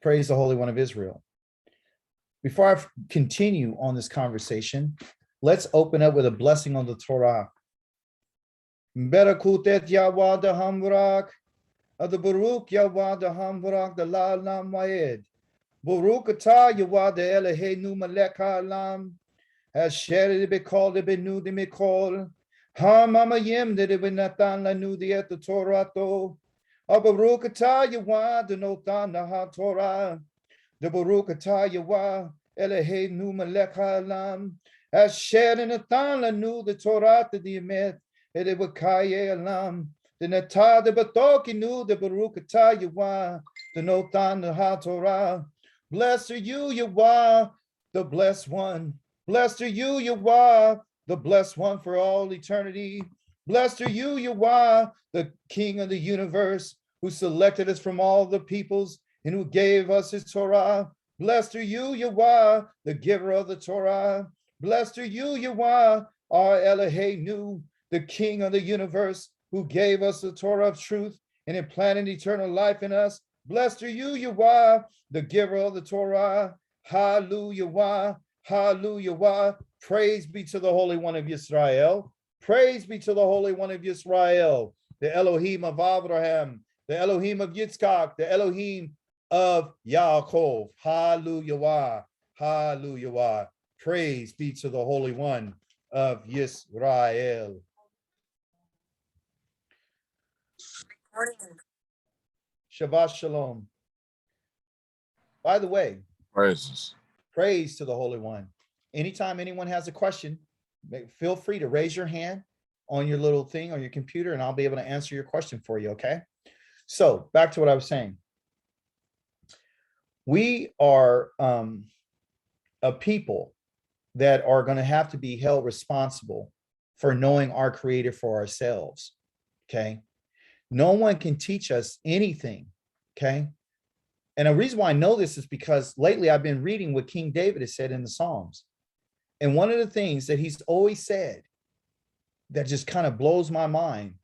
Praise the Holy One of Israel. Before I continue on this conversation, let's open up with a blessing on the Torah. Berakutet Yahweh the Hamrak, the Baruch Yahweh the Hamrak, the La Lam Waed. Baruch Atah Yahweh the Eloheinu Melech Haolam, Asher B'Kol B'Nu D'Mikol, Hamamayim the B'Natan Lanu the Torah To, Baruch Atah Yahweh the Notan the Torah, the Baruch Atah Yahweh Eloheinu Melech Haolam, Asher Natan Lanu the Torah to the Emet, the B'Kaye Alam, the Natah the Batokinu the Baruch Atah Yahweh the Notan the Torah. Blessed are you, Yahweh, the blessed one. Blessed are you, Yahweh, the blessed one for all eternity. Blessed are you, Yahweh, the King of the universe, who selected us from all the peoples and who gave us his Torah. Blessed are you, Yahweh, the giver of the Torah. Blessed are you, Yahweh, our Eloheinu, the King of the universe, who gave us the Torah of truth and implanted eternal life in us. Blessed are you, Yahweh, the giver of the Torah. Hallelujah, hallelujah. Praise be to the Holy One of Israel. Praise be to the Holy One of Israel, the Elohim of Abraham, the Elohim of Yitzchak, the Elohim of Yaakov. Hallelujah, hallelujah. Praise be to the Holy One of Israel. Shabbat Shalom. By the way, praise to the Holy One. Anytime anyone has a question, feel free to raise your hand on your little thing on your computer and I'll be able to answer your question for you, okay? So back to what I was saying. We are a people that are going to have to be held responsible for knowing our Creator for ourselves, okay? No one can teach us anything, okay? And the reason why I know this is because lately I've been reading what King David has said in the Psalms. And one of the things that he's always said that just kind of blows my mind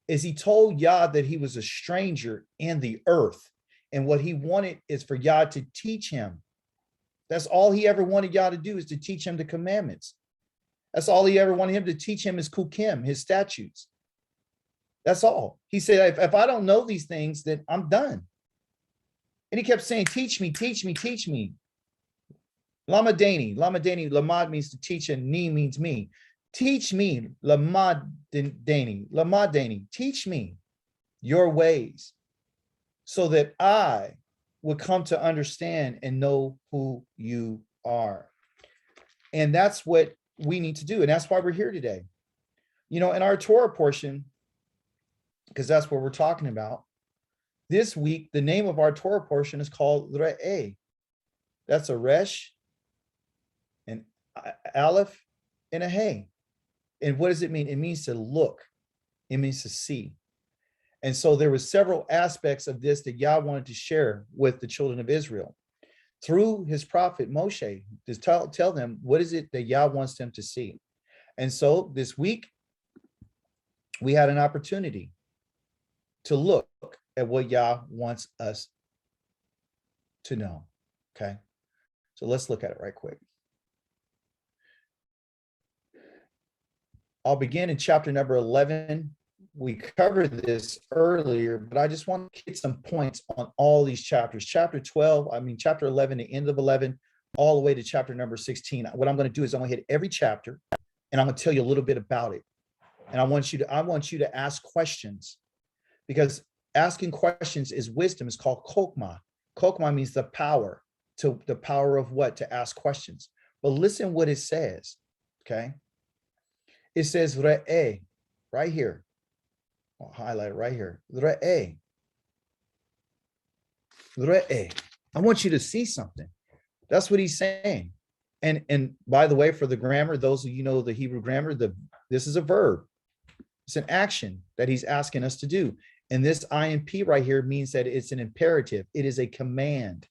is he told Yah that he was a stranger in the earth. And what he wanted is for Yah to teach him. That's all he ever wanted Yah to do, is to teach him the commandments. That's all he ever wanted him to teach him, is kukim, his statutes. That's all. He said, if I don't know these things, then I'm done. And he kept saying, teach me, teach me, teach me. Lamadani, lamad means to teach and ni means me. Teach me, lamadani, teach me your ways so that I would come to understand and know who you are. And that's what we need to do. And that's why we're here today. You know, in our Torah portion, because that's what we're talking about, this week, the name of our Torah portion is called Re'eh. That's a Resh, an Aleph, and a Hey. And what does it mean? It means to look. It means to see. And so there were several aspects of this that Yah wanted to share with the children of Israel through his prophet Moshe, to tell them what is it that Yah wants them to see. And so this week, we had an opportunity to look at what Yah wants us to know, okay? So let's look at it right quick. I'll begin in chapter number 11. We covered this earlier, but I just want to get some points on all these chapters. Chapter 11, the end of 11, all the way to chapter number 16. What I'm going to do is I'm going to hit every chapter, and I'm going to tell you a little bit about it. And I want you to ask questions, because asking questions is wisdom. It's called kokma. Kokma means the power. To the power of what? To ask questions. But listen what it says, okay? It says re'eh, right here. I'll highlight it right here. Re'eh. Re'eh. I want you to see something. That's what he's saying. And by the way, for the grammar, those of you know the Hebrew grammar, this is a verb. It's an action that he's asking us to do. And this INP right here means that it's an imperative. It is a command.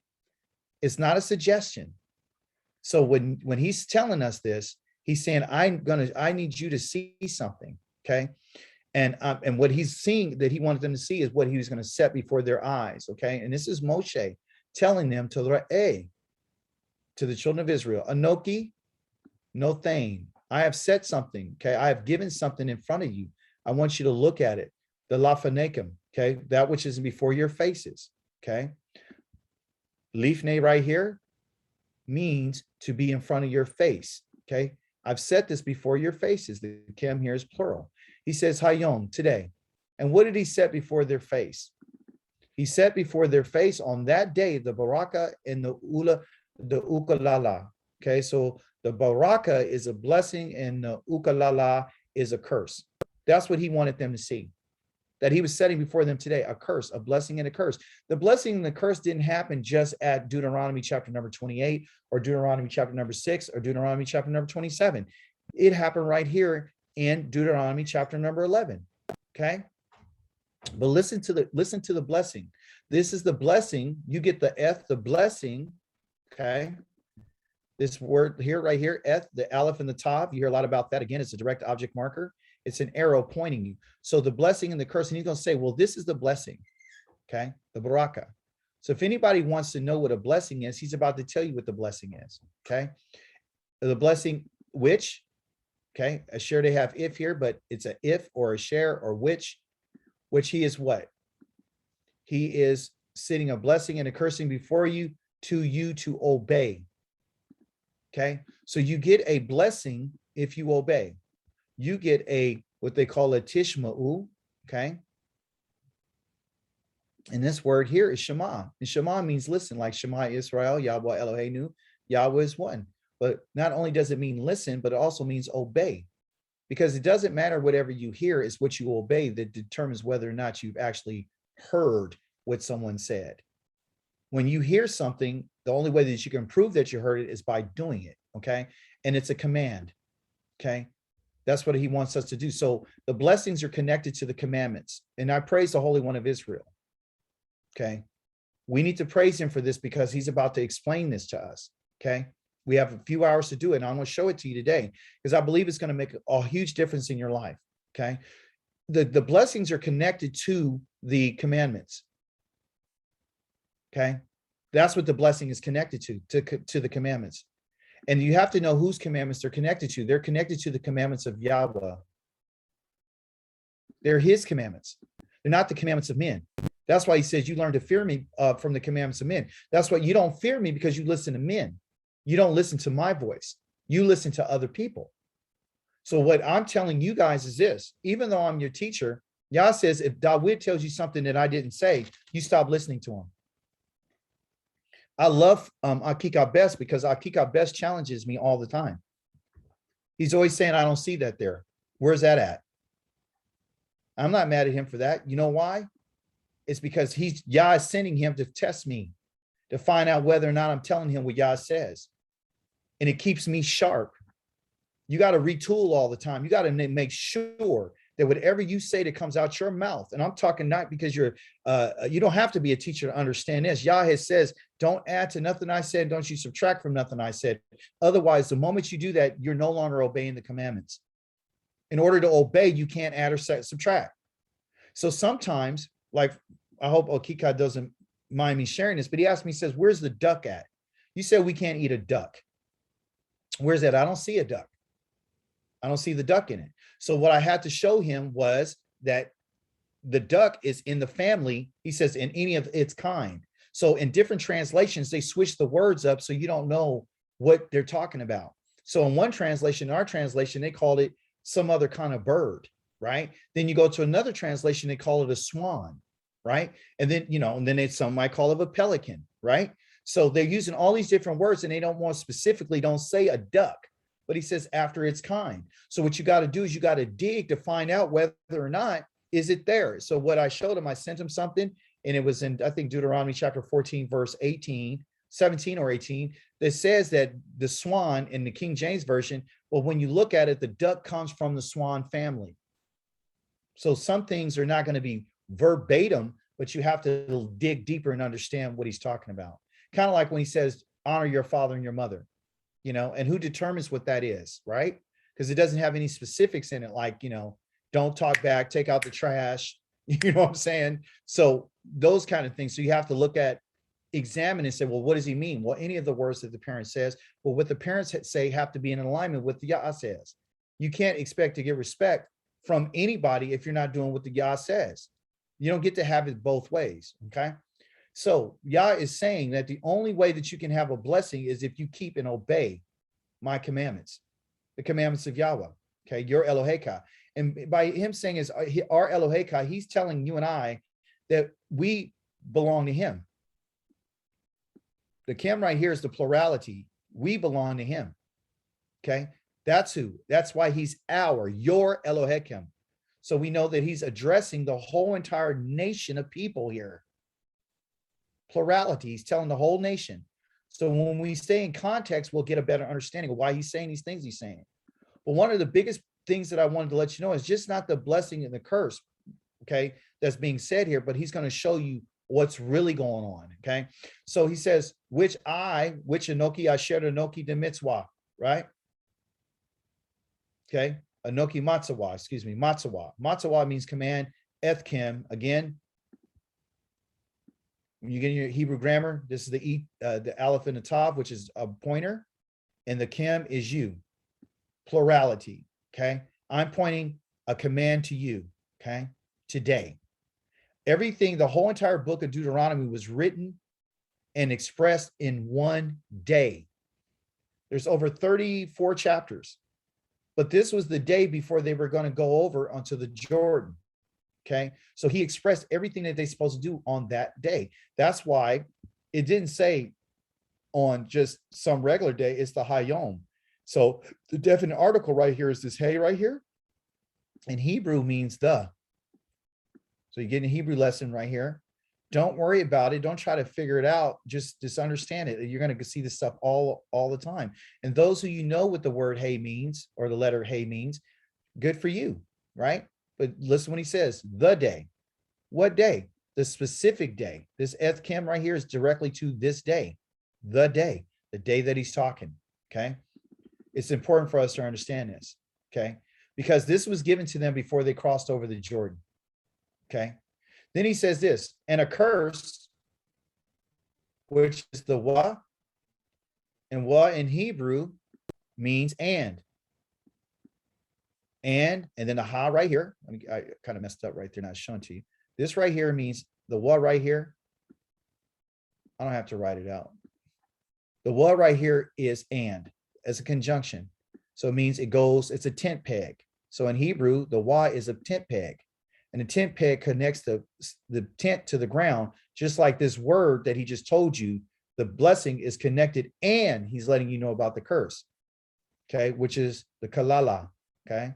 It's not a suggestion. So when he's telling us this, he's saying, I need you to see something, okay? And what he's seeing that he wanted them to see is what he was going to set before their eyes, okay? And this is Moshe telling them TORAH, to the children of Israel, Anoki, no thane. I have said something, okay? I have given something in front of you. I want you to look at it. The lafanekim, okay? That which is before your faces, okay? Lifne right here means to be in front of your face, okay? I've set this before your faces. The kem here is plural. He says, Hayom, today. And what did he set before their face? He set before their face on that day, the baraka and the ukalala, okay? So the baraka is a blessing and the ukalala is a curse. That's what he wanted them to see, that he was setting before them today, a curse, a blessing and a curse. The blessing and the curse didn't happen just at Deuteronomy chapter number 28 or Deuteronomy chapter number 6 or Deuteronomy chapter number 27. It happened right here in Deuteronomy chapter number 11, okay? But listen to the blessing. This is the blessing. You get the eth, the blessing, okay? This word here, right here, eth, the aleph and the tav, you hear a lot about that. Again, it's a direct object marker. It's an arrow pointing you. So the blessing and the curse, and he's going to say, well, this is the blessing, okay? The baraka. So if anybody wants to know what a blessing is, he's about to tell you what the blessing is, okay? The blessing, which, okay, a share they have if here, but it's a if or a share or which he is what? He is sitting a blessing and a cursing before you to obey, okay? So you get a blessing if you obey. You get a, what they call a tishma'u, okay? And this word here is Shema. And Shema means listen, like Shema Israel, Yahweh Eloheinu, Yahweh is one. But not only does it mean listen, but it also means obey. Because it doesn't matter whatever you hear, it's what you obey that determines whether or not you've actually heard what someone said. When you hear something, the only way that you can prove that you heard it is by doing it, okay? And it's a command, okay? That's what he wants us to do. So the blessings are connected to the commandments. And I praise the Holy One of Israel. Okay. We need to praise him for this because he's about to explain this to us. Okay. We have a few hours to do it. And I'm going to show it to you today because I believe it's going to make a huge difference in your life. Okay. The blessings are connected to the commandments. Okay. That's what the blessing is connected to the commandments. And you have to know whose commandments they're connected to. They're connected to the commandments of Yahweh. They're his commandments. They're not the commandments of men. That's why he says you learn to fear me from the commandments of men. That's why you don't fear me because you listen to men. You don't listen to my voice. You listen to other people. So what I'm telling you guys is this, even though I'm your teacher, Yah says, if Dawid tells you something that I didn't say, you stop listening to him. I love Akika Best because Akika Best challenges me all the time. He's always saying, I don't see that there. Where's that at? I'm not mad at him for that. You know why? It's because Yah is sending him to test me, to find out whether or not I'm telling him what Yah says. And it keeps me sharp. You got to retool all the time. You got to make sure that whatever you say that comes out your mouth, and I'm talking not because you don't have to be a teacher to understand this. Yah says, don't add to nothing I said. Don't you subtract from nothing I said. Otherwise, the moment you do that, you're no longer obeying the commandments. In order to obey, you can't add or subtract. So sometimes, like, I hope Okika doesn't mind me sharing this, but he asked me, he says, where's the duck at? You said we can't eat a duck. Where's that? I don't see a duck. I don't see the duck in it. So what I had to show him was that the duck is in the family, he says, in any of its kind. So in different translations, they switch the words up so you don't know what they're talking about. So in one translation, our translation, they called it some other kind of bird, right? Then you go to another translation, they call it a swan, right? And then, and then some might call it a pelican, right? So they're using all these different words and they don't say a duck, but he says after its kind. So what you got to do is you got to dig to find out whether or not is it there. So what I showed him, I sent him something, and it was in, I think, Deuteronomy chapter 14, verse 17 or 18, that says that the swan in the King James Version, well, when you look at it, the duck comes from the swan family. So some things are not going to be verbatim, but you have to dig deeper and understand what he's talking about. Kind of like when he says, honor your father and your mother, and who determines what that is, right? Because it doesn't have any specifics in it, like, don't talk back, take out the trash, you know what I'm saying? So those kind of things. So you have to look at examine and say, well, what does he mean? Well, any of the words that the parent says, well, what the parents say have to be in alignment with the Yah says. You can't expect to get respect from anybody if you're not doing what the Yah says. You don't get to have it both ways, okay? So Yah is saying that the only way that you can have a blessing is if you keep and obey my commandments, the commandments of Yahweh, okay, your Eloheka. And by him saying is our Eloheka, he's telling you and I that we belong to him. The Kim right here is the plurality. We belong to him, okay? That's who. That's why he's your Eloheka. So we know that he's addressing the whole entire nation of people here. Plurality, he's telling the whole nation. So when we stay in context, we'll get a better understanding of why he's saying these things he's saying. But one of the biggest things that I wanted to let you know is just not the blessing and the curse, okay, that's being said here, but he's going to show you what's really going on, okay? So he says, which Anoki Asher Anoki de Mitzvah, right? Okay, Anoki Matzawa, excuse me, Matzawa. Matzawa means command, Ethkim, again, when you get in your Hebrew grammar, this is the aleph and the tav, which is a pointer, and the kim is you, plurality, okay? I'm pointing a command to you, okay, today. Everything, the whole entire book of Deuteronomy was written and expressed in one day. There's over 34 chapters, but this was the day before they were going to go over onto the Jordan. Okay, so he expressed everything that they're supposed to do on that day. That's why it didn't say on just some regular day, it's the Hayom. So the definite article right here is this hey right here. In Hebrew means the. So you get a Hebrew lesson right here. Don't worry about it. Don't try to figure it out. Just understand it. You're going to see this stuff all the time. And those who you know what the word hey means, or the letter hey means, good for you, right? But listen when he says the day. What day? The specific day. This Ethkim right here is directly to this day, the day that he's talking, okay? It's important for us to understand this, okay? Because this was given to them before they crossed over the Jordan, okay? Then he says this, and a curse, which is the wa, and wa in Hebrew means and then the ha right here. I kind of messed up right there, not shown to you. This right here means the wa right here. I don't have to write it out. The wa right here is and as a conjunction. So it means it goes, it's a tent peg. So in Hebrew, the wa is a tent peg. And the tent peg connects the tent to the ground, just like this word that he just told you, the blessing is connected and he's letting you know about the curse, okay, which is the kalala, okay?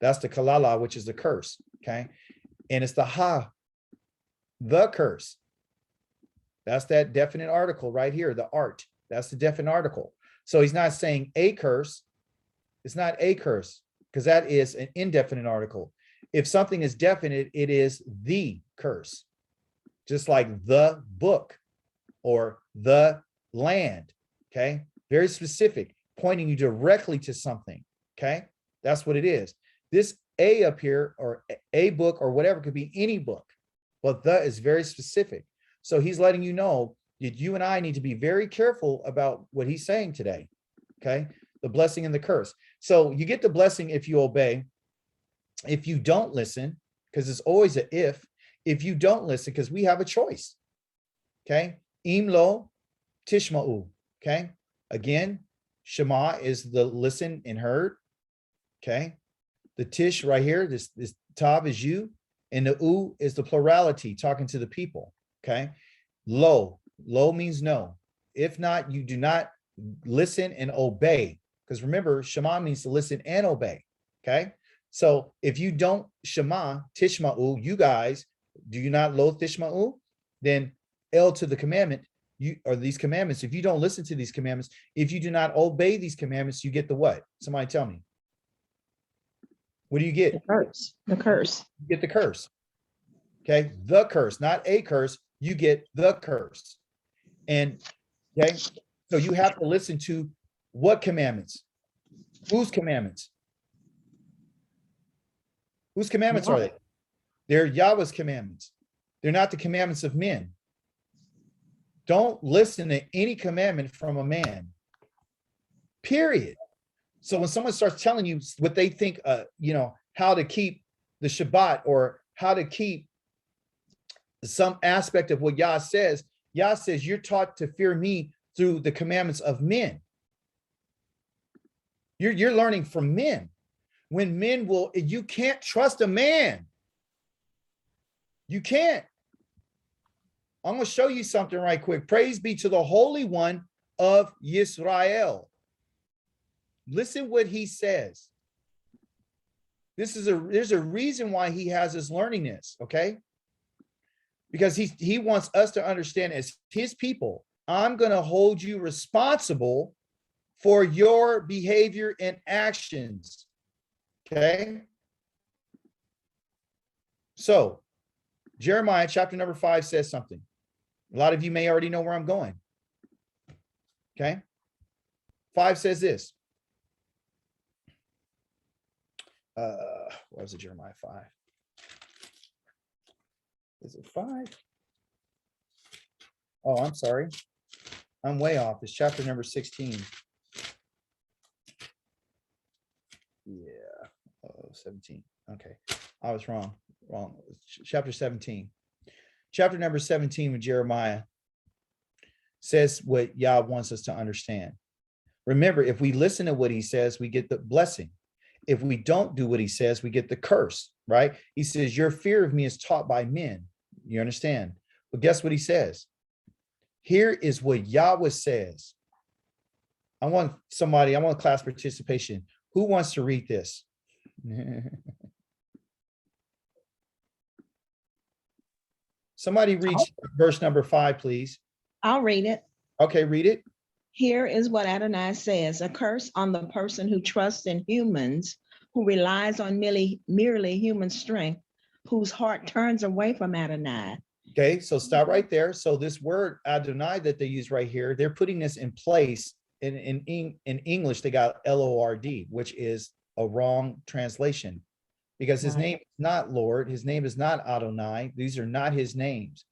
That's the kalala, which is the curse, okay? And it's the ha, the curse. That's that definite article right here, the art. That's the definite article. So he's not saying a curse. It's not a curse because that is an indefinite article. If something is definite, it is the curse, just like the book or the land, okay? Very specific, pointing you directly to something, okay? That's what it is. This a up here or a book or whatever could be any book, but the is very specific. So he's letting you know that you and I need to be very careful about what he's saying today, okay? The blessing and the curse. So you get the blessing if you obey. If you don't listen, because it's always an if you don't listen, because we have a choice, okay? Imlo tishma'u, okay? Again, Shema is the listen and heard, okay? The tish right here, this tav is you, and the u is the plurality, talking to the people, okay? Lo means no. If not, you do not listen and obey, because remember, Shema means to listen and obey, okay? So if you don't Shema, tishma'u, you guys, do you not lo tishma'u? Then L to the commandment, these commandments, if you don't listen to these commandments, if you do not obey these commandments, you get the what? Somebody tell me. What do you get? The curse. The curse. You get the curse. Okay, the curse, not a curse. You get the curse. And okay, so you have to listen to what commandments? Whose commandments? Whose commandments are they? They're Yahweh's commandments. They're not the commandments of men. Don't listen to any commandment from a man, period. So when someone starts telling you what they think, how to keep the Shabbat or how to keep some aspect of what Yah says you're taught to fear me through the commandments of men. You're learning from men. When men you can't trust a man. You can't. I'm going to show you something right quick. Praise be to the Holy One of Yisrael. Listen what he says. There's a reason why he has us learning this, okay? Because he wants us to understand as his people, I'm going to hold you responsible for your behavior and actions, okay? So Jeremiah chapter number 5 says something. A lot of you may already know where I'm going. Okay. 5 says this. Where was it? Jeremiah 5. Is it 5? Oh, I'm sorry. I'm way off. It's chapter number 16. Yeah. Oh, 17. Okay. I was wrong. Chapter 17. Chapter number 17 with Jeremiah says what Yah wants us to understand. Remember, if we listen to what he says, we get the blessing. If we don't do what he says, we get the curse, right? He says, your fear of me is taught by men. You understand? But guess what he says? Here is what Yahweh says. I want class participation. Who wants to read this? Somebody read verse number 5, please. I'll read it. Okay, read it. Here is what Adonai says, a curse on the person who trusts in humans, who relies on merely human strength, whose heart turns away from Adonai. Okay, so stop right there. So this word Adonai that they use right here, they're putting this in place. In English, they got Lord, which is a wrong translation. Because his name is not Lord, his name is not Adonai. These are not his names.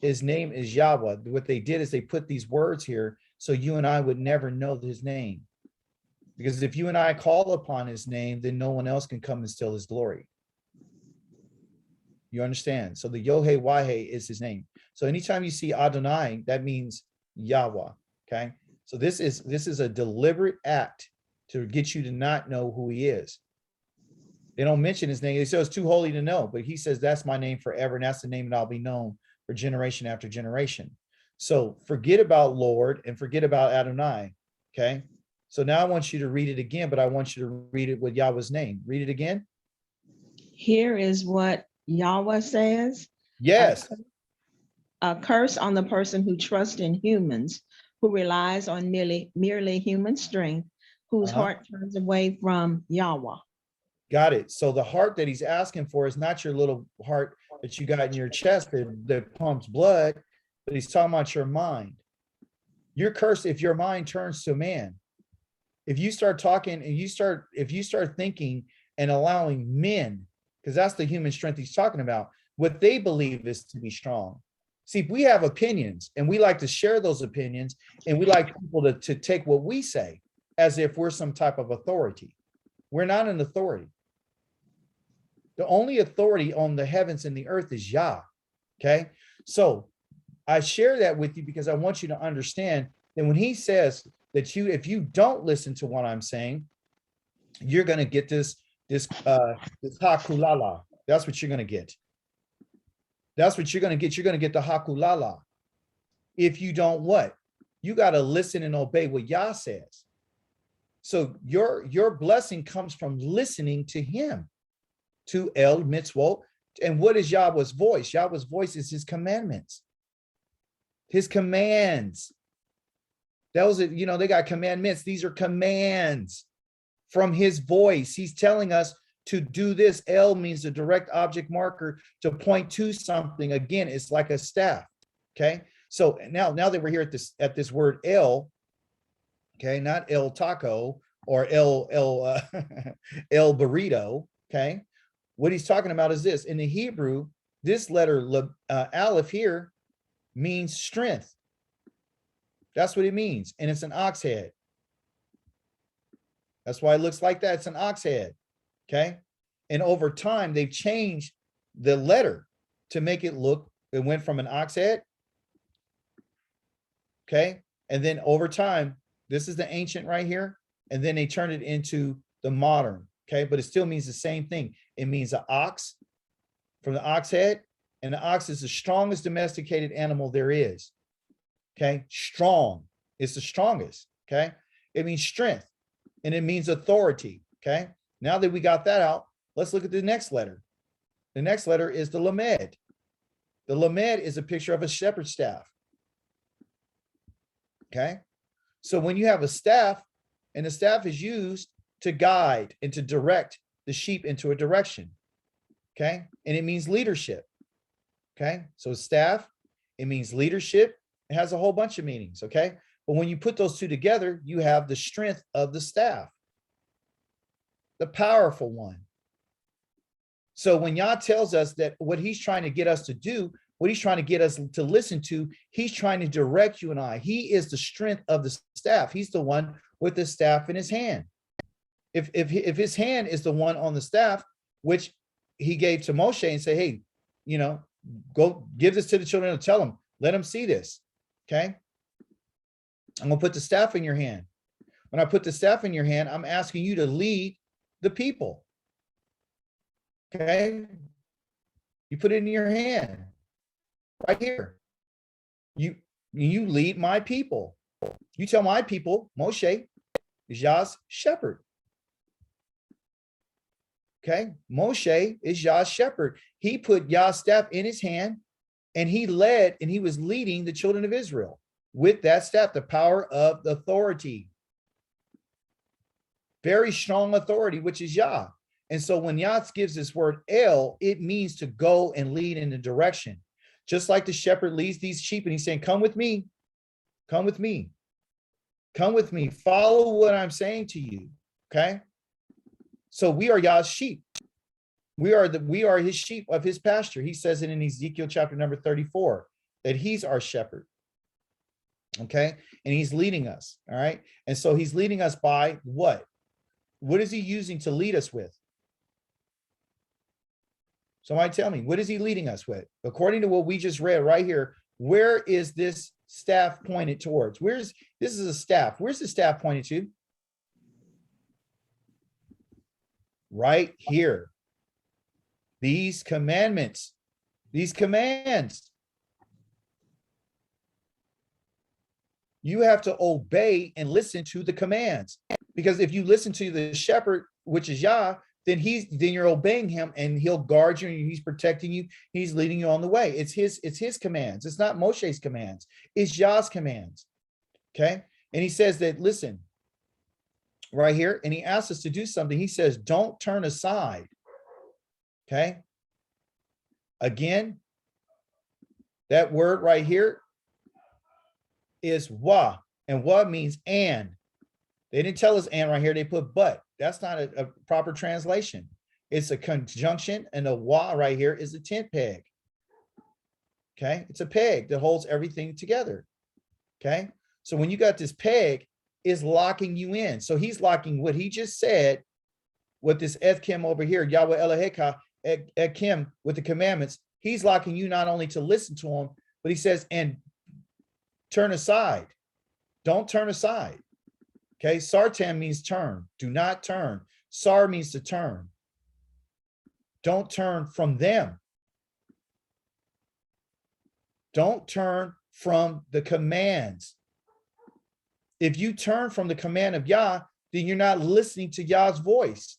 His name is Yahweh. What they did is they put these words here so you and I would never know his name. Because if you and I call upon his name, then no one else can come and steal his glory. You understand? So the YHWH is his name. So anytime you see Adonai, that means Yahweh. Okay. So this is a deliberate act to get you to not know who he is. They don't mention his name. They say it's too holy to know, but he says that's my name forever, and that's the name that I'll be known for generation after generation. So forget about Lord and forget about Adonai. Okay. So now I want you to read it again, but I want you to read it with Yahweh's name. Read it again. Here is what Yahweh says. Yes. A curse on the person who trusts in humans, who relies on merely human strength, whose heart turns away from Yahweh. Got it. So the heart that he's asking for is not your little heart that you got in your chest that pumps blood, but he's talking about your mind. You're cursed if your mind turns to man. If you start talking and if you start thinking and allowing men, because that's the human strength he's talking about, what they believe is to be strong. See, we have opinions and we like to share those opinions, and we like people to take what we say as if we're some type of authority. We're not an authority. The only authority on the heavens and the earth is Yah. Okay. So I share that with you because I want you to understand that when he says that if you don't listen to what I'm saying, you're going to get this hakulala. That's what you're going to get. That's what you're going to get. You're going to get the hakulala. If you don't what? You got to listen and obey what Yah says. So your blessing comes from listening to him, to El Mitzvot. And what is Yahweh's voice? Yahweh's voice is his commandments, his commands. Those, they got commandments. These are commands from his voice. He's telling us to do this. El means a direct object marker to point to something. Again, it's like a staff. Okay. So now that we're here at this word El, okay, not El Taco or El Burrito, okay? What he's talking about is this. In the Hebrew, this letter, Aleph here, means strength. That's what it means. And it's an ox head. That's why it looks like that. It's an ox head. Okay. And over time, they've changed the letter to make it look, it went from an ox head. Okay. And then over time, this is the ancient right here. And then they turned it into the modern. Okay. But it still means the same thing. It means an ox from the ox head. And the ox is the strongest domesticated animal there is. Okay. Strong. It's the strongest. Okay. It means strength and it means authority. Okay. Now that we got that out, let's look at the next letter. The next letter is the lamed. The lamed is a picture of a shepherd's staff. Okay. So when you have a staff, and the staff is used to guide and to direct the sheep into a direction. Okay. And it means leadership. Okay. So staff, it means leadership. It has a whole bunch of meanings. Okay. But when you put those two together, you have the strength of the staff, the powerful one. So when Yah tells us that what he's trying to get us to do, what he's trying to get us to listen to, he's trying to direct you and I. He is the strength of the staff. He's the one with the staff in his hand. If his hand is the one on the staff, which he gave to Moshe and say, hey, you know, go give this to the children and tell them, let them see this. Okay. I'm going to put the staff in your hand. When I put the staff in your hand, I'm asking you to lead the people. Okay. You put it in your hand right here. You lead my people. You tell my people, Moshe is Yah's shepherd. Okay. Moshe is Yah's shepherd. He put Yah's staff in his hand and he led and he was leading the children of Israel with that staff, the power of the authority. Very strong authority, which is Yah. And so when Yah gives this word El, it means to go and lead in a direction. Just like the shepherd leads these sheep and he's saying, come with me, come with me, come with me, follow what I'm saying to you. Okay. So we are Yah's sheep. We are his sheep of his pasture. He says it in Ezekiel chapter number 34, that he's our shepherd. Okay. And he's leading us. All right. And so he's leading us by what? What is he using to lead us with? Somebody tell me, what is he leading us with? According to what we just read right here, where is this staff pointed towards? This is a staff. Where's the staff pointed to? Right here. These commandments, these commands. You have to obey and listen to the commands. Because if you listen to the shepherd, which is Yah, then you're obeying him and he'll guard you and he's protecting you. He's leading you on the way. It's his commands. It's not Moshe's commands. It's Yah's commands. Okay. And he says that, listen, right here, and he asks us to do something. He says, don't turn aside. Okay. Again, that word right here is wa, and wa means and. They didn't tell us and right here. They put but. That's not a proper translation. It's a conjunction, and the wa right here is a tent peg. Okay. It's a peg that holds everything together. Okay. So when you got this peg, is locking you in. So he's locking what he just said with this Edkim over here, Yahweh Eloheka, Edkim, with the commandments. He's locking you not only to listen to him, but he says, and turn aside. Don't turn aside. Okay. Sartam means turn. Do not turn. Sar means to turn. Don't turn from them. Don't turn from the commands. If you turn from the command of Yah, then you're not listening to Yah's voice.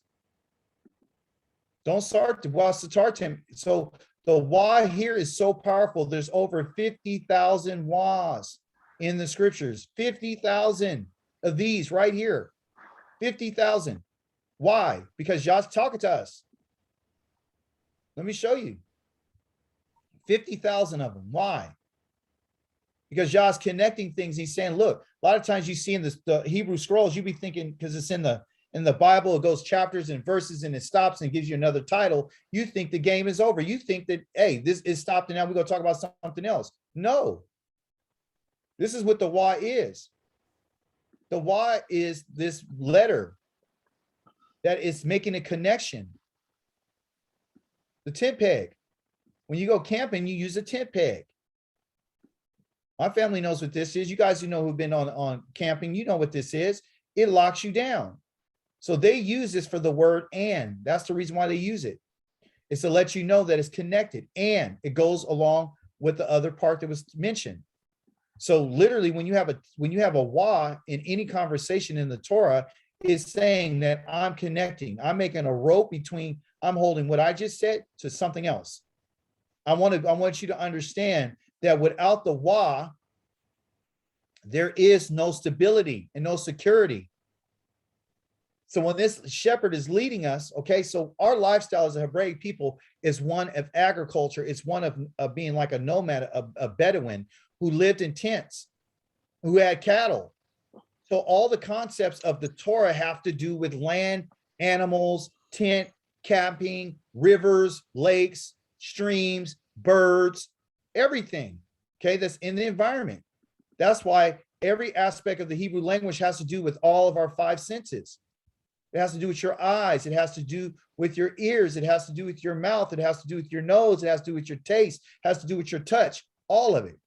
Don't start to Satartim. So the Wah here is so powerful. There's over 50,000 Wahs in the scriptures. 50,000 of these right here. 50,000. Why? Because Yah's talking to us. Let me show you. 50,000 of them. Why? Because Yah's connecting things. He's saying, look, a lot of times you see in the Hebrew scrolls, you be thinking, because it's in the Bible, it goes chapters and verses and it stops and gives you another title. You think the game is over. You think that, hey, this is stopped and now we're going to talk about something else. No. This is what the Y is. The Y is this letter that is making a connection. The tent peg. When you go camping, you use a tent peg. My family knows what this is. You guys who know who've been on camping, you know what this is. It locks you down. So they use this for the word and. That's the reason why they use it. It's to let you know that it's connected and it goes along with the other part that was mentioned. So literally when you have a wa in any conversation in the Torah, it's saying that I'm connecting. I'm making a rope between, I'm holding what I just said to something else. I want you to understand that without the wa, there is no stability and no security. So when this shepherd is leading us, okay, so our lifestyle as a Hebraic people is one of agriculture. It's one of being like a nomad, a Bedouin who lived in tents, who had cattle. So all the concepts of the Torah have to do with land, animals, tent, camping, rivers, lakes, streams, birds, everything, okay, that's in the environment. That's why every aspect of the Hebrew language has to do with all of our five senses. It has to do with your eyes. It has to do with your ears. It has to do with your mouth. It has to do with your nose. It has to do with your taste. It has to do with your touch, all of it.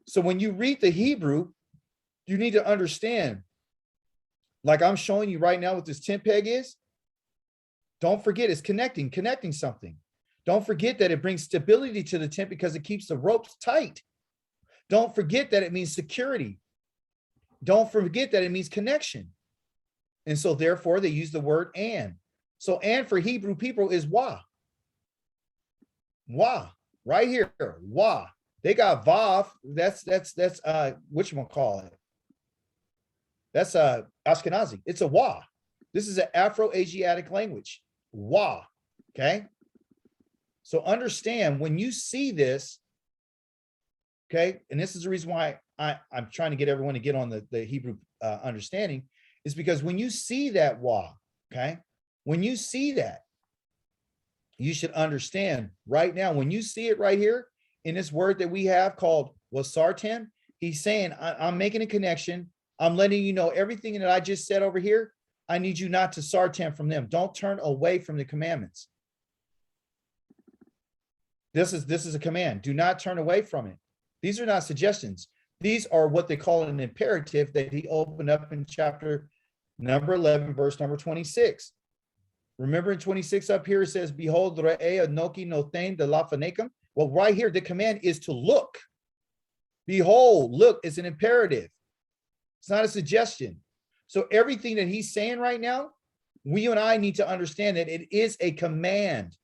So when you read the Hebrew, you need to understand, like I'm showing you right now what this tent peg is. Don't forget it's connecting something. Don't forget that it brings stability to the tent because it keeps the ropes tight. Don't forget that it means security. Don't forget that it means connection. And so therefore they use the word and. So and for Hebrew people is wa. Wa, right here, wa. They got vav. That's whatchamacallit. That's Ashkenazi. It's a wa. This is an Afro-Asiatic language. Wa. Okay. So understand when you see this, okay, and this is the reason why I'm trying to get everyone to get on the Hebrew understanding, is because when you see that wa, okay, when you see that, you should understand right now, when you see it right here in this word that we have called wasartem, he's saying, I'm making a connection. I'm letting you know everything that I just said over here. I need you not to sartem from them. Don't turn away from the commandments. This is a command. Do not turn away from it. These are not suggestions. These are what they call an imperative that he opened up in chapter number 11, verse number 26. Remember in 26 up here, it says, behold, re'eh anoki noten de lafanekum. Well, right here, the command is to look. Behold, look, is an imperative. It's not a suggestion. So everything that he's saying right now, we and I need to understand that it is a command.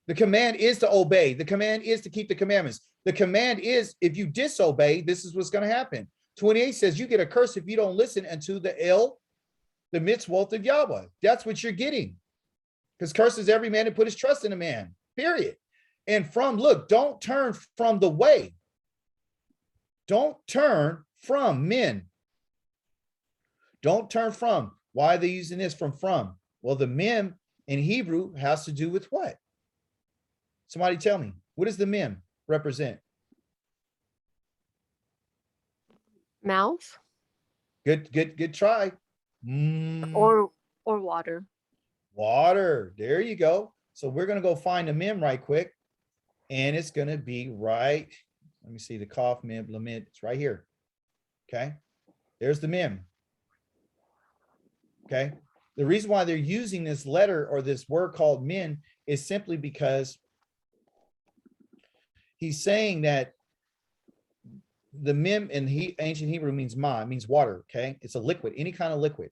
The command is to obey. The command is to keep the commandments. The command is, if you disobey, this is what's going to happen. 28 says you get a curse if you don't listen unto the mitzvot of Yahweh. That's what you're getting. Because curses every man that put his trust in a man, period. And look, don't turn from the way. Don't turn from men. Don't turn from. Why are they using this from? Well, the mem in Hebrew has to do with what? Somebody tell me, what does the mem represent? Mouth. Good try. Or water. Water. There you go. So we're going to go find the mem right quick. And it's going to be right. Let me see the cough, mem, lament. It's right here. Okay. There's the mem. Okay. The reason why they're using this letter or this word called min is simply because he's saying that the mem in ancient Hebrew means ma, it means water. Okay. It's a liquid, any kind of liquid.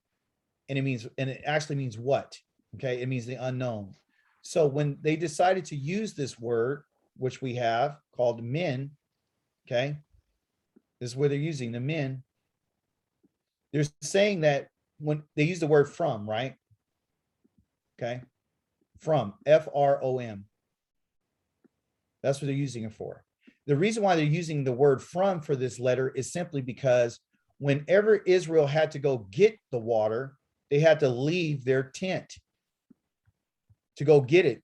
And it actually means what? Okay. It means the unknown. So when they decided to use this word, which we have called min, okay, this is where they're using the min. They're saying that when they use the word from, right? Okay. From, F-R-O-M. That's what they're using it for. The reason why they're using the word from for this letter is simply because whenever Israel had to go get the water, they had to leave their tent to go get it.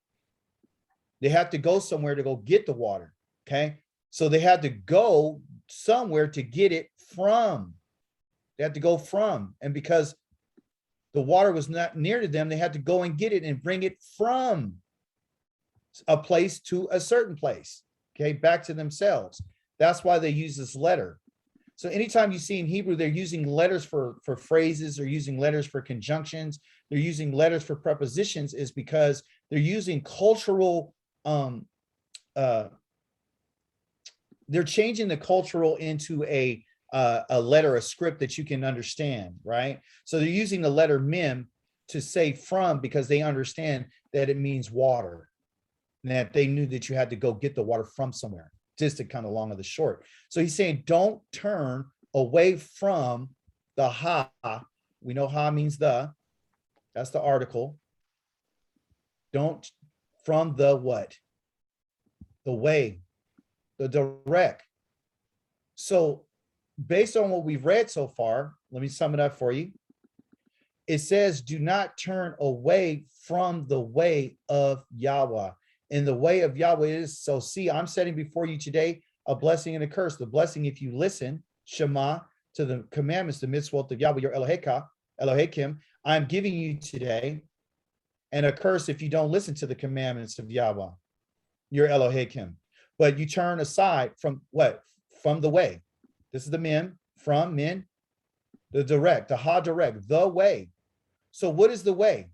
They had to go somewhere to go get the water. Okay. So they had to go somewhere to get it from. They had to go from. And because the water was not near to them, they had to go and get it and bring it from a place to a certain place, okay, back to themselves. That's why they use this letter. So anytime you see in Hebrew, they're using letters for phrases, they're using letters for conjunctions, they're using letters for prepositions, is because they're using cultural, they're changing the cultural into a letter, a script that you can understand, right? So they're using the letter mem to say from, because they understand that it means water, and that they knew that you had to go get the water from somewhere, just to kind of long of the short. So he's saying, don't turn away from the ha. We know ha means the, that's the article. Don't, from the what? The way, the direct. So based on what we've read so far, let me sum it up for you. It says, do not turn away from the way of Yahweh. And the way of Yahweh is, so see, I'm setting before you today a blessing and a curse. The blessing, if you listen, Shema, to the commandments, the mitzvot of Yahweh, your Elohim, I'm giving you today, and a curse if you don't listen to the commandments of Yahweh, your Elohim. But you turn aside from what? From the way. This is the mem, from men, the direct, the ha direct, the way. So what is the way?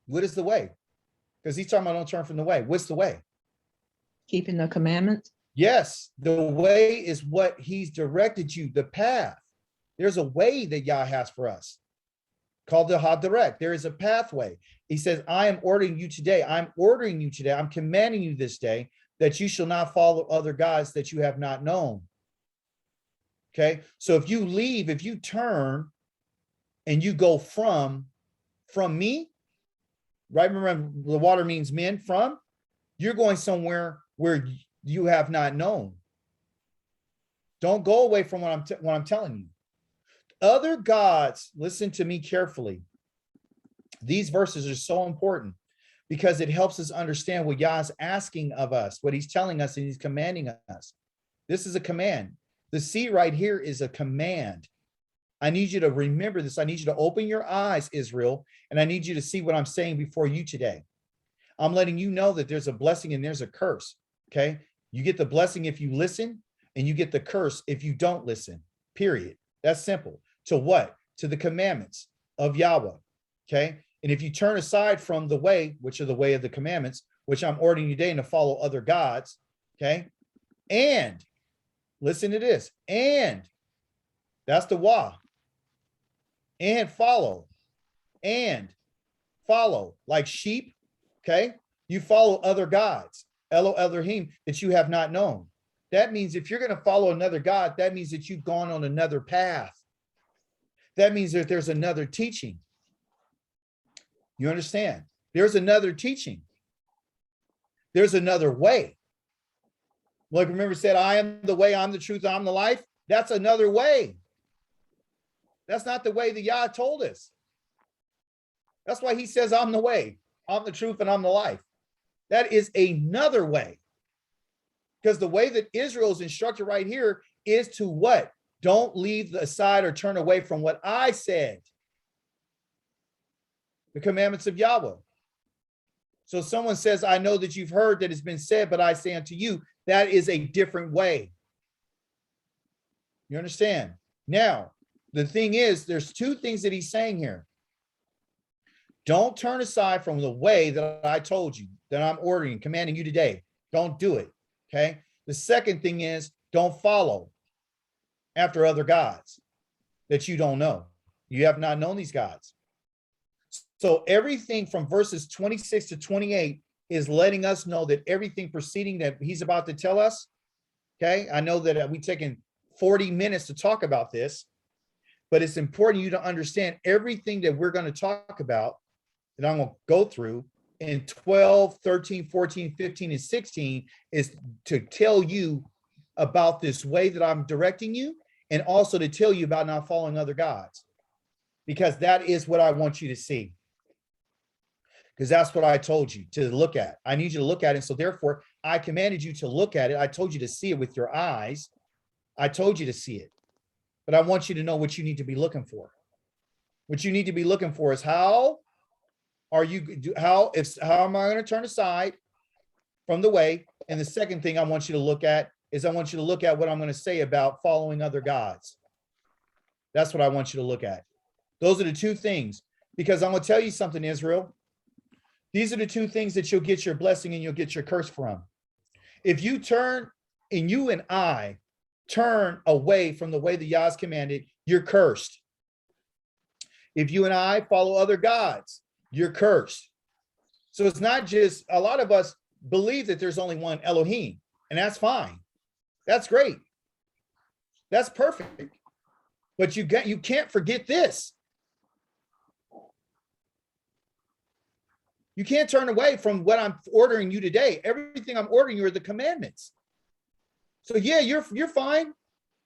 What is the way? Because he's talking about don't turn from the way. What's the way? Keeping the commandments. Yes, the way is what he's directed you, the path. There's a way that Yah has for us called the ha direct. There is a pathway. He says, I am ordering you today. I'm ordering you today. I'm commanding you this day that you shall not follow other gods that you have not known. Okay, so if you leave, if you turn and you go from me, right? Remember, the water means men, from, you're going somewhere where you have not known. Don't go away from what I'm telling you. Other gods, listen to me carefully. These verses are so important because it helps us understand what Yah's asking of us, what he's telling us and he's commanding us. This is a command. The sea right here is a command. I need you to remember this. I need you to open your eyes, Israel, and I need you to see what I'm saying before you today. I'm letting you know that there's a blessing and there's a curse, okay? You get the blessing if you listen, and you get the curse if you don't listen, period. That's simple. To what? To the commandments of Yahweh, okay? And if you turn aside from the way, which are the way of the commandments, which I'm ordering you today, and to follow other gods, okay? And, listen to this, and, that's the wa. And follow, like sheep, okay? You follow other gods, Elohim, that you have not known. That means if you're going to follow another God, that means that you've gone on another path. That means that there's another teaching. You understand? There's another teaching. There's another way. Like remember said, I am the way, I'm the truth, I'm the life. That's another way. That's not the way that Yah told us. That's why he says, I'm the way, I'm the truth, and I'm the life. That is another way. Because the way that Israel is instructed right here is to what? Don't leave aside or turn away from what I said. The commandments of Yahweh. So someone says, I know that you've heard that it's been said, but I say unto you, that is a different way. You understand? Now, the thing is, there's two things that he's saying here. Don't turn aside from the way that I told you, that I'm ordering, commanding you today. Don't do it, okay? The second thing is, don't follow after other gods that you don't know. You have not known these gods. So everything from verses 26 to 28 is letting us know that everything preceding that he's about to tell us, okay? I know that we've taken 40 minutes to talk about this, but it's important you to understand everything that we're going to talk about that I'm going to go through in 12, 13, 14, 15, and 16 is to tell you about this way that I'm directing you, and also to tell you about not following other gods, because that is what I want you to see. Because that's what I told you to look at. I need you to look at it. So therefore, I commanded you to look at it. I told you to see it with your eyes. I told you to see it. But I want you to know what you need to be looking for. What you need to be looking for is how am I going to turn aside from the way? And the second thing I want you to look at is I want you to look at what I'm going to say about following other gods. That's what I want you to look at. Those are the two things, because I'm going to tell you something, Israel. These are the two things that you'll get your blessing and you'll get your curse from. If you turn, and you and I turn away from the way the Yah's commanded, you're cursed. If you and I follow other gods, you're cursed. So it's not just, a lot of us believe that there's only one Elohim, and that's fine. That's great. That's perfect. But you can't forget this. You can't turn away from what I'm ordering you today. Everything I'm ordering you are the commandments. So yeah, you're fine.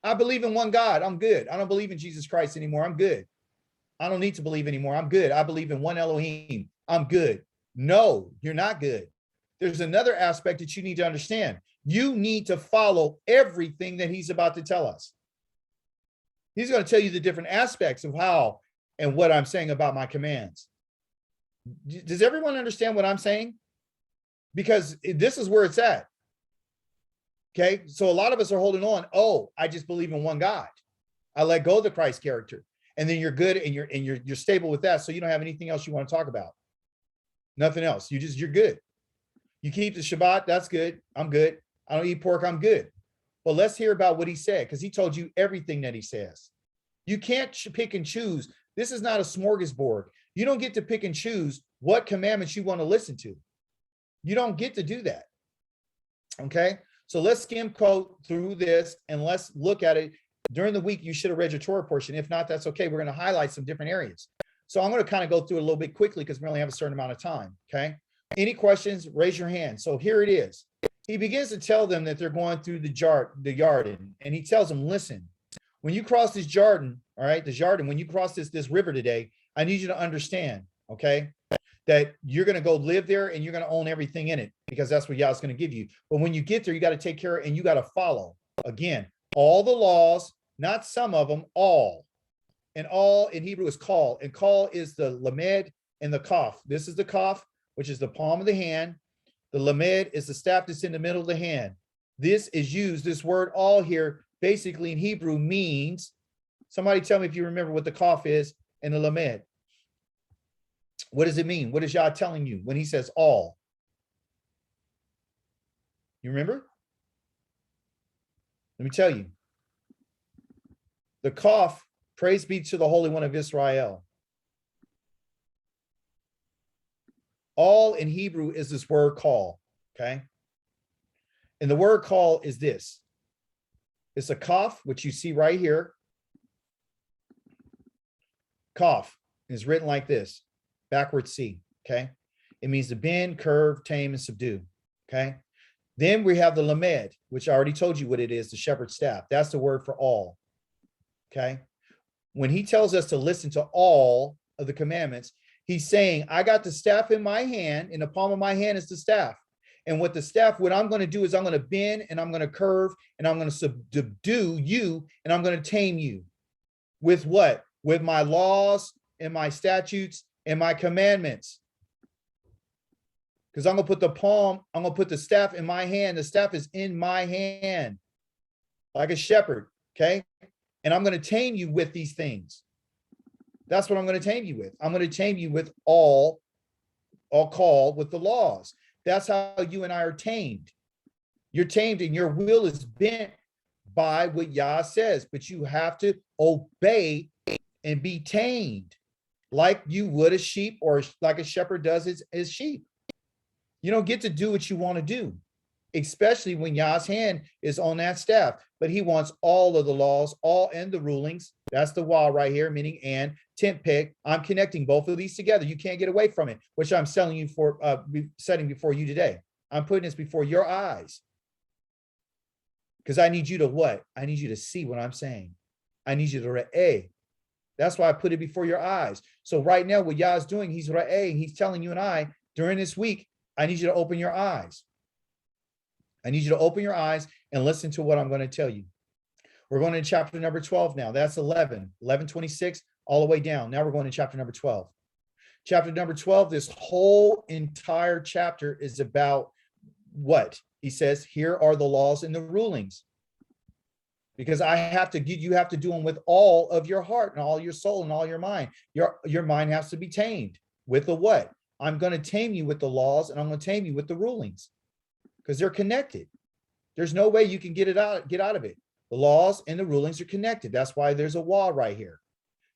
I believe in one God. I'm good. I don't believe in Jesus Christ anymore. I'm good. I don't need to believe anymore. I'm good. I believe in one Elohim. I'm good. No, you're not good. There's another aspect that you need to understand. You need to follow everything that he's about to tell us. He's going to tell you the different aspects of how and what I'm saying about my commands. Does everyone understand what I'm saying? Because this is where it's at. Okay, so a lot of us are holding on. Oh, I just believe in one God. I let go of the Christ character, and then you're good, and you're stable with that. So you don't have anything else you want to talk about. Nothing else. You're good. You keep the Shabbat. That's good. I'm good. I don't eat pork. I'm good. Well, let's hear about what he said, because he told you everything that he says. You can't pick and choose. This is not a smorgasbord. You don't get to pick and choose what commandments you want to listen to. You don't get to do that. Okay. So let's skim through this and let's look at it. During the week, you should have read your Torah portion. If not, that's okay. We're going to highlight some different areas. So I'm going to kind of go through it a little bit quickly because we only have a certain amount of time. Okay. Any questions? Raise your hand. So here it is. He begins to tell them that they're going through the Jordan, and he tells them, listen, when you cross this Jordan, all right, the Jordan, when you cross this river today, I need you to understand, okay, that you're going to go live there and you're going to own everything in it, because that's what Yah's going to give you. But when you get there, you got to take care of, and you got to follow, again, all the laws, not some of them, all. And all in Hebrew is call, and call is the lamed and the kaf. This is the kaf, which is the palm of the hand. The lamed is the staff that's in the middle of the hand. This is used, this word all here, basically in Hebrew means, somebody tell me if you remember what the kaf is and the lamed. What does it mean? What is Yah telling you when he says all? You remember? Let me tell you. The kaf, praise be to the Holy One of Israel. All in Hebrew is this word call, okay? And the word call is this. It's a kaf, which you see right here. Kaf is written like this, backward C, okay? It means to bend, curve, tame, and subdue, okay? Then we have the lamed, which I already told you what it is, the shepherd's staff. That's the word for all, okay? When he tells us to listen to all of the commandments, he's saying, I got the staff in my hand, in the palm of my hand is the staff. And with the staff, what I'm going to do is I'm going to bend and I'm going to curve and I'm going to subdue you and I'm going to tame you. With what? With my laws and my statutes and my commandments. Because I'm going to put the palm, I'm going to put the staff in my hand. The staff is in my hand like a shepherd, okay? And I'm going to tame you with these things. That's what I'm going to tame you with. I'm going to tame you with all call with the laws. That's how you and I are tamed. You're tamed and your will is bent by what Yah says, but you have to obey and be tamed like you would a sheep or like a shepherd does his sheep. You don't get to do what you want to do, especially when Yah's hand is on that staff, but he wants all of the laws, all and the rulings. That's the wah right here, meaning and tent peg. I'm connecting both of these together. You can't get away from it, which I'm selling you for, setting before you today. I'm putting this before your eyes because I need you to what? I need you to see what I'm saying. I need you to re'eh. That's why I put it before your eyes. So right now, what Yah's doing, he's re'eh. He's telling you and I during this week, I need you to open your eyes. I need you to open your eyes and listen to what I'm going to tell you. We're going to chapter number 12 now. That's 11:26, all the way down. Now we're going to chapter number 12. Chapter number 12, this whole entire chapter is about what? He says, here are the laws and the rulings. Because I have to get, you have to do them with all of your heart and all your soul and all your mind. Your mind has to be tamed with the what? I'm going to tame you with the laws, and I'm going to tame you with the rulings, because they're connected. There's no way you can get out of it. The laws and the rulings are connected. That's why there's a wall right here.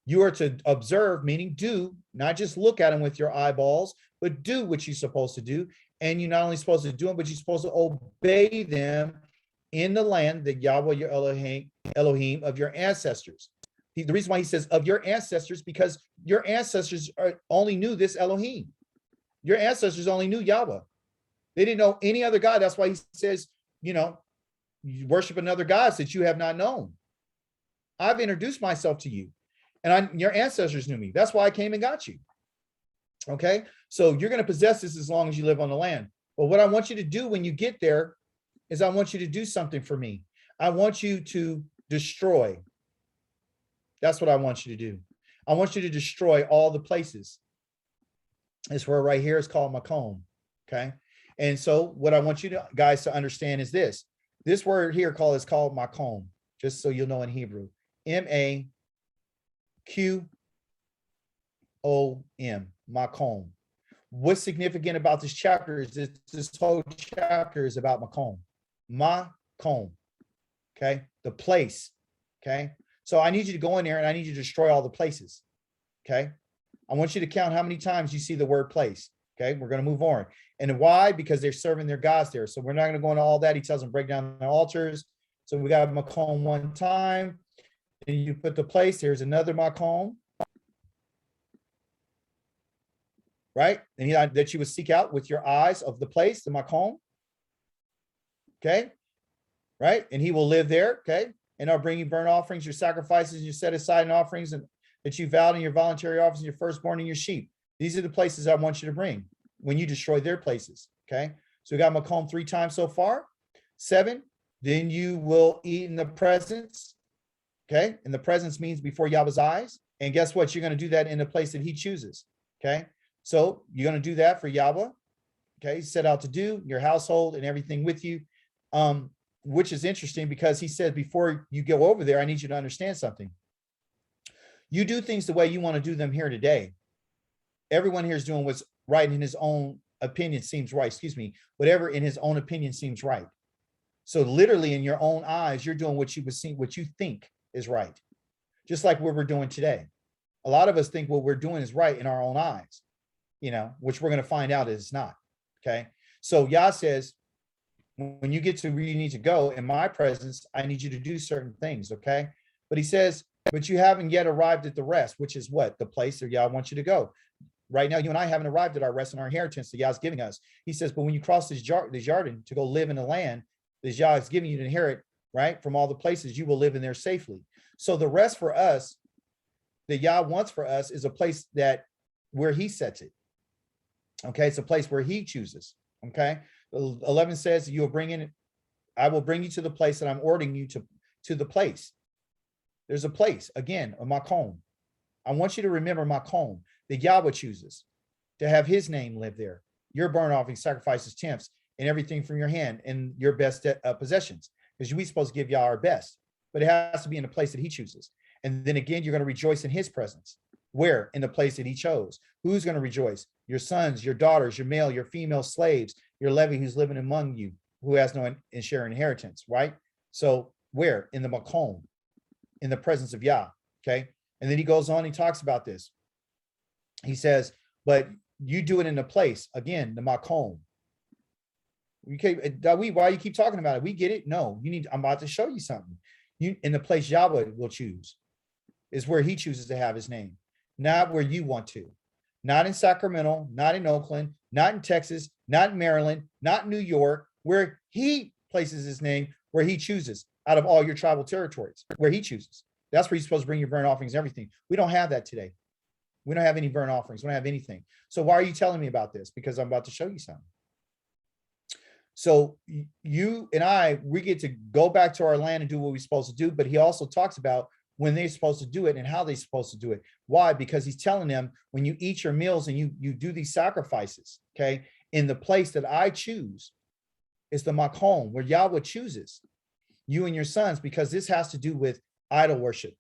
You are to observe, meaning do, not just look at them with your eyeballs, but do what you're supposed to do. And you're not only supposed to do them, but you're supposed to obey them in the land that Yahweh, your Elohim of your ancestors. The reason why he says of your ancestors, because your ancestors only knew this Elohim. Your ancestors only knew Yahweh. They didn't know any other God. That's why he says, you know, you worship another gods that you have not known. I've introduced myself to you, and your ancestors knew me. That's why I came and got you. Okay, so you're going to possess this as long as you live on the land. But what I want you to do when you get there is I want you to do something for me. I want you to destroy. That's what I want you to do. I want you to destroy all the places. This word right here is called makom. Okay, and so what I want you guys to understand is this. This word here is called makom, just so you'll know in Hebrew. M-A-Q-O-M, makom. What's significant about this chapter is this whole chapter is about makom. Makom, okay? The place, okay? So I need you to go in there and I need you to destroy all the places, okay? I want you to count how many times you see the word place, okay? We're going to move on. And why? Because they're serving their gods there. So we're not going to go into all that. He tells them break down the altars. So we got makom one time. And you put the place. There's another makom. Right? And that you would seek out with your eyes of the place, the makom. Okay? Right? And he will live there. Okay? And I'll bring you burnt offerings, your sacrifices, your set aside offerings, and that you vowed in your voluntary offerings, your firstborn and your sheep. These are the places I want you to bring when you destroy their places. Okay, so we got makom 3 times so far. 7, then you will eat in the presence. Okay, and the presence means before Yahweh's eyes. And guess what? You're going to do that in the place that he chooses. Okay, so you're going to do that for Yahweh. Okay, set out to do your household and everything with you, which is interesting because he said before you go over there, I need you to understand something. You do things the way you want to do them here today. Everyone here is doing what's right in his own opinion seems right. Excuse me, whatever in his own opinion seems right. So literally in your own eyes, you're doing what you would see, what you think is right. Just like what we're doing today. A lot of us think what we're doing is right in our own eyes, you know, which we're going to find out is not. Okay. So Yah says, when you get to where you need to go in my presence, I need you to do certain things. Okay. But he says, but you haven't yet arrived at the rest, which is what? The place that Yah wants you to go. Right now, you and I haven't arrived at our rest and our inheritance that Yah's giving us. He says, but when you cross this Jordan to go live in the land that Yah is giving you to inherit, right, from all the places, you will live in there safely. So the rest for us that Yah wants for us is a place that where he sets it. Okay, it's a place where he chooses. Okay, 11 says you will bring in, I will bring you to the place that I'm ordering you to the place. There's a place, again, a makom. I want you to remember makom, that Yahweh chooses to have his name live there. Your burnt offering, sacrifices, tenths, and everything from your hand and your best possessions. Because we're supposed to give Yah our best, but it has to be in a place that he chooses. And then again, you're going to rejoice in his presence. Where? In the place that he chose. Who's going to rejoice? Your sons, your daughters, your male, your female slaves, your levy who's living among you, who has no share inheritance, right? So where? In the makom, in the presence of Yah, okay? And then he goes on, he talks about this. He says, but you do it in the place, again, the makom. Why you keep talking about it? We get it. No, I'm about to show you something. You in the place Yahweh will choose is where he chooses to have his name, not where you want to. Not in Sacramento, not in Oakland, not in Texas, not in Maryland, not in New York, where he places his name, where he chooses out of all your tribal territories, where he chooses. That's where you're supposed to bring your burnt offerings and everything. We don't have that today. We don't have any burnt offerings. We don't have anything. So why are you telling me about this? Because I'm about to show you something. So you and I, we get to go back to our land and do what we're supposed to do. But he also talks about when they're supposed to do it and how they're supposed to do it. Why? Because he's telling them when you eat your meals and you do these sacrifices, okay, in the place that I choose, it's the makom where Yahweh chooses you and your sons, because this has to do with idol worship.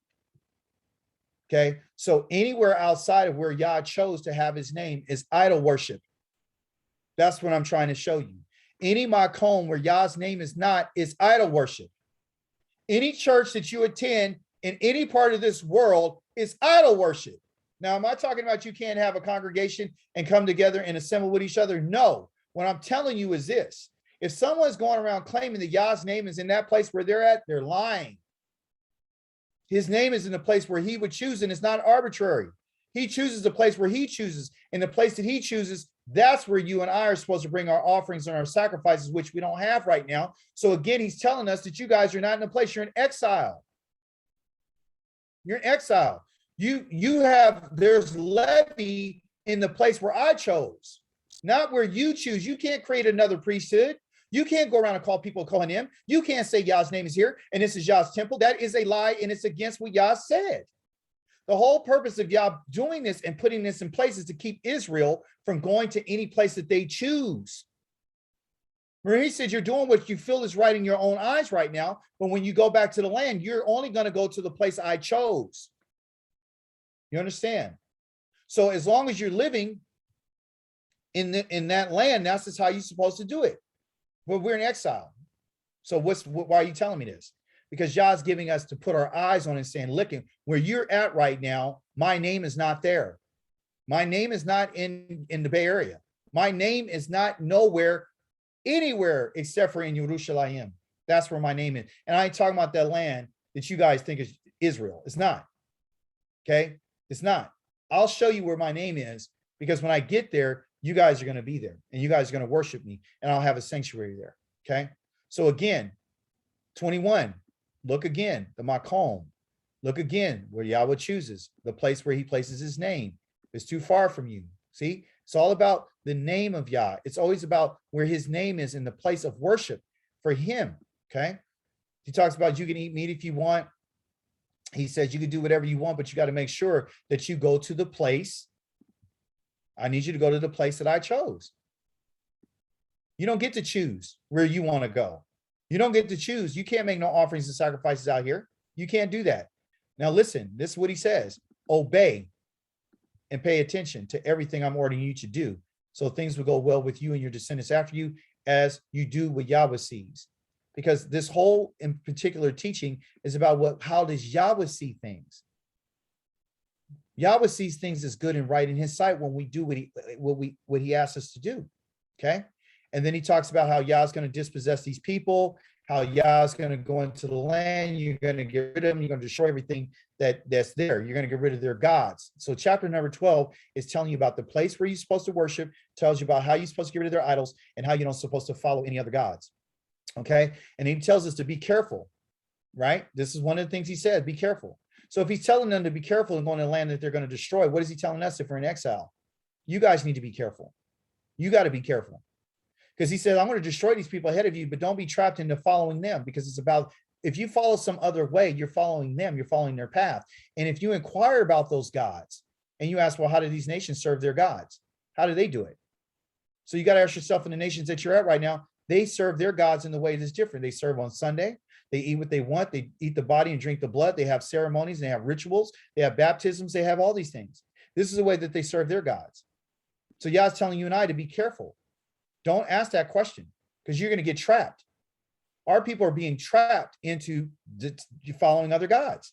Okay, so anywhere outside of where Yah chose to have his name is idol worship. That's what I'm trying to show you. Any makom where Yah's name is not is idol worship. Any church that you attend in any part of this world is idol worship. Now, am I talking about you can't have a congregation and come together and assemble with each other? No. What I'm telling you is this. If someone's going around claiming that Yah's name is in that place where they're at, they're lying. His name is in the place where he would choose, and it's not arbitrary. He chooses the place where he chooses, and the place that he chooses, that's where you and I are supposed to bring our offerings and our sacrifices, which we don't have right now. So again, he's telling us that you guys are not in a place, you're in exile. You're in exile. There's levy in the place where I chose, not where you choose. You can't create another priesthood. You can't go around and call people Kohanim. You can't say Yah's name is here and this is Yah's temple. That is a lie, and it's against what Yah said. The whole purpose of Yah doing this and putting this in place is to keep Israel from going to any place that they choose. Where he said, you're doing what you feel is right in your own eyes right now, but when you go back to the land, you're only going to go to the place I chose. You understand? So as long as you're living in that land, that's just how you're supposed to do it. But we're in exile. So why are you telling me this? Because Yah's giving us to put our eyes on it and saying, look, where you're at right now, my name is not there. My name is not in the Bay Area. My name is not anywhere except for in Yerushalayim. That's where my name is. And I ain't talking about that land that you guys think is Israel. It's not. Okay? It's not. I'll show you where my name is, because when I get there, you guys are going to be there and you guys are going to worship me, and I'll have a sanctuary there. Okay. So again, 21, look again, the makom, look again where Yahweh chooses the place where he places his name. It's too far from you. See, it's all about the name of Yah. It's always about where his name is in the place of worship for him. Okay. He talks about you can eat meat if you want. He says you can do whatever you want, but you got to make sure that you go to the place. I need you to go to the place that I chose. You don't get to choose where you want to go. You don't get to choose. You can't make no offerings and sacrifices out here. You can't do that. Now listen, this is what he says. Obey and pay attention to everything I'm ordering you to do, so things will go well with you and your descendants after you as you do what Yahweh sees. Because this whole in particular teaching is about how does Yahweh see things? Yahweh sees things as good and right in his sight when we do what he asks us to do. Okay. And then he talks about how Yah's going to dispossess these people, how Yah's going to go into the land. You're going to get rid of them. You're going to destroy everything that's there. You're going to get rid of their gods. So chapter number 12 is telling you about the place where you're supposed to worship, tells you about how you're supposed to get rid of their idols, and how you're not supposed to follow any other gods. Okay. And he tells us to be careful, right? This is one of the things he said, be careful. So if he's telling them to be careful and going to the land that they're going to destroy, what is he telling us if we're in exile? You guys need to be careful. You got to be careful. Because he said, I'm going to destroy these people ahead of you, but don't be trapped into following them, because it's about, if you follow some other way, you're following them, you're following their path. And if you inquire about those gods and you ask, well, how do these nations serve their gods? How do they do it? So you got to ask yourself, in the nations that you're at right now, they serve their gods in the way that's different. They serve on Sunday. They eat what they want. They eat the body and drink the blood. They have ceremonies. They have rituals. They have baptisms. They have all these things. This is the way that they serve their gods. So Yah's telling you and I to be careful. Don't ask that question, because you're going to get trapped. Our people are being trapped into following other gods.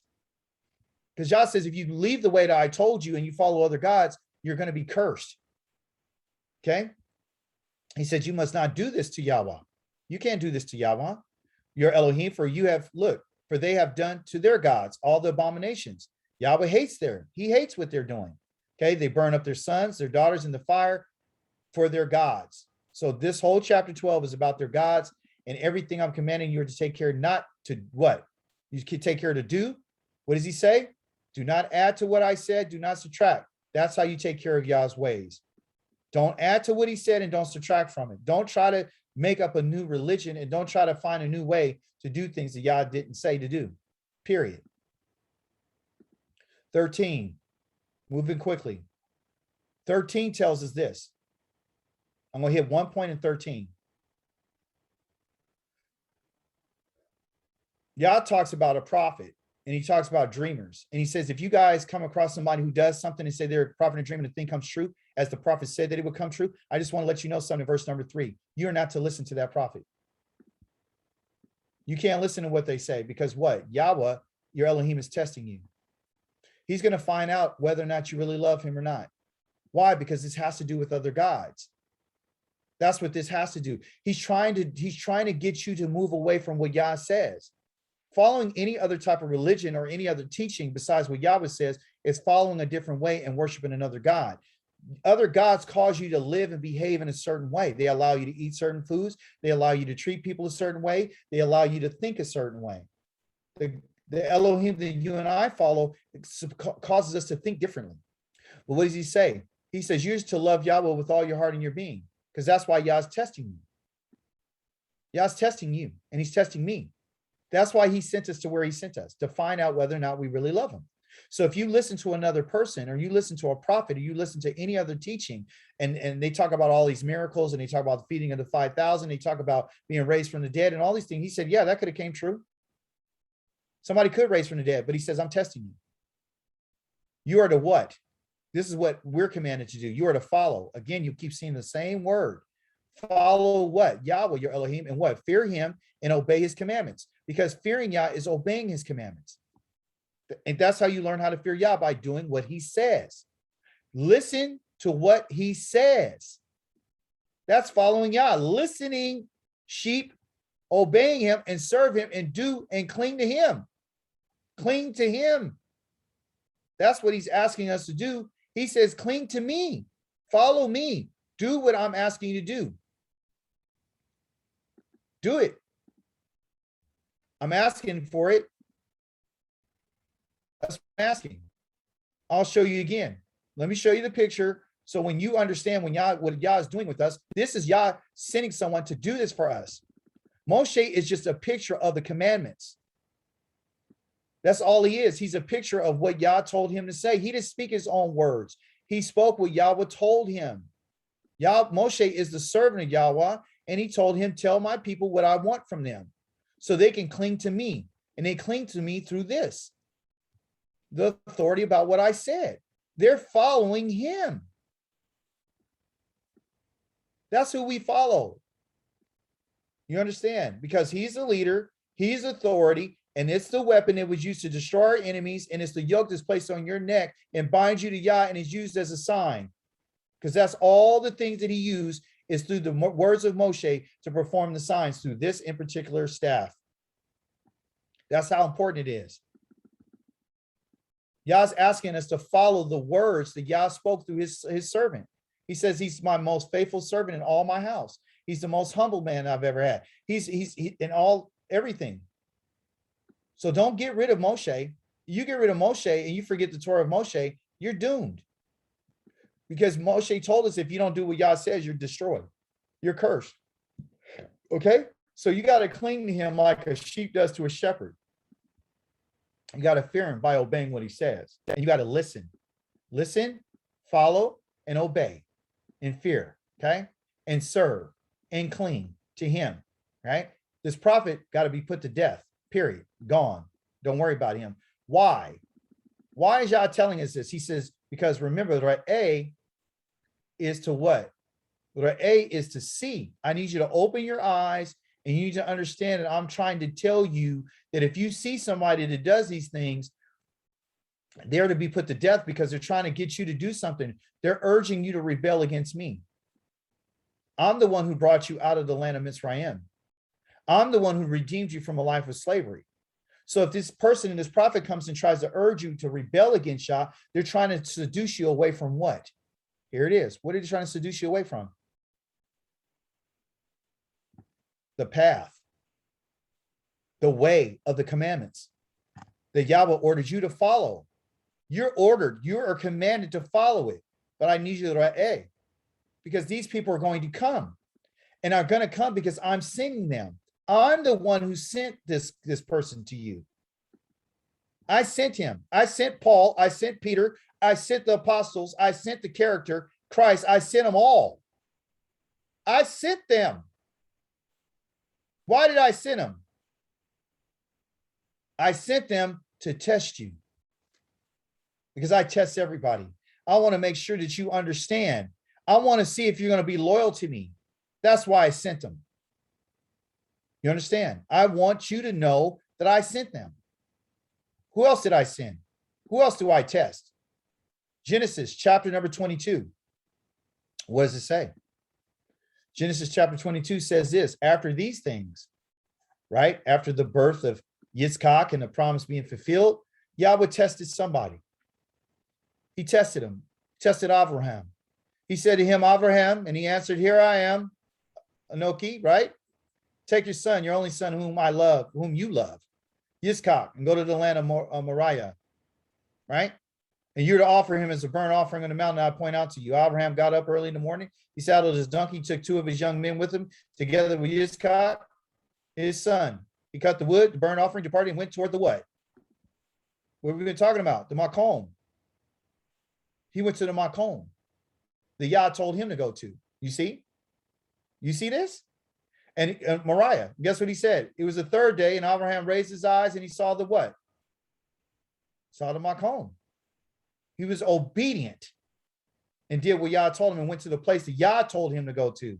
Because Yah says, if you leave the way that I told you and you follow other gods, you're going to be cursed. Okay? He said, you must not do this to Yahweh. You can't do this to Yahweh. Your Elohim, for they have done to their gods all the abominations. Yahweh he hates what they're doing. Okay, they burn up their sons, their daughters in the fire for their gods. So this whole chapter 12 is about their gods, and everything I'm commanding you to take care, not to what? You can take care to do. What does he say? Do not add to what I said, do not subtract. That's how you take care of Yah's ways. Don't add to what he said and don't subtract from it. Don't try to make up a new religion and don't try to find a new way to do things that Yah didn't say to do, period. 13, moving quickly. 13 tells us this. I'm going to hit one point in 13. Yah talks about a prophet, and he talks about dreamers. And he says, if you guys come across somebody who does something and say they're a prophet and dream and the thing comes true, as the prophet said that it would come true, I just want to let you know something, verse number 3. You are not to listen to that prophet. You can't listen to what they say because what? Yahweh, your Elohim, is testing you. He's going to find out whether or not you really love him or not. Why? Because this has to do with other gods. That's what this has to do. He's trying to get you to move away from what Yah says. Following any other type of religion or any other teaching besides what Yahweh says is following a different way and worshiping another God. Other gods cause you to live and behave in a certain way. They allow you to eat certain foods. They allow you to treat people a certain way. They allow you to think a certain way. The Elohim that you and I follow causes us to think differently. But what does he say? He says, you're to love Yahweh with all your heart and your being, because that's why Yah's testing you. Yah's testing you, and he's testing me. That's why he sent us to where he sent us, to find out whether or not we really love him. So if you listen to another person, or you listen to a prophet, or you listen to any other teaching, and they talk about all these miracles, and they talk about the feeding of the 5,000, they talk about being raised from the dead and all these things. He said, yeah, that could have came true. Somebody could raise from the dead, but he says, I'm testing you. You are to what? This is what we're commanded to do. You are to follow. Again, you keep seeing the same word. Follow what? Yahweh, your Elohim, and what? Fear him and obey his commandments. Because fearing Yah is obeying his commandments. And that's how you learn how to fear Yah, by doing what he says. Listen to what he says. That's following Yah. Listening, sheep, obeying him, and serve him, and do and cling to him. Cling to him. That's what he's asking us to do. He says, cling to me, follow me, do what I'm asking you to do. Do it. I'm asking for it. That's what I'm asking. I'll show you again. Let me show you the picture. So when you understand what Yah is doing with us, this is Yah sending someone to do this for us. Moshe is just a picture of the commandments. That's all he is. He's a picture of what Yah told him to say. He didn't speak his own words. He spoke what Yahweh told him. Moshe is the servant of Yahweh, and he told him, tell my people what I want from them so they can cling to me. And they cling to me through this, the authority about what I said. They're following him. That's who we follow. You understand? Because he's the leader, he's authority, and it's the weapon that was used to destroy our enemies, and it's the yoke that's placed on your neck and binds you to Yah, and is used as a sign. Because that's all the things that he used is through the words of Moshe to perform the signs through this in particular staff. That's how important it is. Yah's asking us to follow the words that Yah spoke through his servant. He says he's my most faithful servant in all my house. He's the most humble man I've ever had. He's in everything. So don't get rid of Moshe. You get rid of Moshe and you forget the Torah of Moshe, you're doomed. Because Moshe told us if you don't do what Yah says, you're destroyed. You're cursed. Okay? So you got to cling to him like a sheep does to a shepherd. You got to fear him by obeying what he says. And you got to listen. Listen, follow, and obey. And fear. Okay? And serve. And cling to him. Right? This prophet got to be put to death. Period. Gone. Don't worry about him. Why? Why is Yah telling us this? He says, because remember, the right A is to what? The right A is to see. I need you to open your eyes and you need to understand that I'm trying to tell you that if you see somebody that does these things, they're to be put to death because they're trying to get you to do something. They're urging you to rebel against me. I'm the one who brought you out of the land of Mitzrayim. I'm the one who redeemed you from a life of slavery. So if this person and this prophet comes and tries to urge you to rebel against Yah, they're trying to seduce you away from what? Here it is. What are they trying to seduce you away from? The path, the way of the commandments that Yahweh ordered you to follow. You're ordered, you are commanded to follow it. But I need you to write A, because these people are going to come and are going to come because I'm sending them. I'm the one who sent this person to you. I sent him. I sent Paul. I sent Peter. I sent the apostles. I sent the character, Christ. I sent them all. I sent them. Why did I send them? I sent them to test you. Because I test everybody. I want to make sure that you understand. I want to see if you're going to be loyal to me. That's why I sent them. You understand? I want you to know that I sent them. Who else did I send? Who else do I test? Genesis chapter number 22. What does it say? Genesis chapter 22 says this: after these things, right? After the birth of Yitzchak and the promise being fulfilled, Yahweh tested somebody. He tested him, tested Abraham. He said to him, Abraham, and he answered, here I am, Anoki, right? Take your son, your only son whom I love, whom you love, Yitzchak, and go to the land of Moriah, right? And you're to offer him as a burnt offering on the mountain I point out to you. Abraham got up early in the morning. He saddled his donkey, took 2 of his young men with him, together with Yitzchak, his son. He cut the wood, the burnt offering, departed, and went toward the what? What we've been talking about, the Makom. He went to the Makom. The Yah told him to go to. You see? You see this? And Moriah, guess what he said? It was the 3rd day, and Abraham raised his eyes, and he saw the what? Saw the Makom. He was obedient and did what Yah told him and went to the place that Yah told him to go to.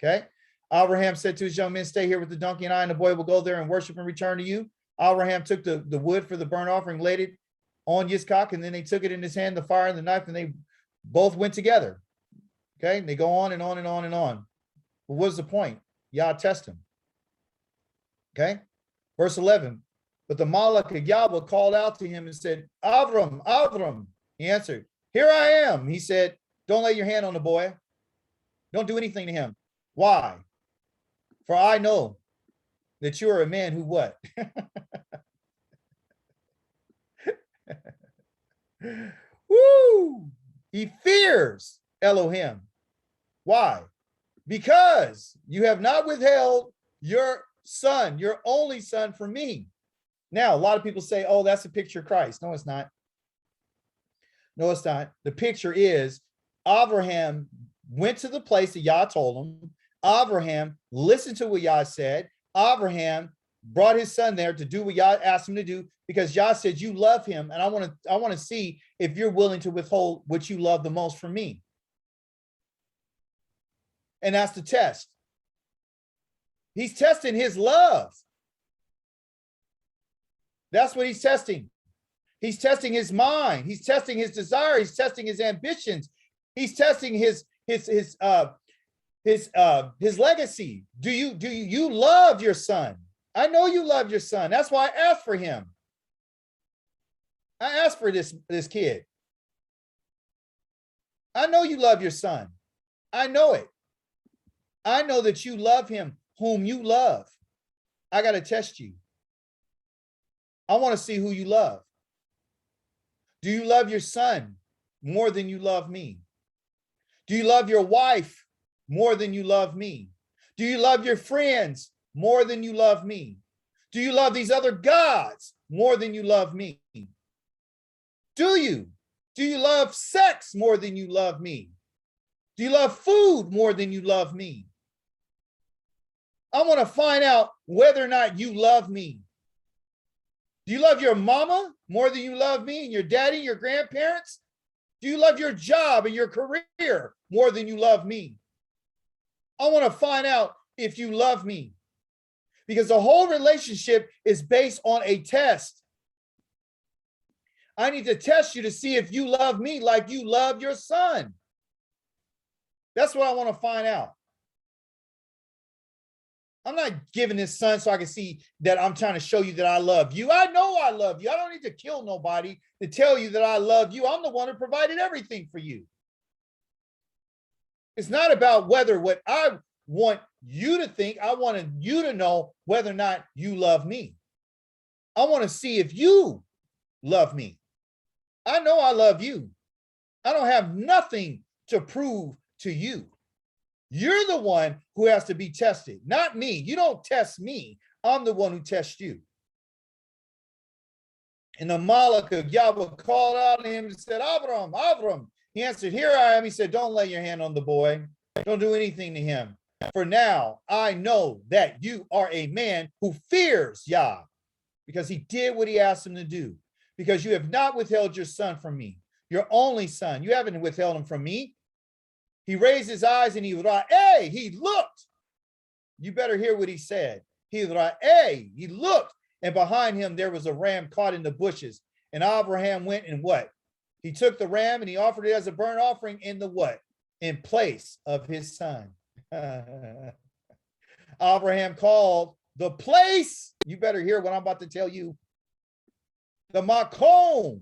Okay. Abraham said to his young men, stay here with the donkey, and I and the boy will go there and worship and return to you. Abraham took the wood for the burnt offering, laid it on Yitzchak, and then they took it in his hand, the fire and the knife, and they both went together. Okay. And they go on and on and on and on. But what's the point? Yah test him. Okay. Verse 11. But the Malach of Yahweh called out to him and said, Avram, Avram. He answered, here I am. He said, don't lay your hand on the boy. Don't do anything to him. Why? For I know that you are a man who what? Woo! He fears Elohim. Why? Because you have not withheld your son, your only son, from me. Now, a lot of people say, oh, that's a picture of Christ. No, it's not. No, it's not. The picture is Abraham went to the place that Yah told him. Abraham listened to what Yah said. Abraham brought his son there to do what Yah asked him to do, because Yah said, you love him, and I want to see if you're willing to withhold what you love the most from me. And that's the test. He's testing his love. That's what he's testing. He's testing his mind. He's testing his desire. He's testing his ambitions. He's testing his legacy. Do you love your son? I know you love your son. That's why I asked for him. I asked for this kid. I know you love your son. I know it. I know that you love him whom you love. I got to test you. I want to see who you love. Do you love your son more than you love me? Do you love your wife more than you love me? Do you love your friends more than you love me? Do you love these other gods more than you love me? Do you? Do you love sex more than you love me? Do you love food more than you love me? I want to find out whether or not you love me. Do you love your mama more than you love me, and your daddy, your grandparents? Do you love your job and your career more than you love me? I want to find out if you love me, because the whole relationship is based on a test. I need to test you to see if you love me like you love your son. That's what I want to find out. I'm not giving this son so I can see that I'm trying to show you that I love you. I know I love you. I don't need to kill nobody to tell you that I love you. I'm the one who provided everything for you. It's not about whether what I want you to think. I wanted you to know whether or not you love me. I want to see if you love me. I know I love you. I don't have nothing to prove to you. You're the one who has to be tested, not me. You don't test me. I'm the one who tests you. And the Malach of Yahweh called out to him and said, Avram, Avram. He answered, here I am. He said, don't lay your hand on the boy. Don't do anything to him. For now I know that you are a man who fears Yah, because he did what he asked him to do. Because you have not withheld your son from me, your only son. You haven't withheld him from me. He raised his eyes and he looked. You better hear what he said. He looked, and behind him there was a ram caught in the bushes. And Abraham went and what? He took the ram and he offered it as a burnt offering in the what? In place of his son. Abraham called the place, you better hear what I'm about to tell you, the Makom,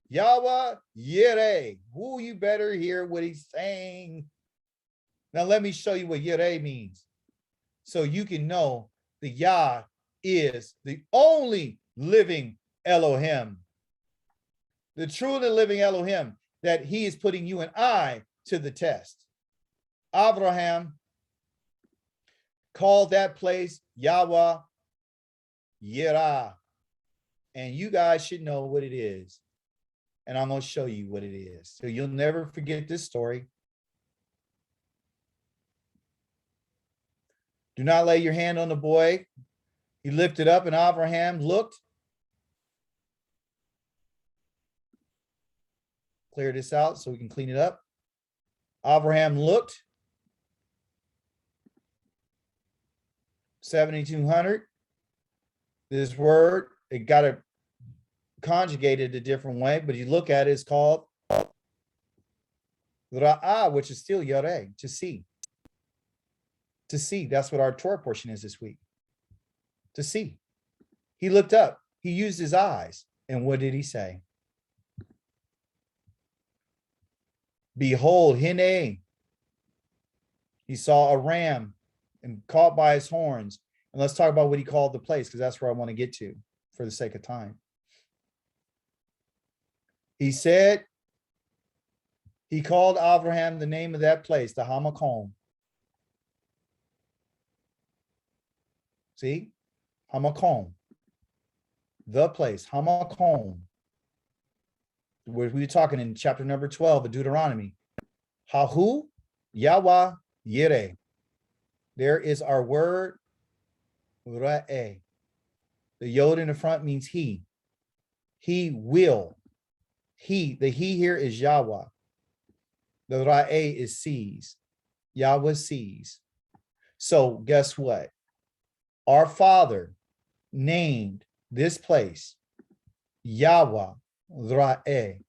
Yahweh Yireh. Ooh, you better hear what he's saying. Now let me show you what Yireh means, so you can know the Yah is the only living Elohim, the truly living Elohim, that he is putting you and I to the test. Abraham called that place Yahweh Yireh, and you guys should know what it is. And I'm going to show you what it is, so you'll never forget this story. Do not lay your hand on the boy. He lifted up, and Abraham looked. Clear this out so we can clean it up. Abraham looked. 7,200. This word, it got it conjugated a different way, but you look at it, it's called Ra'ah, which is still Yareh, to see. To see. That's what our Torah portion is this week. To see. He looked up. He used his eyes. And what did he say? Behold, Hine. He saw a ram and caught by his horns. And let's talk about what he called the place, because that's where I want to get to for the sake of time. He said, he called Abraham the name of that place, the Hamakom. See? Hamakom. The place, Hamakom. We were talking in chapter number 12 of Deuteronomy. Hahu Yahweh Yireh. There is our word, Ra'eh. The yod in the front means he. He will. The he here is Yahweh. The Ra'eh is sees. Yahweh sees. So guess what? Our Father named this place Yahweh Ra'eh.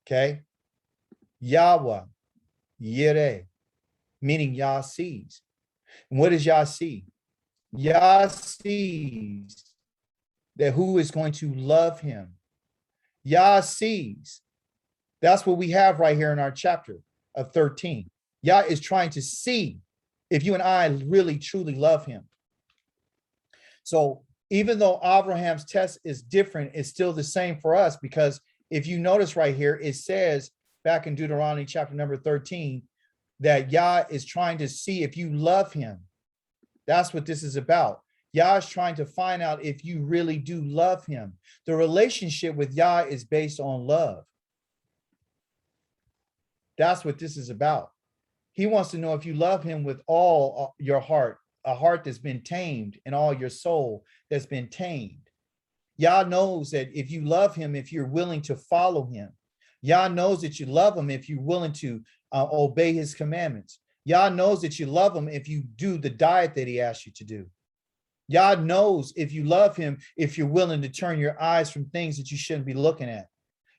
Okay? Yahweh Yireh, meaning Yah sees. And what does Yah see? Yah sees that who is going to love him. Yah sees. That's what we have right here in our chapter of 13. Yah is trying to see if you and I really truly love him. So even though Abraham's test is different, it's still the same for us, because if you notice right here, it says back in Deuteronomy chapter number 13 that Yah is trying to see if you love him. That's what this is about. Yah is trying to find out if you really do love him. The relationship with Yah is based on love. That's what this is about. He wants to know if you love him with all your heart, a heart that's been tamed, and all your soul that's been tamed. Yah knows that if you love him, if you're willing to follow him. Yah knows that you love him if you're willing to obey his commandments. Yah knows that you love him if you do the diet that he asked you to do. Yah knows if you love him, if you're willing to turn your eyes from things that you shouldn't be looking at.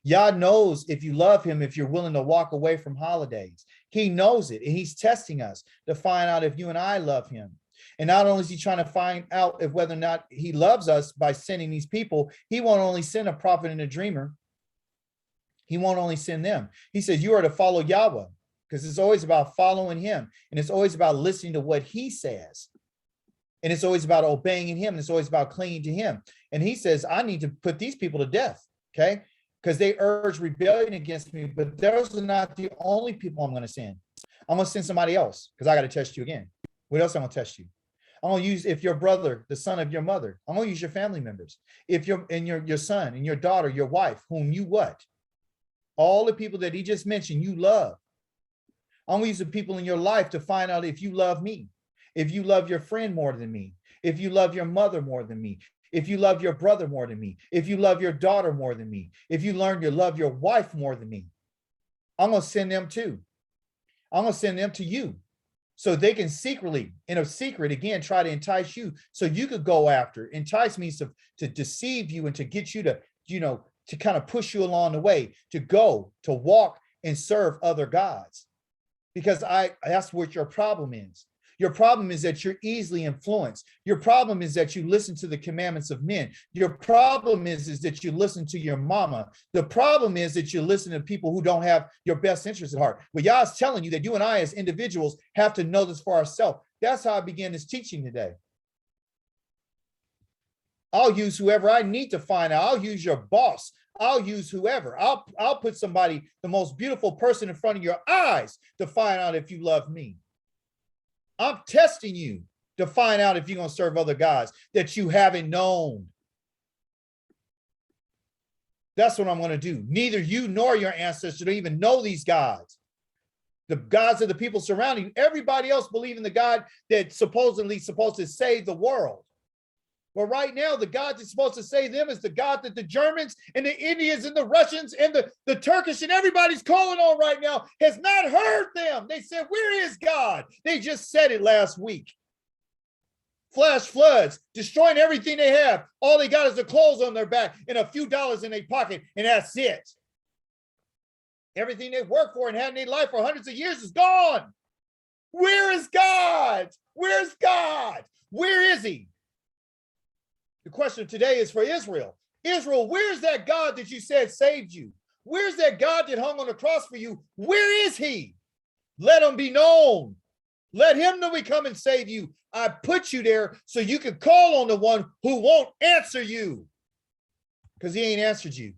Yah knows if you love him, if you're willing to walk away from holidays. He knows it, and he's testing us to find out if you and I love him. And not only is he trying to find out if whether or not he loves us by sending these people, he won't only send a prophet and a dreamer. He won't only send them. He says you are to follow Yahweh, because it's always about following him, and it's always about listening to what he says. And it's always about obeying him, and it's always about clinging to him. And he says, I need to put these people to death, okay? Because they urge rebellion against me, but those are not the only people I'm going to send. I'm going to send somebody else because I got to test you again. What else I'm going to test you? I'm going to use, if your brother, the son of your mother, I'm going to use your family members. If your son and your daughter, your wife, whom you what? All the people that he just mentioned, you love. I'm going to use the people in your life to find out if you love me, if you love your friend more than me, if you love your mother more than me, if you love your brother more than me, if you love your daughter more than me, if you learn to love your wife more than me. I'm going to send them too. I'm going to send them to you so they can secretly, in a secret, again, try to entice you so you could go after. Entice means to deceive you and to get you to, to kind of push you along the way, to go, to walk and serve other gods. Because that's what your problem is. Your problem is that you're easily influenced. Your problem is that you listen to the commandments of men. Your problem is that you listen to your mama. The problem is that you listen to people who don't have your best interest at heart. But Yah's telling you that you and I as individuals have to know this for ourselves. That's how I began this teaching today. I'll use whoever I need to find out. I'll use your boss. I'll use whoever. I'll put somebody, the most beautiful person in front of your eyes to find out if you love me. I'm testing you to find out if you're going to serve other gods that you haven't known. That's what I'm going to do. Neither you nor your ancestors don't even know these gods. The gods of the people surrounding you. Everybody else believe in the God that's supposedly supposed to save the world. But right now, the God that's supposed to save them is the God that the Germans and the Indians and the Russians and the Turkish and everybody's calling on right now has not heard them. They said, where is God? They just said it last week. Flash floods, destroying everything they have. All they got is the clothes on their back and a few dollars in their pocket, and that's it. Everything they worked for and had in their life for hundreds of years is gone. Where is God? Where's God? Where is he? The question today is for Israel. Israel, where's that God that you said saved you? Where's that God that hung on the cross for you? Where is he? Let him be known. Let him know we come and save you. I put you there so you can call on the one who won't answer you. Because he ain't answered you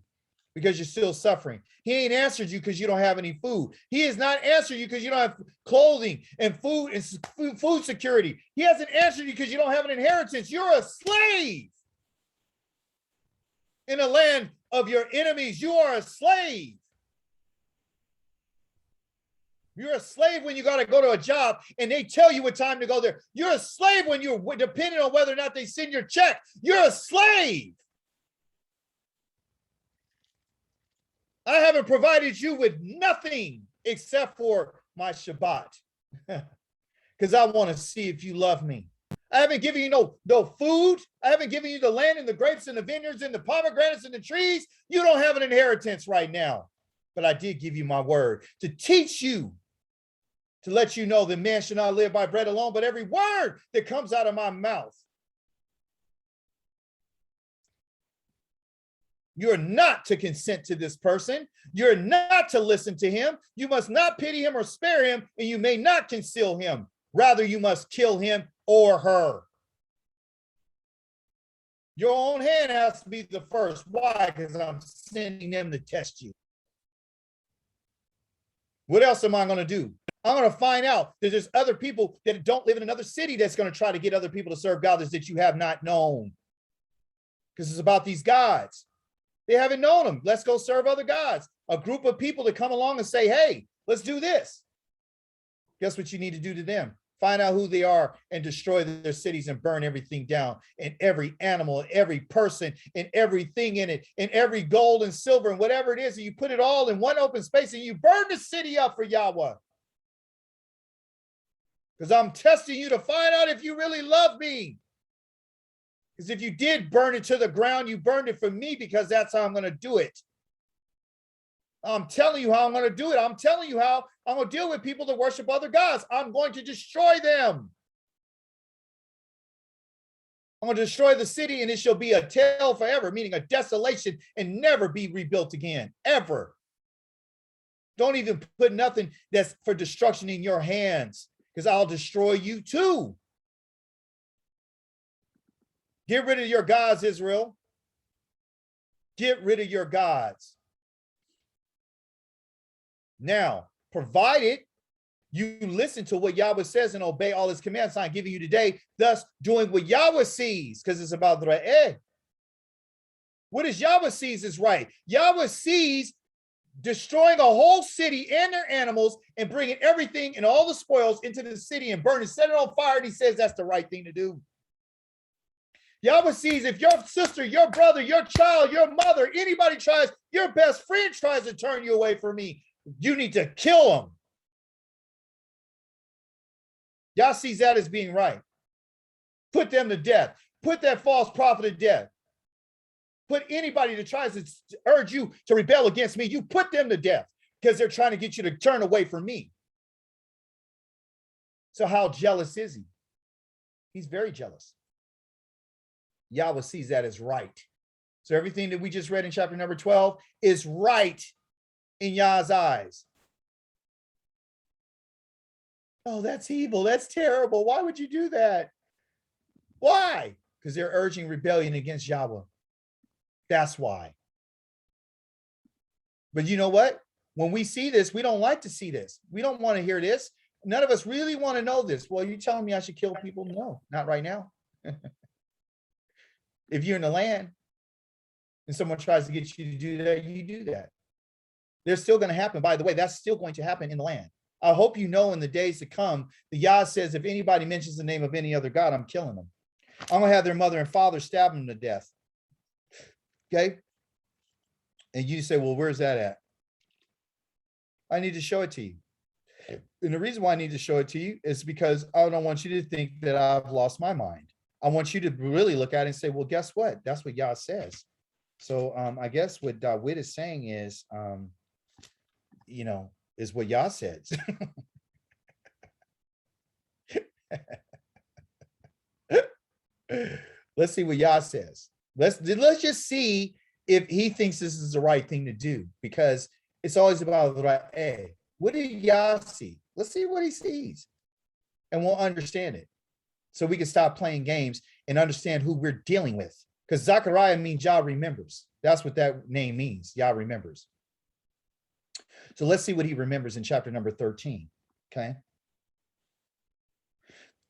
because you're still suffering. He ain't answered you because you don't have any food. He has not answered you because you don't have clothing and food and food security. He hasn't answered you because you don't have an inheritance. You're a slave. In the land of your enemies, you are a slave. You're a slave when you got to go to a job and they tell you what time to go there. You're a slave when you're depending on whether or not they send your check. You're a slave. I haven't provided you with nothing except for my Shabbat because I want to see if you love me. I haven't given you no food. I haven't given you the land and the grapes and the vineyards and the pomegranates and the trees. You don't have an inheritance right now. But I did give you my word to teach you, to let you know that man should not live by bread alone, but every word that comes out of my mouth. You're not to consent to this person. You're not to listen to him. You must not pity him or spare him, and you may not conceal him. Rather, you must kill him or her. Your own hand has to be the first. Why? Because I'm sending them to test you. What else am I going to do? I'm going to find out that there's other people that don't live in another city that's going to try to get other people to serve gods that you have not known. Because it's about these gods. They haven't known them. Let's go serve other gods. A group of people that come along and say, hey, let's do this. Guess what you need to do to them? Find out who they are and destroy their cities and burn everything down, and every animal and every person and everything in it and every gold and silver and whatever it is, and you put it all in one open space and you burn the city up for Yahweh. Because I'm testing you to find out if you really love me. Because if you did burn it to the ground, you burned it for me, because that's how I'm going to do it. I'm telling you how I'm going to do it. I'm telling you how I'm going to deal with people that worship other gods. I'm going to destroy them. I'm going to destroy the city, and it shall be a tale forever, meaning a desolation, and never be rebuilt again, ever. Don't even put nothing that's for destruction in your hands, because I'll destroy you too. Get rid of your gods, Israel. Get rid of your gods. Now, provided you listen to what Yahweh says and obey all his commands I'm giving you today, thus doing what Yahweh sees, because it's about the What is Yahweh sees is right. Yahweh sees destroying a whole city and their animals and bringing everything and all the spoils into the city and burning, set it on fire. And he says that's the right thing to do. Yahweh sees if your sister, your brother, your child, your mother, anybody tries, your best friend tries to turn you away from me, you need to kill them. Yah sees that as being right. Put them to death. Put that false prophet to death. Put anybody that tries to urge you to rebel against me, you put them to death because they're trying to get you to turn away from me. So how jealous is he? He's very jealous. Yahweh sees that as right. So everything that we just read in chapter number 12 is right in Yah's eyes. Oh, that's evil. That's terrible. Why would you do that? Why? Because they're urging rebellion against Yahweh. That's why. But you know what? When we see this, we don't like to see this. We don't want to hear this. None of us really want to know this. Well, you're telling me I should kill people? No, not right now. If you're in the land and someone tries to get you to do that, you do that. They're still going to happen. By the way, that's still going to happen in the land. I hope you know in the days to come, the Yah says, if anybody mentions the name of any other God, I'm killing them. I'm going to have their mother and father stab them to death. Okay? And you say, well, where's that at? I need to show it to you. And the reason why I need to show it to you is because I don't want you to think that I've lost my mind. I want you to really look at it and say, well, guess what? That's what Yah says. So I guess what Dawid is saying is, is what Yah says. Let's see what Yah says. Let's just see if he thinks this is the right thing to do, because it's always about the right. Hey, what did Yah see? Let's see what he sees, and we'll understand it. So we can stop playing games and understand who we're dealing with. Because Zechariah means Yah remembers. That's what that name means. Yah remembers. So let's see what he remembers in chapter number 13. Okay.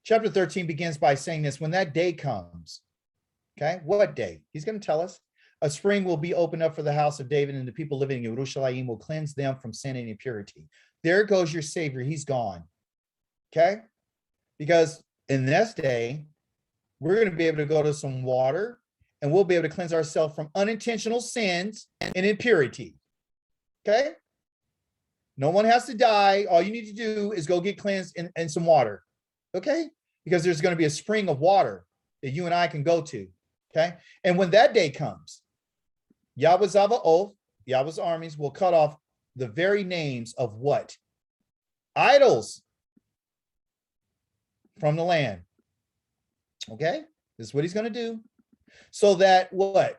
Chapter 13 begins by saying this: when that day comes, okay, what day? He's going to tell us. A spring will be opened up for the house of David, and the people living in Jerusalem will cleanse them from sin and impurity. There goes your Savior. He's gone. Okay. Because in this day, we're going to be able to go to some water and we'll be able to cleanse ourselves from unintentional sins and impurity. Okay? No one has to die. All you need to do is go get cleansed in some water. Okay? Because there's going to be a spring of water that you and I can go to. Okay? And when that day comes, Yahweh Zavaoth, Yahweh's armies will cut off the very names of what? Idols from the land. Okay, this is what he's going to do, so that what?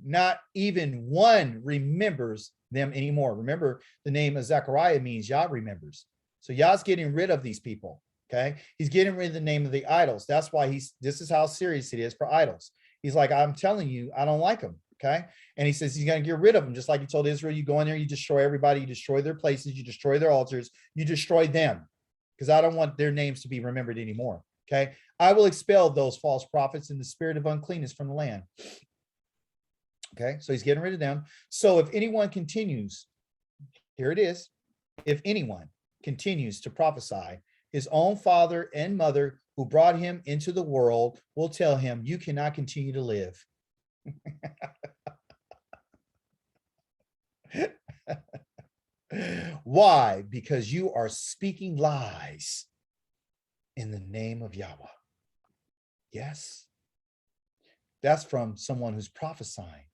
Not even one remembers them anymore. Remember, the name of Zechariah means Yah remembers. So Yah's getting rid of these people. Okay, he's getting rid of the name of the idols. That's why this is how serious it is for idols. He's like, I'm telling you, I don't like them. Okay, and he says he's going to get rid of them, just like he told Israel. You go in there, you destroy everybody, you destroy their places, you destroy their altars, you destroy them, because I don't want their names to be remembered anymore. Okay, I will expel those false prophets and the spirit of uncleanness from the land. Okay, so he's getting rid of them. So if anyone continues, here it is, if anyone continues to prophesy, his own father and mother who brought him into the world will tell him, you cannot continue to live. Why? Because you are speaking lies in the name of Yahweh. Yes. That's from someone who's prophesying.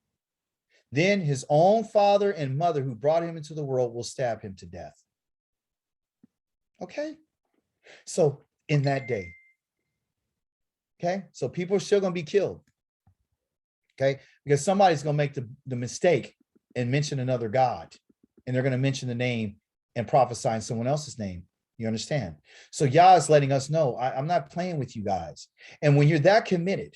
Then his own father and mother who brought him into the world will stab him to death. Okay. So in that day, okay, so people are still going to be killed. Okay, because somebody's going to make the mistake and mention another God, and they're going to mention the name and prophesy in someone else's name. You understand? So Yah is letting us know, I'm not playing with you guys. And when you're that committed,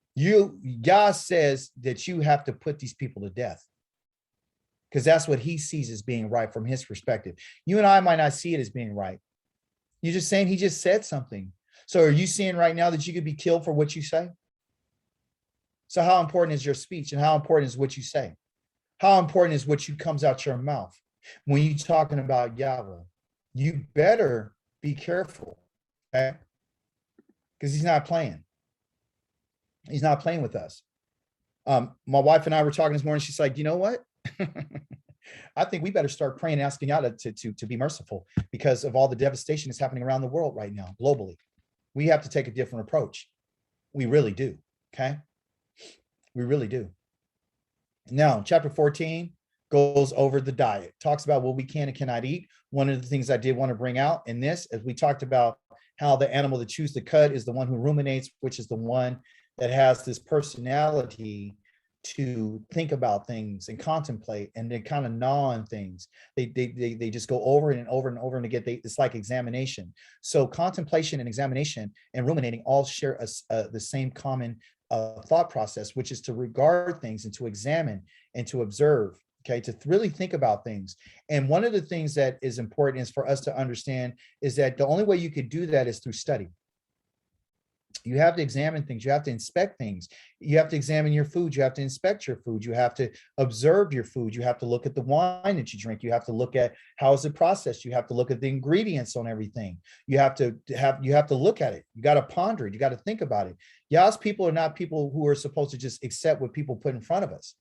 Yah says that you have to put these people to death. because that's what he sees as being right from his perspective. You and I might not see it as being right. You're just saying he just said something. So are you seeing right now that you could be killed for what you say? So how important is your speech, and how important is what you say? How important is what you comes out your mouth when you're talking about Yahweh? You better be careful, okay? Because he's not playing. He's not playing with us. My wife and I were talking this morning. She's like, you know what? I think we better start praying and asking God to be merciful because of all the devastation that's happening around the world right now, globally. We have to take a different approach. We really do, okay? We really do. Now, chapter 14 goes over the diet, talks about what we can and cannot eat. One of the things I did want to bring out in this, as we talked about how the animal that chews the cud is the one who ruminates, which is the one that has this personality to think about things and contemplate and then kind of gnaw on things. They just go over and over and over and again. It's like examination. So contemplation and examination and ruminating all share the same common thought process, which is to regard things and to examine and to observe, okay, to really think about things. And one of the things that is important is for us to understand is that the only way you could do that is through study. You have to examine things. You have to inspect things. You have to examine your food. You have to inspect your food. You have to observe your food. You have to look at the wine that you drink. You have to look at how is it processed. You have to look at the ingredients on everything. You have to look at it. You got to ponder it. You got to think about it. Yah's people are not people who are supposed to just accept what people put in front of us.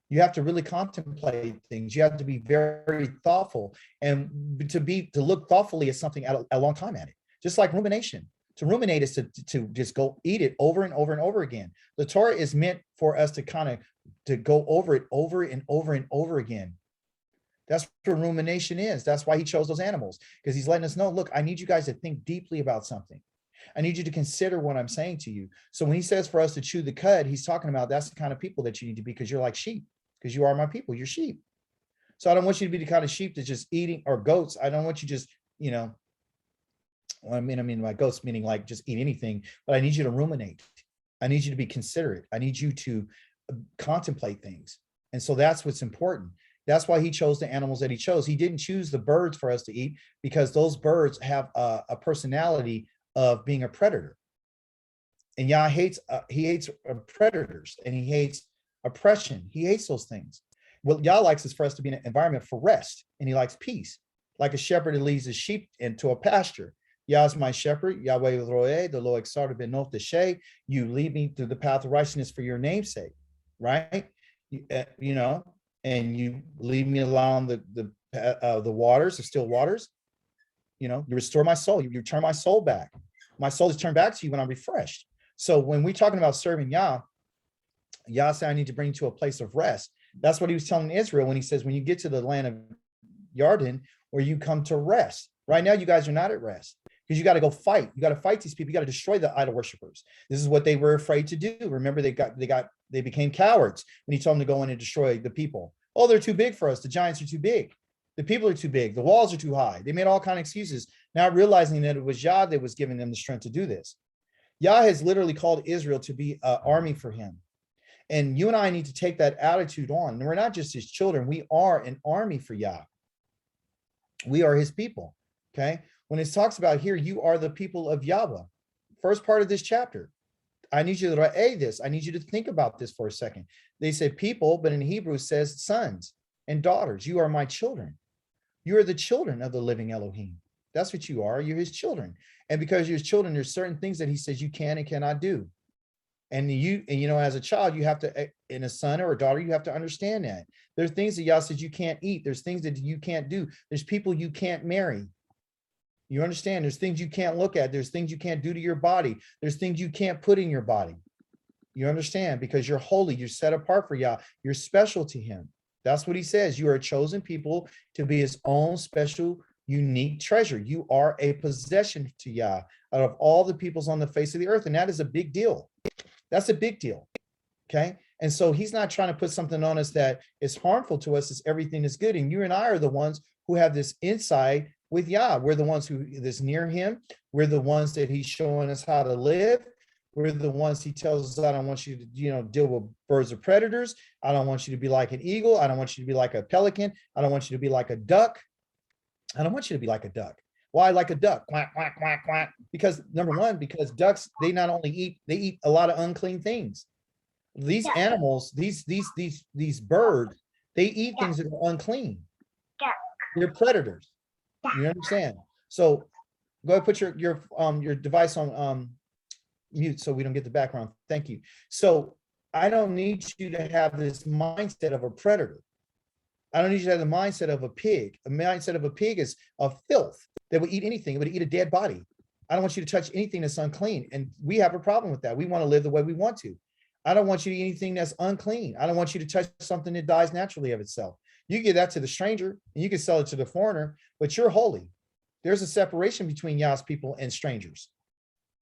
You have to really contemplate things. You have to be very thoughtful, and to look thoughtfully at something at a long time at it, just like rumination. To ruminate is to just go eat it over and over and over again. The Torah is meant for us to go over it over and over and over again. That's what rumination is. That's why he chose those animals, because he's letting us know, look, I need you guys to think deeply about something. I need you to consider what I'm saying to you. So when he says for us to chew the cud, he's talking about that's the kind of people that you need to be, because you're like sheep, because you are my people, you're sheep. So I don't want you to be the kind of sheep that's just eating, or goats. I don't want you just, I mean, by goats meaning like just eat anything, but I need you to ruminate. I need you to be considerate. I need you to contemplate things. And so that's what's important. That's why he chose the animals that he chose. He didn't choose the birds for us to eat, because those birds have a personality of being a predator. And Yah hates predators, and he hates oppression. He hates those things. What Yah likes is for us to be in an environment for rest, and he likes peace, like a shepherd that leads his sheep into a pasture. Yah is my shepherd, Yahweh Roeh, the Lo Exarta Benoth Deshe. You lead me through the path of righteousness for your name's sake, right? And you lead me along the waters, the still waters. You restore my soul. You turn my soul back. My soul is turned back to you when I'm refreshed. So when we're talking about serving Yah, Yah said, I need to bring you to a place of rest. That's what he was telling Israel when he says, when you get to the land of Yarden, where you come to rest. Right now, you guys are not at rest, because you got to go fight. You got to fight these people. You got to destroy the idol worshipers. This is what they were afraid to do. Remember, they became cowards when he told them to go in and destroy the people. Oh, they're too big for us. The giants are too big. The people are too big. The walls are too high. They made all kinds of excuses, not realizing that it was Yah that was giving them the strength to do this. Yah has literally called Israel to be an army for him. And you and I need to take that attitude on. And we're not just his children. We are an army for Yah. We are his people. Okay. When it talks about here, you are the people of Yahweh. First part of this chapter. I need you to write this. I need you to think about this for a second. They say people, but in Hebrew it says sons and daughters. You are my children. You are the children of the living Elohim. That's what you are. You're his children. And because you're his children, there's certain things that he says you can and cannot do. And as a child, you have to, in a son or a daughter, you have to understand that. There's things that Yah says you can't eat. There's things that you can't do. There's people you can't marry. You understand? There's things you can't look at. There's things you can't do to your body. There's things you can't put in your body. You understand? Because you're holy. You're set apart for Yah. You're special to him. That's what he says. You are a chosen people to be his own special, unique treasure. You are a possession to Yah out of all the peoples on the face of the earth. And that is a big deal. That's a big deal. Okay. And so he's not trying to put something on us that is harmful to us as everything is good. And you and I are the ones who have this insight with Yah. We're the ones who is near him. We're the ones that he's showing us how to live. We're the ones he tells us, I don't want you to, deal with birds or predators. I don't want you to be like an eagle. I don't want you to be like a pelican. I don't want you to be like a duck. I don't want you to be like a duck. Why like a duck? Quack, quack, quack, quack. Because number one, because ducks, they not only eat, they eat a lot of unclean things. These animals, these birds, they eat things that are unclean. They're predators. You understand? So go ahead, put your device on mute so we don't get the background. Thank you. So I don't need you to have this mindset of a predator. I don't need you to have the mindset of a pig. A mindset of a pig is a filth that would eat anything. It would eat a dead body. I don't want you to touch anything that's unclean. And we have a problem with that. We want to live the way we want to. I don't want you to eat anything that's unclean. I don't want you to touch something that dies naturally of itself. You give that to the stranger and you can sell it to the foreigner, but you're holy. There's a separation between Yah's people and strangers.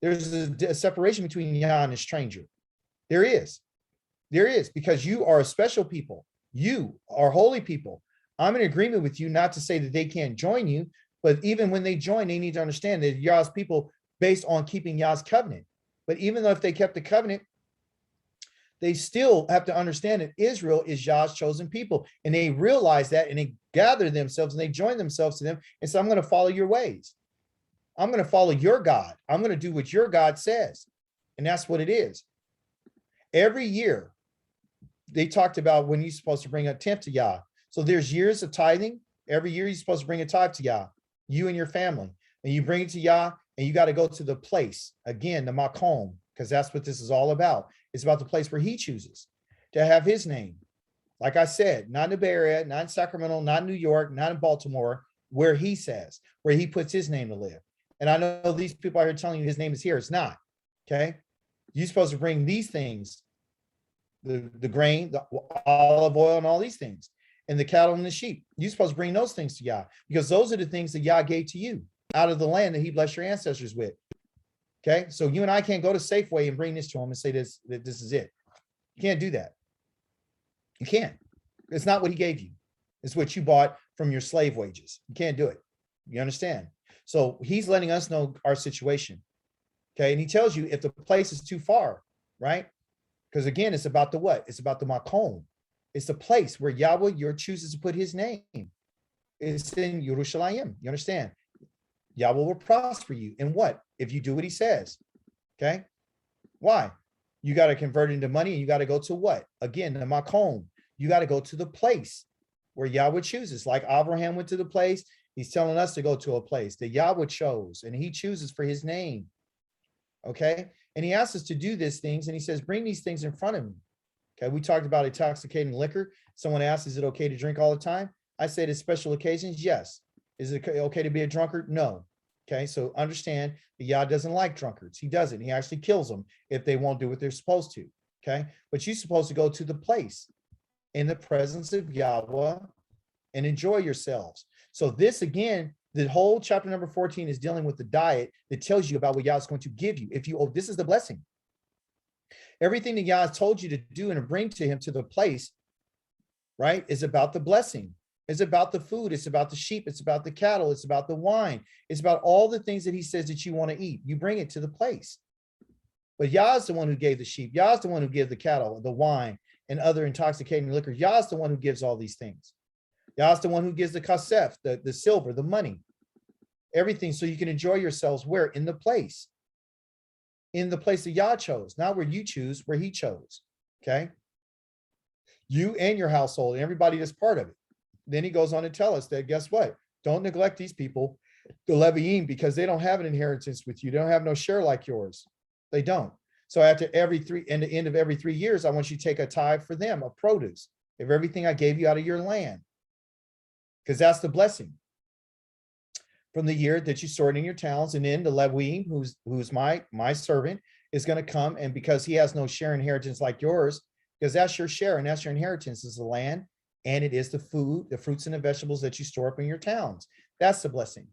There's a separation between Yah and a stranger. There is, because you are a special people. You are holy people. I'm in agreement with you, not to say that they can't join you, but even when they join, they need to understand that Yah's people based on keeping Yah's covenant. But even though if they kept the covenant, they still have to understand that Israel is Yah's chosen people. And they realize that, and they gather themselves and they join themselves to them and say, I'm going to follow your ways. I'm going to follow your God. I'm going to do what your God says. And that's what it is. Every year, they talked about when you're supposed to bring a tenth to Yah. So there's years of tithing. Every year, you're supposed to bring a tithe to Yah, you and your family. And you bring it to Yah, and you got to go to the place, again, the makom, because that's what this is all about. It's about the place where he chooses to have his name. Like I said, not in the Bay Area, not in Sacramento, not in New York, not in Baltimore, where he says, where he puts his name to live. And I know these people out here telling you his name is here. It's not. Okay. You're supposed to bring these things, the grain, the olive oil, and all these things, and the cattle and the sheep. You're supposed to bring those things to Yah, because those are the things that Yah gave to you out of the land that he blessed your ancestors with. Okay. So you and I can't go to Safeway and bring this to him and say this is it. You can't do that. You can't. It's not what he gave you. It's what you bought from your slave wages. You can't do it. You understand? So he's letting us know our situation. Okay. And he tells you if the place is too far, right? Because again, it's about the what? It's about the makom. It's the place where Yahweh chooses to put his name. It's in Yerushalayim. You understand? Yahweh will prosper you. And what? If you do what he says. Okay. Why? You got to convert into money, and you got to go to what? Again, the makom. You got to go to the place where Yahweh chooses. Like Abraham went to the place. He's telling us to go to a place that Yahweh chose, and he chooses for his name. Okay. And he asks us to do these things, and he says, bring these things in front of me. Okay. We talked about intoxicating liquor. Someone asked, is it okay to drink all the time? I said, at special occasions, yes. Is it okay to be a drunkard? No. Okay. So understand that Yah doesn't like drunkards. He doesn't. He actually kills them if they won't do what they're supposed to. Okay. But you're supposed to go to the place in the presence of Yahweh and enjoy yourselves. So this, again, the whole chapter number 14 is dealing with the diet that tells you about what Yah is going to give you. This is the blessing. Everything that Yah has told you to do and to bring to him to the place, right, is about the blessing. It's about the food. It's about the sheep. It's about the cattle. It's about the wine. It's about all the things that he says that you want to eat. You bring it to the place. But Yah is the one who gave the sheep. Yah is the one who gave the cattle, the wine, and other intoxicating liquor. Yah is the one who gives all these things. Yah is the one who gives the kasef, the silver, the money, everything, so you can enjoy yourselves where? In the place. In the place that Yah chose, not where you choose, where he chose. Okay? You and your household and everybody that's part of it. Then he goes on to tell us that, guess what? Don't neglect these people, the Leviim, because they don't have an inheritance with you. They don't have no share like yours. They don't. So after the end of every 3 years, I want you to take a tithe for them, of produce, of everything I gave you out of your land. Because that's the blessing. From the year that you stored in your towns, and then the Leviim, who's my servant, is going to come, and because he has no share inheritance like yours, because that's your share and that's your inheritance, is the land, and it is the food, the fruits and the vegetables that you store up in your towns. That's the blessing.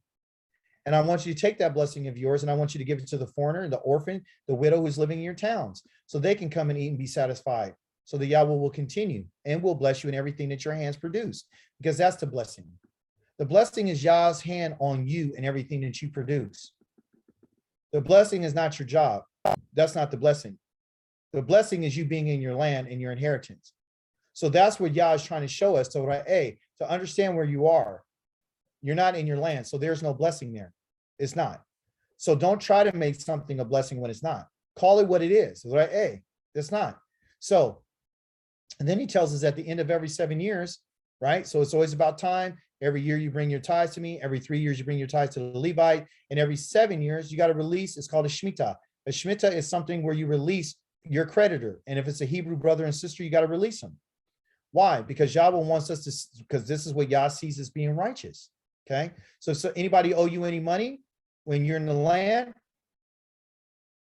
And I want you to take that blessing of yours, and I want you to give it to the foreigner, the orphan, the widow who's living in your towns, so they can come and eat and be satisfied. So the Yahweh will continue and will bless you in everything that your hands produce, because that's the blessing. The blessing is Yah's hand on you and everything that you produce. The blessing is not your job. That's not the blessing. The blessing is you being in your land and your inheritance. So that's what Yah is trying to show us. So, hey, to understand where you are, you're not in your land. So there's no blessing there. It's not. So don't try to make something a blessing when it's not. Call it what it is. Right? Hey, it's not. So, and then he tells us at the end of every 7 years, right? So it's always about time. Every year you bring your tithes to me. Every 3 years you bring your tithes to the Levite. And every 7 years you got to release. It's called a Shemitah. A Shemitah is something where you release your creditor. And if it's a Hebrew brother and sister, you got to release them. Why? Because Yahweh wants us to, because this is what Yah sees as being righteous. Okay. So anybody owe you any money when you're in the land,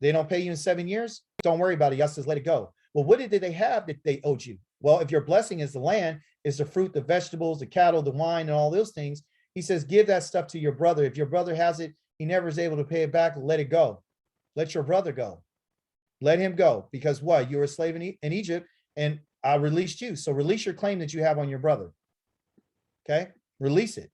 they don't pay you in 7 years. Don't worry about it. Yah says, let it go. Well, what did they have that they owed you? Well, if your blessing is the land, is the fruit, the vegetables, the cattle, the wine, and all those things, he says, give that stuff to your brother. If your brother has it, he never is able to pay it back, let it go. Let your brother go. Let him go. Because what? You're a slave in Egypt, and I released you. So release your claim that you have on your brother. Okay? Release it.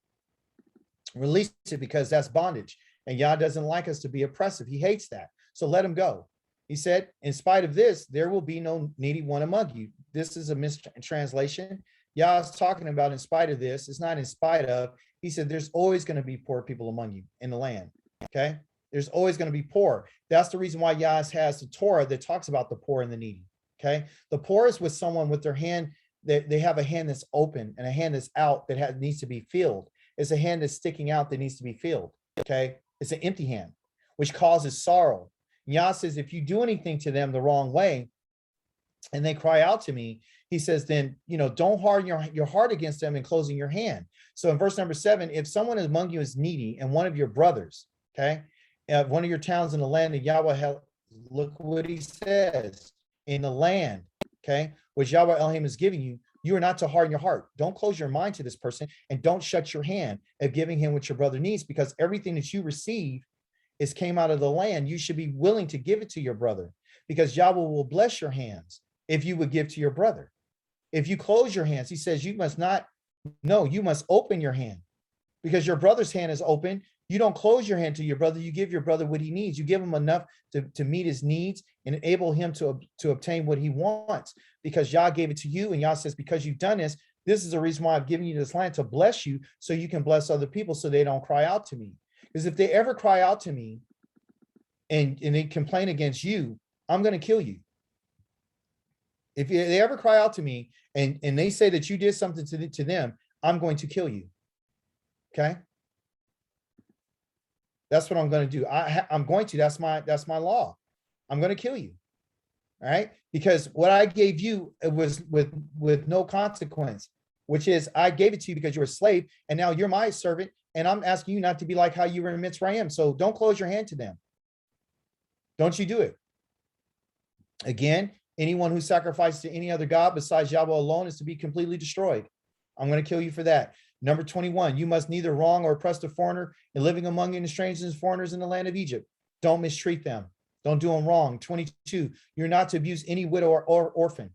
Release it, because that's bondage. And Yah doesn't like us to be oppressive. He hates that. So let him go. He said, in spite of this, there will be no needy one among you. This is a mistranslation. Yah is talking about in spite of this. It's not in spite of. He said, there's always going to be poor people among you in the land. Okay? There's always going to be poor. That's the reason why Yah has the Torah that talks about the poor and the needy. Okay? The poor is with someone with their hand, they have a hand that's open and a hand that's out that needs to be filled. It's a hand that's sticking out that needs to be filled. Okay? It's an empty hand, which causes sorrow. Yah says, if you do anything to them the wrong way and they cry out to me, he says, then, don't harden your heart against them and closing your hand. So in verse number 7, if someone among you is needy and one of your brothers, okay, one of your towns in the land that Yahweh, look what he says, in the land, okay, which Yahweh Elohim is giving you, you are not to harden your heart. Don't close your mind to this person, and don't shut your hand at giving him what your brother needs, because everything that you receive came out of the land. You should be willing to give it to your brother, because Yahweh will bless your hands if you would give to your brother. If you close your hands, he says you must not. No, you must open your hand, because your brother's hand is open. You don't close your hand to your brother. You give your brother what he needs. You give him enough to meet his needs and enable him to obtain what he wants, because Yah gave it to you. And Yah says, because you've done this, this is the reason why I've given you this land, to bless you, so you can bless other people, so they don't cry out to me. Because if they ever cry out to me and they complain against you, I'm going to kill you. If they ever cry out to me and they say that you did something to them, I'm going to kill you. Okay? That's what I'm going to do. I'm going to. That's my law. I'm going to kill you. All right? Because what I gave you, it was with no consequence, which is I gave it to you because you're a slave, and now you're my servant, and I'm asking you not to be like how you were in Mitzrayim. So don't close your hand to them. Don't you do it. Again, anyone who sacrifices to any other god besides Yahweh alone is to be completely destroyed. I'm going to kill you for that. Number 21, you must neither wrong or oppress the foreigner and living among you and strangers and foreigners in the land of Egypt. Don't mistreat them. Don't do them wrong. 22, you're not to abuse any widow or orphan.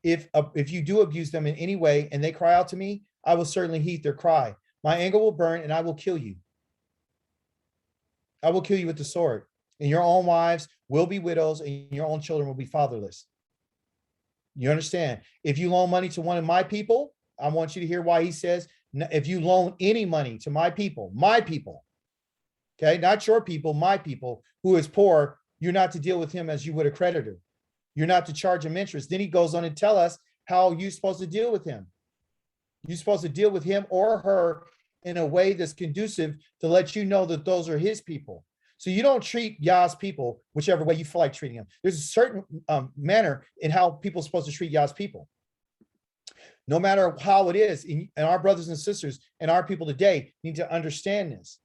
If you do abuse them in any way and they cry out to me, I will certainly heed their cry. My anger will burn and I will kill you. I will kill you with the sword. And your own wives will be widows and your own children will be fatherless. You understand? If you loan money to one of my people, I want you to hear why he says, if you loan any money to my people, okay, not your people, my people, who is poor, you're not to deal with him as you would a creditor. You're not to charge him interest. Then he goes on to tell us how you're supposed to deal with him. You're supposed to deal with him or her in a way that's conducive to let you know that those are his people. So you don't treat Yah's people whichever way you feel like treating them. There's a certain manner in how people are supposed to treat Yah's people. No matter how it is, and our brothers and sisters and our people today need to understand this.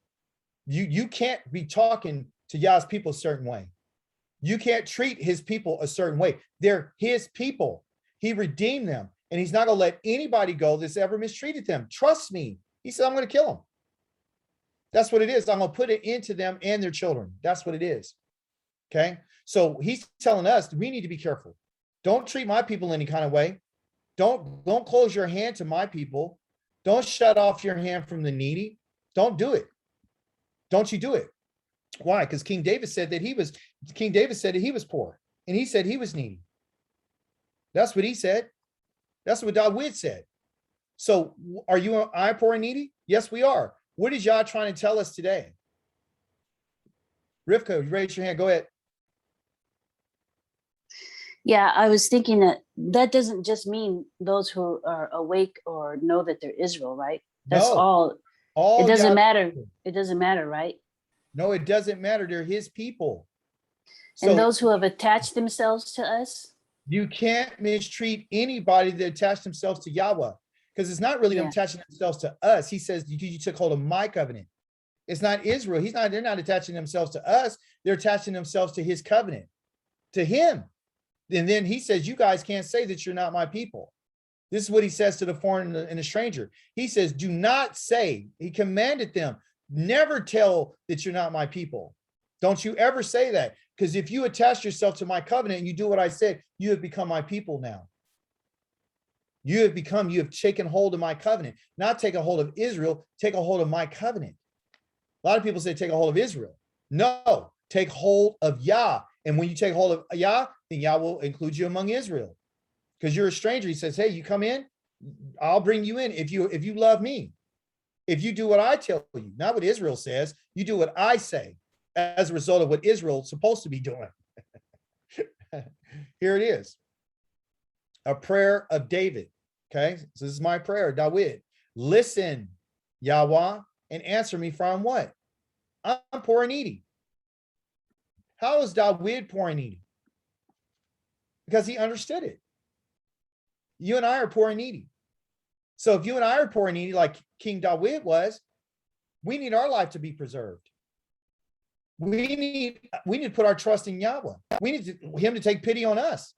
You can't be talking to Yah's people a certain way. You can't treat his people a certain way. They're his people. He redeemed them, and he's not going to let anybody go that's ever mistreated them. Trust me. He said, I'm going to kill them. That's what it is. I'm going to put it into them and their children. That's what it is. Okay? So he's telling us we need to be careful. Don't treat my people any kind of way. Don't close your hand to my people. Don't shut off your hand from the needy. Don't do it. Don't you do it. Why? Because King David said that he was poor, and he said he was needy. That's what he said. That's what David said. So are you and I poor and needy? Yes, we are. What is Yah trying to tell us today? Rivka, you raise your hand. Go ahead. Yeah, I was thinking that doesn't just mean those who are awake or know that they're Israel, right? That's No. It doesn't Yah matter. people. It doesn't matter, right? No, it doesn't matter. They're his people. And So those who have attached themselves to us. you can't mistreat anybody that attach themselves to Yahweh, because it's not really them Yeah. attaching themselves to us. He says, you took hold of my covenant. It's not Israel. They're not attaching themselves to us. They're attaching themselves to his covenant, to him. And then he says, you guys can't say that you're not my people. This is what he says to the foreign and the stranger. He says, do not say, he commanded them, never tell that you're not my people. Don't you ever say that. Because if you attach yourself to my covenant and you do what I said, you have become my people now. You have taken hold of my covenant, not take a hold of Israel, take a hold of my covenant. A lot of people say take a hold of Israel. No, take hold of Yah. And when you take hold of Yah, then Yah will include you among Israel. Because you're a stranger. He says, hey, you come in, I'll bring you in if you love me. If you do what I tell you, not what Israel says, you do what I say as a result of what Israel's supposed to be doing. Here it is. A prayer of David. Okay, so this is my prayer, David. Listen, Yahweh, and answer me from what? I'm poor and needy. How is David poor and needy? Because he understood it. You and I are poor and needy. So if you and I are poor and needy, like King David was, we need our life to be preserved. We need to put our trust in Yahweh. We need him to take pity on us.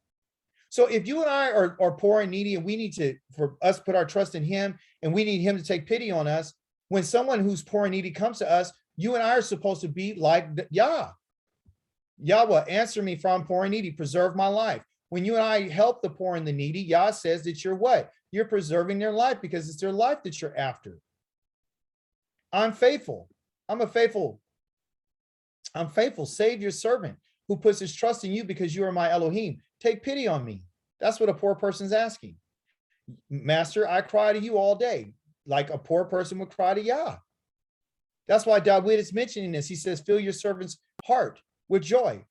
So if you and I are poor and needy, and we need for us to put our trust in him, and we need him to take pity on us, when someone who's poor and needy comes to us, you and I are supposed to be like Yah. Yahweh, answer me from poor and needy, preserve my life. When you and I help the poor and the needy, Yah says that you're what? You're preserving their life, because it's their life that you're after. I'm faithful. I'm faithful. Save your servant who puts his trust in you, because you are my Elohim. Take pity on me. That's what a poor person's asking. Master, I cry to you all day, like a poor person would cry to Yah. That's why David is mentioning this. He says, fill your servant's heart with joy.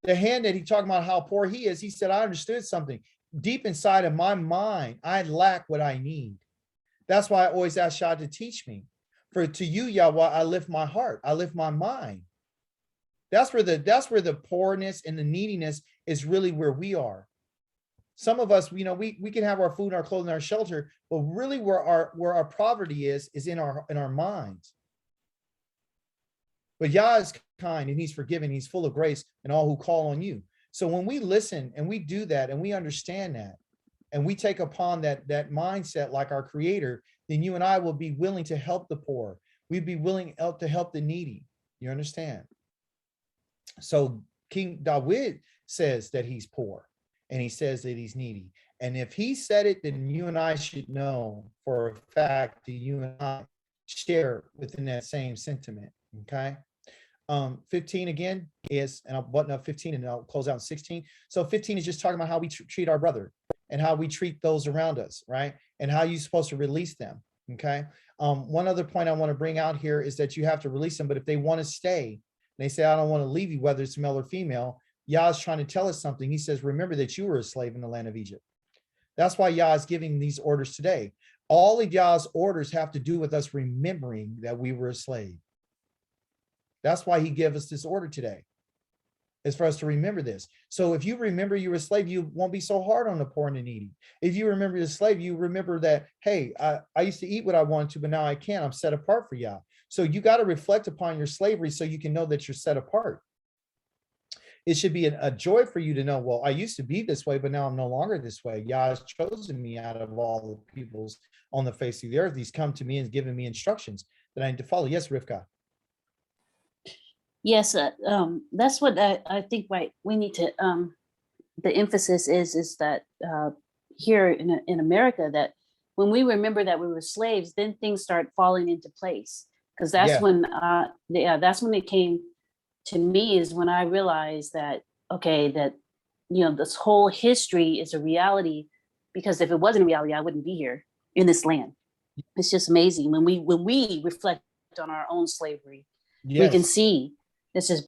The hand that he talking about how poor he is, he said, I understood something. Deep inside of my mind, I lack what I need. That's why I always ask Yah to teach me. For to you, Yahweh, I lift my heart. I lift my mind. That's where the poorness and the neediness is really where we are. Some of us, we can have our food, our clothing, our shelter, but really where our poverty is in our minds. But Yah is kind and he's forgiving. He's full of grace and all who call on you. So when we listen and we do that and we understand that and we take upon that mindset like our creator, then you and I will be willing to help the poor. We'd be willing to help the needy. You understand? So King David says that he's poor and he says that he's needy. And if he said it, then you and I should know for a fact that you and I share within that same sentiment. Okay. 15 again is, and I'll button up 15 and I'll close out 16. So 15 is just talking about how we treat our brother and how we treat those around us, right? And how you're supposed to release them. Okay. One other point I want to bring out here is that you have to release them, but if they want to stay, they say, I don't want to leave you, whether it's male or female, Yah is trying to tell us something. He says, remember that you were a slave in the land of Egypt. That's why Yah is giving these orders today. All of Yah's orders have to do with us remembering that we were a slave. That's why he gave us this order today, is for us to remember this. So if you remember you were a slave, you won't be so hard on the poor and the needy. If you remember you're a slave, you remember that, hey, I used to eat what I wanted to, but now I can't. I'm set apart for Yah. So you got to reflect upon your slavery so you can know that you're set apart. It should be a joy for you to know, well, I used to be this way, but now I'm no longer this way. Yah has chosen me out of all the peoples on the face of the earth. He's come to me and given me instructions that I need to follow. Yes, Rivka. Yes, that's what I think. Right, we need to. The emphasis is that here in America, that when we remember that we were slaves, then things start falling into place, because that's when that's when it came to me is when I realized that, okay, that, this whole history is a reality, because if it wasn't a reality, I wouldn't be here in this land. It's just amazing when we reflect on our own slavery, we can Yes. see this is.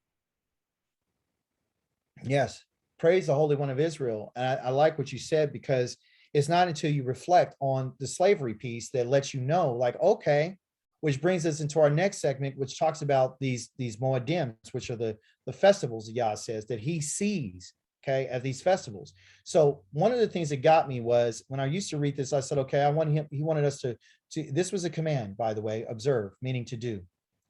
Yes. Praise the Holy One of Israel. And I like what you said, because it's not until you reflect on the slavery piece that lets you know, like, okay, which brings us into our next segment, which talks about these Moedims, which are the festivals that Yah says that he sees, okay, at these festivals. So one of the things that got me was when I used to read this, I said, okay, he wanted us to this was a command, by the way, observe, meaning to do,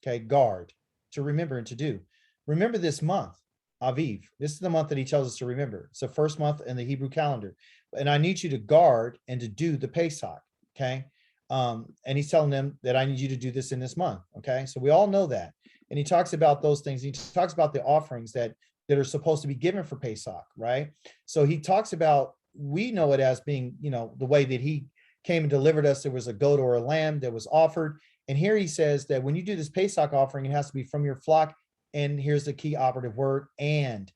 okay, guard, to remember and to do. Remember this month, Aviv. This is the month that he tells us to remember. It's the first month in the Hebrew calendar. And I need you to guard and to do the Pesach, okay? And he's telling them that I need you to do this in this month, okay? So we all know that. And he talks about those things. He talks about the offerings that are supposed to be given for Pesach, right? So he talks about, we know it as being, the way that he came and delivered us. There was a goat or a lamb that was offered. And here he says that when you do this Pesach offering, it has to be from your flock. And here's the key operative word, and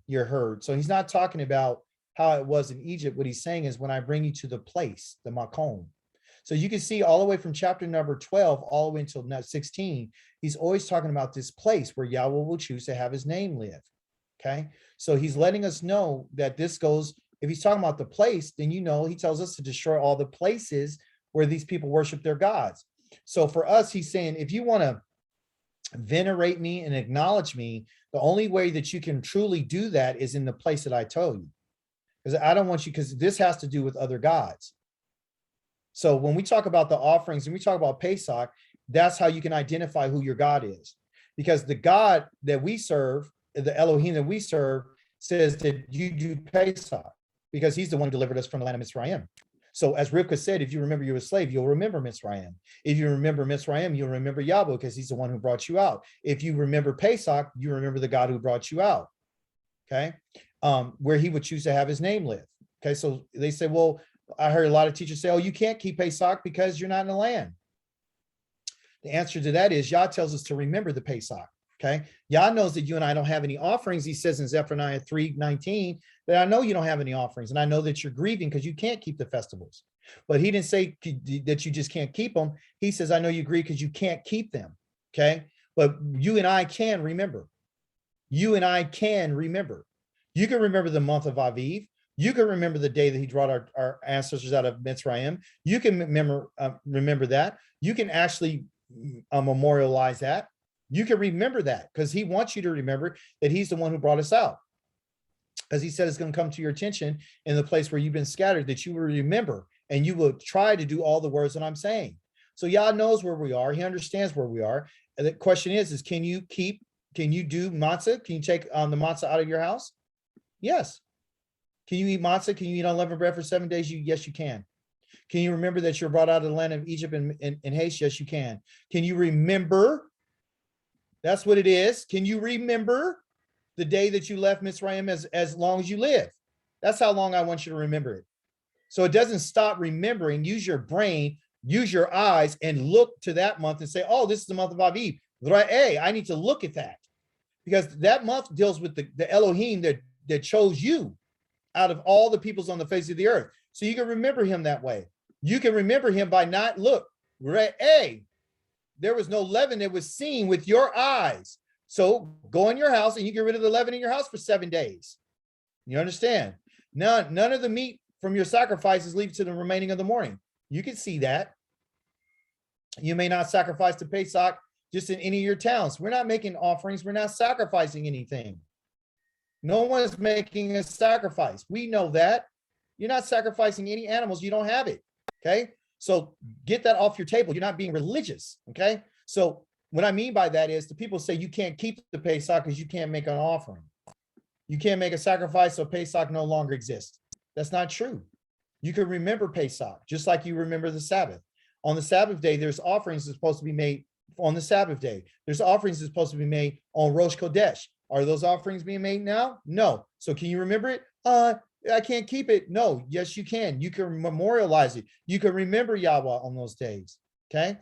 your herd. So he's not talking about how it was in Egypt. What he's saying is when I bring you to the place, the makom. So you can see all the way from chapter number 12, all the way until 16, he's always talking about this place where Yahweh will choose to have his name live. Okay. So he's letting us know that this goes, if he's talking about the place, then he tells us to destroy all the places where these people worship their gods. So for us, he's saying, if you want to venerate me and acknowledge me, the only way that you can truly do that is in the place that I told you. Because I don't want you, because this has to do with other gods. So when we talk about the offerings and we talk about Pesach, that's how you can identify who your God is. Because the God that we serve, the Elohim that we serve, says that you do Pesach, because he's the one who delivered us from the land of Mitzrayim. So as Rivka said, if you remember you were a slave, you'll remember Mitzrayim. If you remember Mitzrayim, you'll remember Yahweh, because he's the one who brought you out. If you remember Pesach, you remember the God who brought you out. Okay. Where he would choose to have his name live. Okay. So they say, well, I heard a lot of teachers say, oh, you can't keep Pesach because you're not in the land. The answer to that is Yah tells us to remember the Pesach. Okay. Yah knows that you and I don't have any offerings. He says in Zephaniah 3:19 that I know you don't have any offerings, and I know that you're grieving because you can't keep the festivals. But he didn't say that you just can't keep them. He says, I know you grieve because you can't keep them. Okay. But you and I can remember. You and I can remember. You can remember the month of Aviv. You can remember the day that he brought our ancestors out of Mitzrayim. You can remember that. You can actually memorialize that. You can remember that because he wants you to remember that he's the one who brought us out. Because he said it's going to come to your attention in the place where you've been scattered, that you will remember and you will try to do all the words that I'm saying. So Yah knows where we are. He understands where we are. And the question is can you do matzah? Can you take the matzah out of your house? Yes. Can you eat matzah? Can you eat unleavened bread for 7 days? Yes, you can. Can you remember that you're brought out of the land of Egypt in haste? Yes, you can. Can you remember? That's what it is. Can you remember the day that you left Mitzrayim as long as you live? That's how long I want you to remember it. So it doesn't stop remembering. Use your brain, use your eyes, and look to that month and say, oh, this is the month of Aviv. Hey, I need to look at that. Because that month deals with the Elohim that chose you out of all the peoples on the face of the earth. So you can remember him that way. You can remember him by not look. Hey, there was no leaven that was seen with your eyes. So go in your house and you get rid of the leaven in your house for 7 days. You understand? None of the meat from your sacrifices leave to the remaining of the morning. You can see that. You may not sacrifice to Pesach just in any of your towns. We're not making offerings. We're not sacrificing anything. No one's making a sacrifice. We know that. You're not sacrificing any animals. You don't have it. Okay. So get that off your table. You're not being religious. Okay. So what I mean by that is the people say you can't keep the Pesach because you can't make an offering. You can't make a sacrifice, so Pesach no longer exists. That's not true. You can remember Pesach just like you remember the Sabbath. On the Sabbath day, there's offerings that's supposed to be made on the Sabbath day. There's offerings that's supposed to be made on Rosh Chodesh. Are those offerings being made now? No. So can you remember it? I can't keep it. No. Yes, you can. You can memorialize it. You can remember Yahweh on those days. Okay.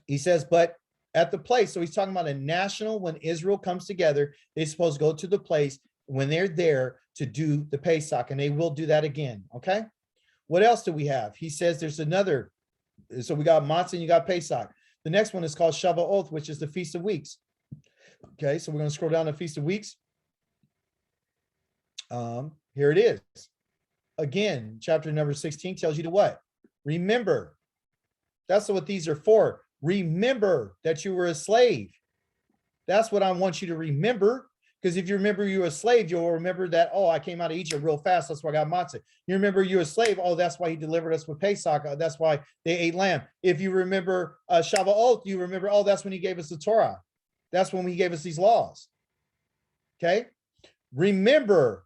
He says, but at the place. So he's talking about a national, when Israel comes together, they're supposed to go to the place when they're there to do the Pesach, and they will do that again. Okay. What else do we have? He says there's another. So we got Matzah and you got Pesach. The next one is called Shavuot, which is the Feast of Weeks. Okay, so we're going to scroll down to Feast of Weeks. Here it is. Again, chapter number 16 tells you to what? Remember. That's what these are for. Remember that you were a slave. That's what I want you to remember. Because if you remember you were a slave, you'll remember that, oh, I came out of Egypt real fast. That's why I got matzah. You remember you're a slave. Oh, that's why he delivered us with Pesach. That's why they ate lamb. If you remember Shavuot, you remember, oh, that's when he gave us the Torah. That's when he gave us these laws. Okay. Remember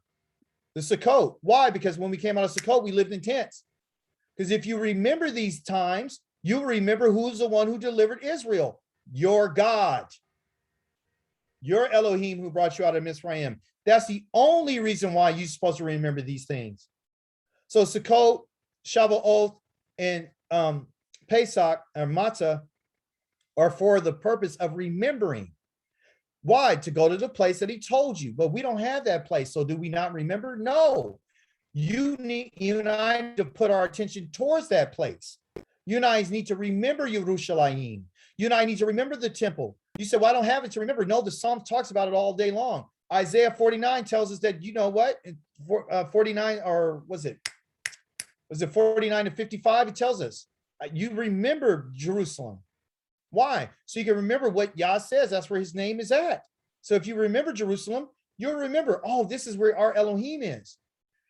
the Sukkot. Why? Because when we came out of Sukkot, we lived in tents. Because if you remember these times, you'll remember who's the one who delivered Israel, your God. Your Elohim who brought you out of Mizraim. That's the only reason why you're supposed to remember these things. So Sukkot, Shavuot, and Pesach or Matzah are for the purpose of remembering. Why? To go to the place that he told you. But we don't have that place. So do we not remember? No. You and I need to put our attention towards that place. You and I need to remember Yerushalayim. You and I need to remember the temple. You said, well, I don't have it to remember. No, the Psalm talks about it all day long. Isaiah 49 tells us that, you know what? 49, or was it 49 to 55? It tells us, you remember Jerusalem. Why? So you can remember what Yah says. That's where his name is at. So if you remember Jerusalem, you'll remember, oh, this is where our Elohim is.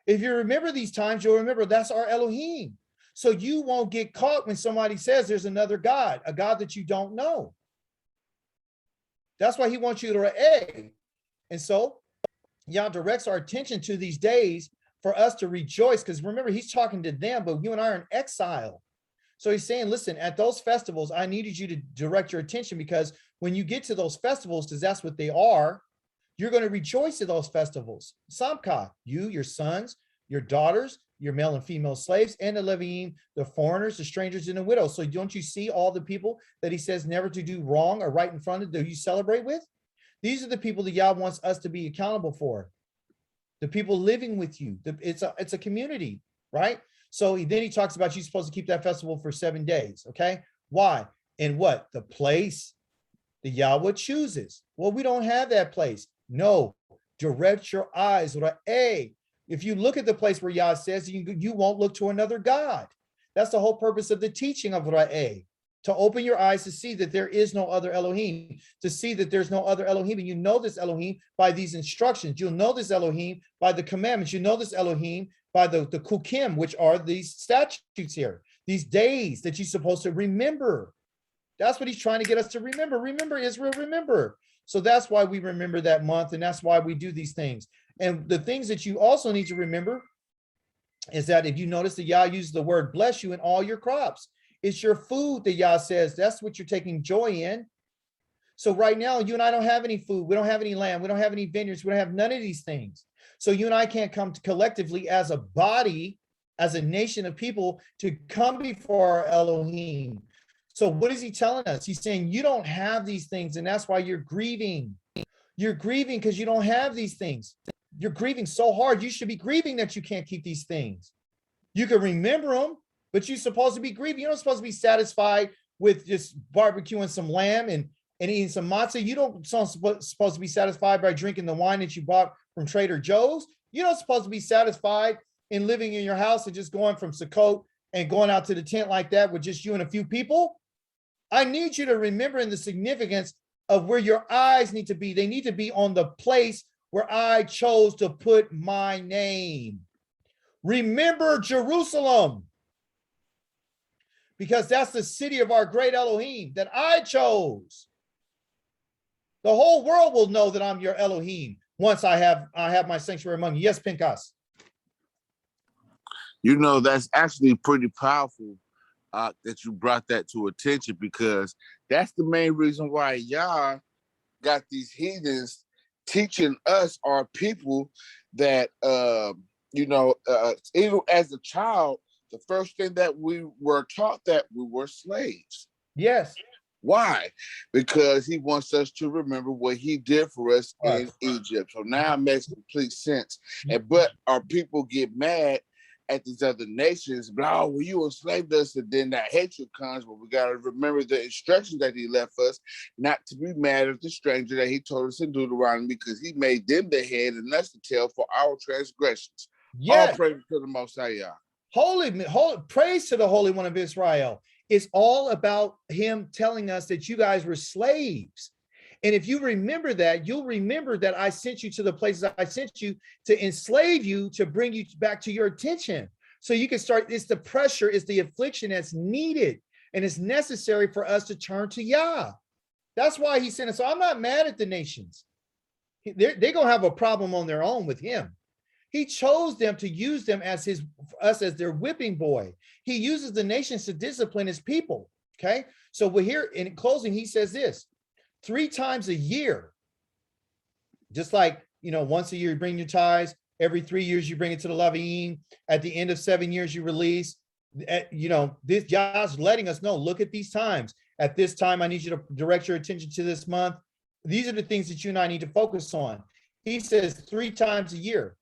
If you remember these times, you'll remember that's our Elohim. So you won't get caught when somebody says there's another God, a God that you don't know. That's why he wants you to re'eh. And so Yah directs our attention to these days for us to rejoice. Because remember, he's talking to them, but you and I are in exile. So he's saying, listen, at those festivals, I needed you to direct your attention, because when you get to those festivals, because that's what they are, you're going to rejoice at those festivals. Samka, you, your sons, your daughters, your male and female slaves, and the Leviim, the foreigners, the strangers, and the widows. So don't you see all the people that he says never to do wrong or right in front of that you celebrate with? These are the people that Yah wants us to be accountable for. The people living with you. It's a community, right? So then he talks about you're supposed to keep that festival for 7 days, okay? Why? And what? The place the Yahweh chooses. Well, we don't have that place. No, direct your eyes. If you look at the place where Yah says, you won't look to another God. That's the whole purpose of the teaching of Ra'eh, to open your eyes to see that there is no other Elohim, to see that there's no other Elohim. And you know this Elohim by these instructions. You'll know this Elohim by the commandments. You know this Elohim by the kukim, which are these statutes here, these days that you're supposed to remember. That's what he's trying to get us to remember. Remember, Israel, remember. So that's why we remember that month, and that's why we do these things. And the things that you also need to remember is that if you notice that Yah uses the word bless you in all your crops, it's your food that Yah says that's what you're taking joy in. So right now, you and I don't have any food. We don't have any land. We don't have any vineyards. We don't have none of these things. So you and I can't come collectively as a body, as a nation of people, to come before our Elohim. So what is he telling us? He's saying you don't have these things, and that's why you're grieving. You're grieving because you don't have these things. You're grieving so hard. You should be grieving that you can't keep these things. You can remember them, but you're supposed to be grieving. You're not supposed to be satisfied with just barbecuing some lamb and eating some matzah. You don't supposed to be satisfied by drinking the wine that you bought from Trader Joe's. You're not supposed to be satisfied in living in your house and just going from Sukkot and going out to the tent like that with just you and a few people. I need you to remember in the significance of where your eyes need to be. They need to be on the place where I chose to put my name. Remember Jerusalem, because that's the city of our great Elohim that I chose. The whole world will know that I'm your Elohim once I have my sanctuary among you. Yes, Pinkas. You know, that's actually pretty powerful that you brought that to attention, because that's the main reason why Yah got these heathens teaching us, our people, that, even as a child, the first thing that we were taught that we were slaves. Yes. Why? Because he wants us to remember what he did for us in Egypt. So now it makes complete sense. But our people get mad at these other nations, blah, well, you enslaved us, and then that hatred comes, but we got to remember the instructions that he left us, not to be mad at the stranger that he told us in Deuteronomy, because he made them the head and us the tail for our transgressions. Yes. All praise to the Most High. Holy, praise to the Holy One of Israel. It's all about him telling us that you guys were slaves. And if you remember that, you'll remember that I sent you to the places I sent you to enslave you, to bring you back to your attention. So you can start, it's the pressure, it's the affliction that's needed. And it's necessary for us to turn to Yah. That's why he sent us. So I'm not mad at the nations. They're going to have a problem on their own with him. He chose them to use them as us as their whipping boy. He uses the nations to discipline his people. Okay. So we're here in closing. He says this 3 times a year, just like, once a year you bring your tithes, every 3 years you bring it to the Leviim, at the end of 7 years you release. This God's letting us know, look at these times. At this time, I need you to direct your attention to this month. These are the things that you and I need to focus on. He says 3 times a year,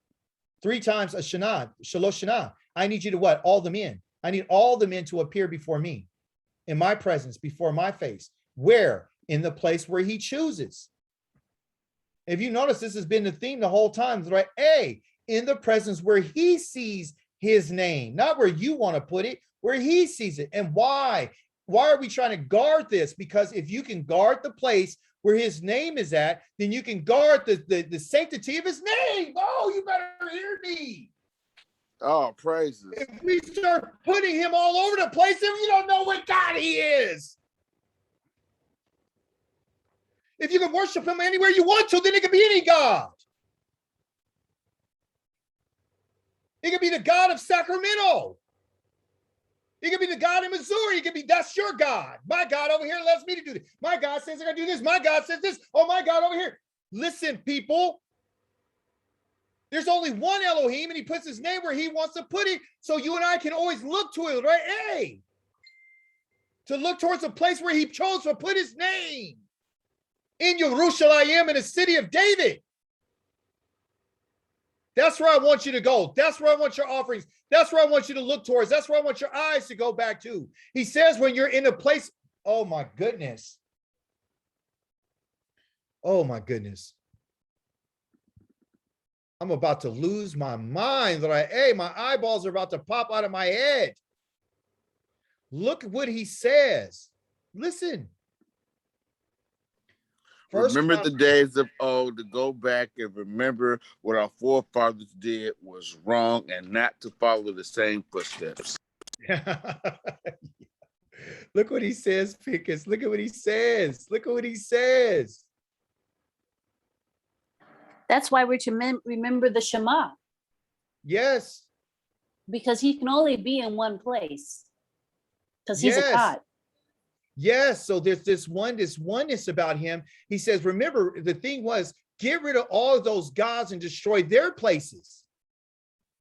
3 times a Shana, Shalosh Shana. I need you to what? All the men. I need all the men to appear before me, in my presence, before my face. Where? In the place where he chooses. If you notice, this has been the theme the whole time, right? In the presence where he sees his name, not where you want to put it, where he sees it. And why? Why are we trying to guard this? Because if you can guard the place where his name is at, then you can guard the sanctity of his name. Oh, you better hear me. Oh, praises. If we start putting him all over the place, then you don't know what God he is. If you can worship him anywhere you want to, then it could be any God. It could be the God of Sacramento. It could be the God in Missouri. It could be, that's your God. My God over here lets me to do this. My God says I gotta do this. My God says this. Oh, my God over here. Listen, people. There's only one Elohim, and he puts his name where he wants to put it. So you and I can always look to it, right? To look towards a place where he chose to put his name. In Yerushalayim, in the city of David. That's where I want you to go. That's where I want your offerings. That's where I want you to look towards. That's where I want your eyes to go back to. He says when you're in a place, oh my goodness. Oh my goodness. I'm about to lose my mind. My eyeballs are about to pop out of my head. Look at what he says. Listen. Remember the days of old, to go back and remember what our forefathers did was wrong, and not to follow the same footsteps. Look what he says, Pickus. Look at what he says. Look at what he says. That's why we're to remember the Shema. Yes. Because he can only be in one place. Because he's a God. Yes, so there's this oneness about him. He says, remember, the thing was, get rid of all of those gods and destroy their places.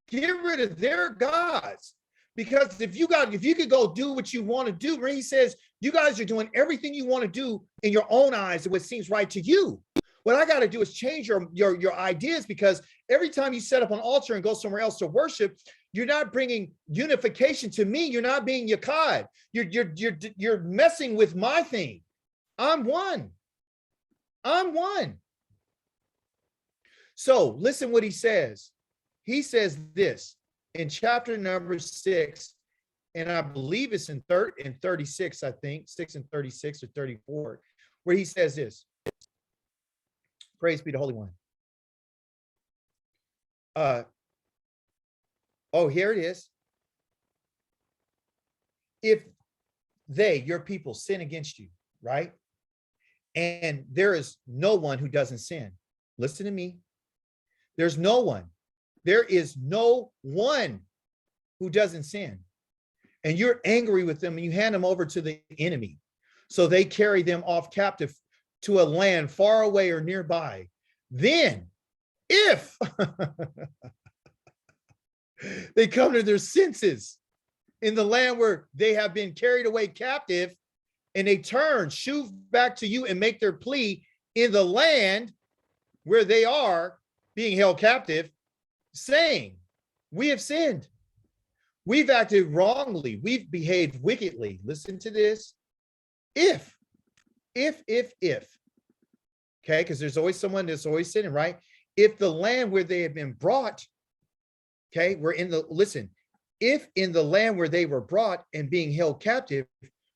Get rid of their gods. Because if you could go do what you want to do, where he says, you guys are doing everything you want to do in your own eyes and what seems right to you. What I got to do is change your ideas, because every time you set up an altar and go somewhere else to worship, you're not bringing unification to me. You're not being Yakad. You're messing with my thing. I'm one. I'm one. So listen what he says. He says this in chapter number 6, and I believe it's in 36, I think, 6 and 36 or 34, where he says this. Praise be the Holy One. Here it is. If they, your people, sin against you, right? And there is no one who doesn't sin. Listen to me. There's no one. There is no one who doesn't sin. And you're angry with them and you hand them over to the enemy. So they carry them off captive to a land far away or nearby. Then, if they come to their senses in the land where they have been carried away captive, and they turn, shoo back to you and make their plea in the land where they are being held captive, saying, we have sinned. We've acted wrongly. We've behaved wickedly. Listen to this. If, okay, because there's always someone that's always sinning, right? If the land where they have been brought, okay, listen, if in the land where they were brought and being held captive,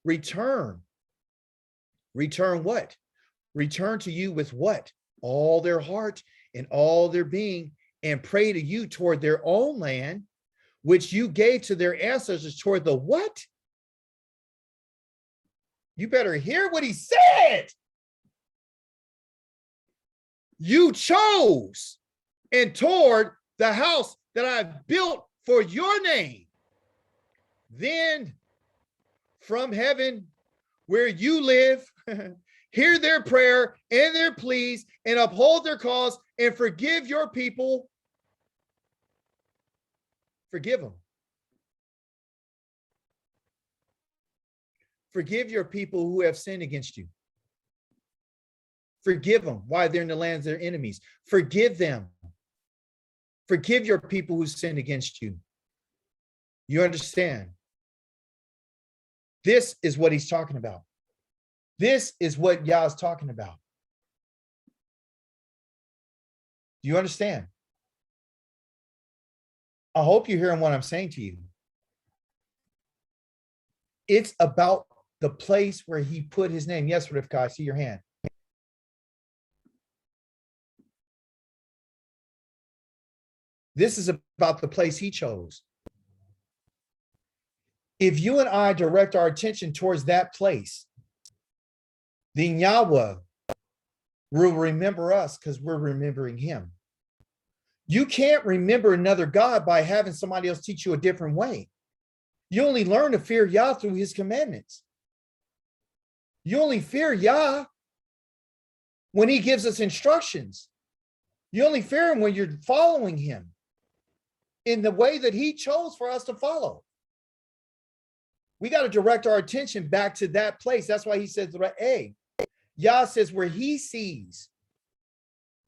return what? Return to you with what? All their heart and all their being, and pray to you toward their own land, which you gave to their ancestors toward the what? You better hear what he said. You chose and toward the house that I've built for your name. Then from heaven where you live, hear their prayer and their pleas and uphold their cause and forgive your people. Forgive them. Forgive your people who have sinned against you. Forgive them while they're in the lands of their enemies. Forgive them. Forgive your people who sinned against you. You understand? This is what he's talking about. This is what Yah is talking about. Do you understand? I hope you're hearing what I'm saying to you. It's about the place where he put his name. Yes, Rivka, I see your hand. This is about the place he chose. If you and I direct our attention towards that place, then Yahweh will remember us because we're remembering him. You can't remember another God by having somebody else teach you a different way. You only learn to fear Yah through his commandments. You only fear Yah when he gives us instructions. You only fear him when you're following him in the way that he chose for us to follow. We got to direct our attention back to that place. That's why he says, hey, Yah says where he sees.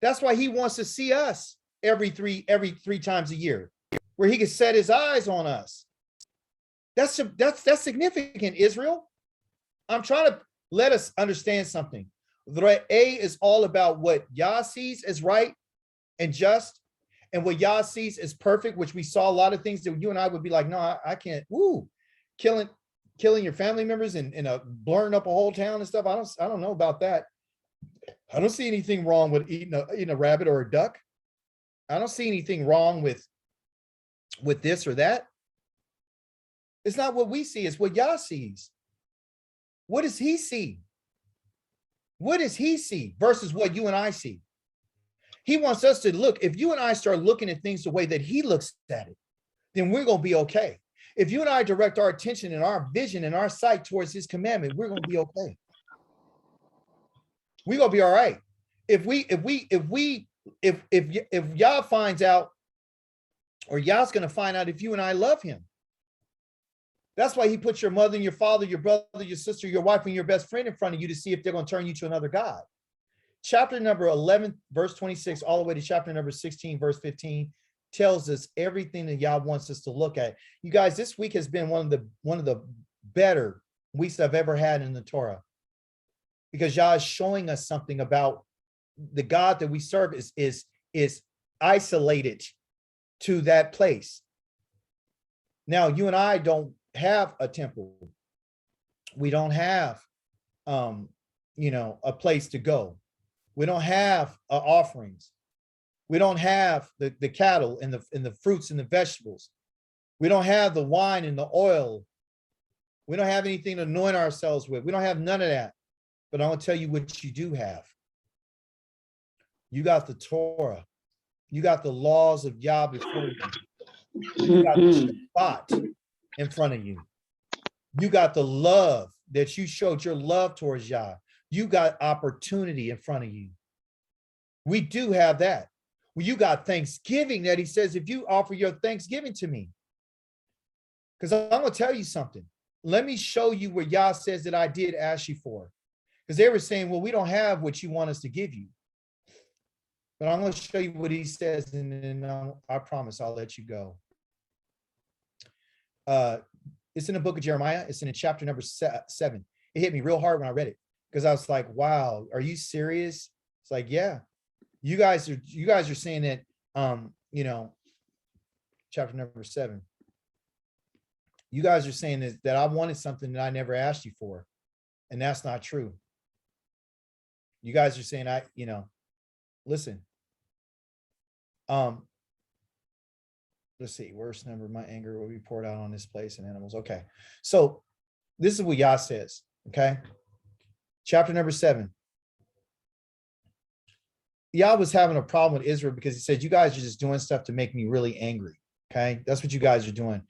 That's why he wants to see us every three times a year, where he can set his eyes on us. That's significant, Israel. I'm trying to let us understand something. The A is all about what Yah sees as right and just, and what Yah sees as perfect, which we saw a lot of things that you and I would be like, no, I can't. Woo, killing your family members and blurring up a whole town and stuff. I don't know about that. I don't see anything wrong with eating a rabbit or a duck. I don't see anything wrong with this or that. It's not what we see, it's what Yah sees. What does he see? What does he see versus what you and I see? He wants us to look. If you and I start looking at things the way that he looks at it, then we're going to be okay. If you and I direct our attention and our vision and our sight towards his commandment, we're going to be okay. We're going to be all right. If Yah finds out, or Yah's going to find out if you and I love him. That's why he puts your mother and your father, your brother, your sister, your wife, and your best friend in front of you to see if they're going to turn you to another God. Chapter number 11, verse 26, all the way to chapter number 16, verse 15, tells us everything that Yah wants us to look at. You guys, this week has been one of the better weeks I've ever had in the Torah, because Yah is showing us something about the God that we serve is isolated to that place. Now, you and I don't have a temple. We don't have, a place to go. We don't have offerings. We don't have the cattle and the fruits and the vegetables. We don't have the wine and the oil. We don't have anything to anoint ourselves with. We don't have none of that. But I want to tell you what you do have. You got the Torah. You got the laws of Yah before you. You got the Shabbat in front of you. You got the love that you showed your love towards Yah. You got opportunity in front of you. We do have that. Well, you got Thanksgiving that he says, if you offer your Thanksgiving to me, because I'm going to tell you something. let me show you what Yah says that I did ask you for. Because they were saying, well, we don't have what you want us to give you. But I'm going to show you what he says, and then I promise I'll let you go. It's in the book of Jeremiah. It's in chapter number 7. It hit me real hard when I read it, because I was like, wow, are you serious? It's like, yeah, you guys are saying that, you know, chapter number 7. You guys are saying that I wanted something that I never asked you for. And that's not true. You guys are saying listen. Let's see, worst number, my anger will be poured out on this place and animals. Okay. So this is what Yah says. Okay. Chapter number 7. Yah was having a problem with Israel because he said, you guys are just doing stuff to make me really angry. Okay. That's what you guys are doing.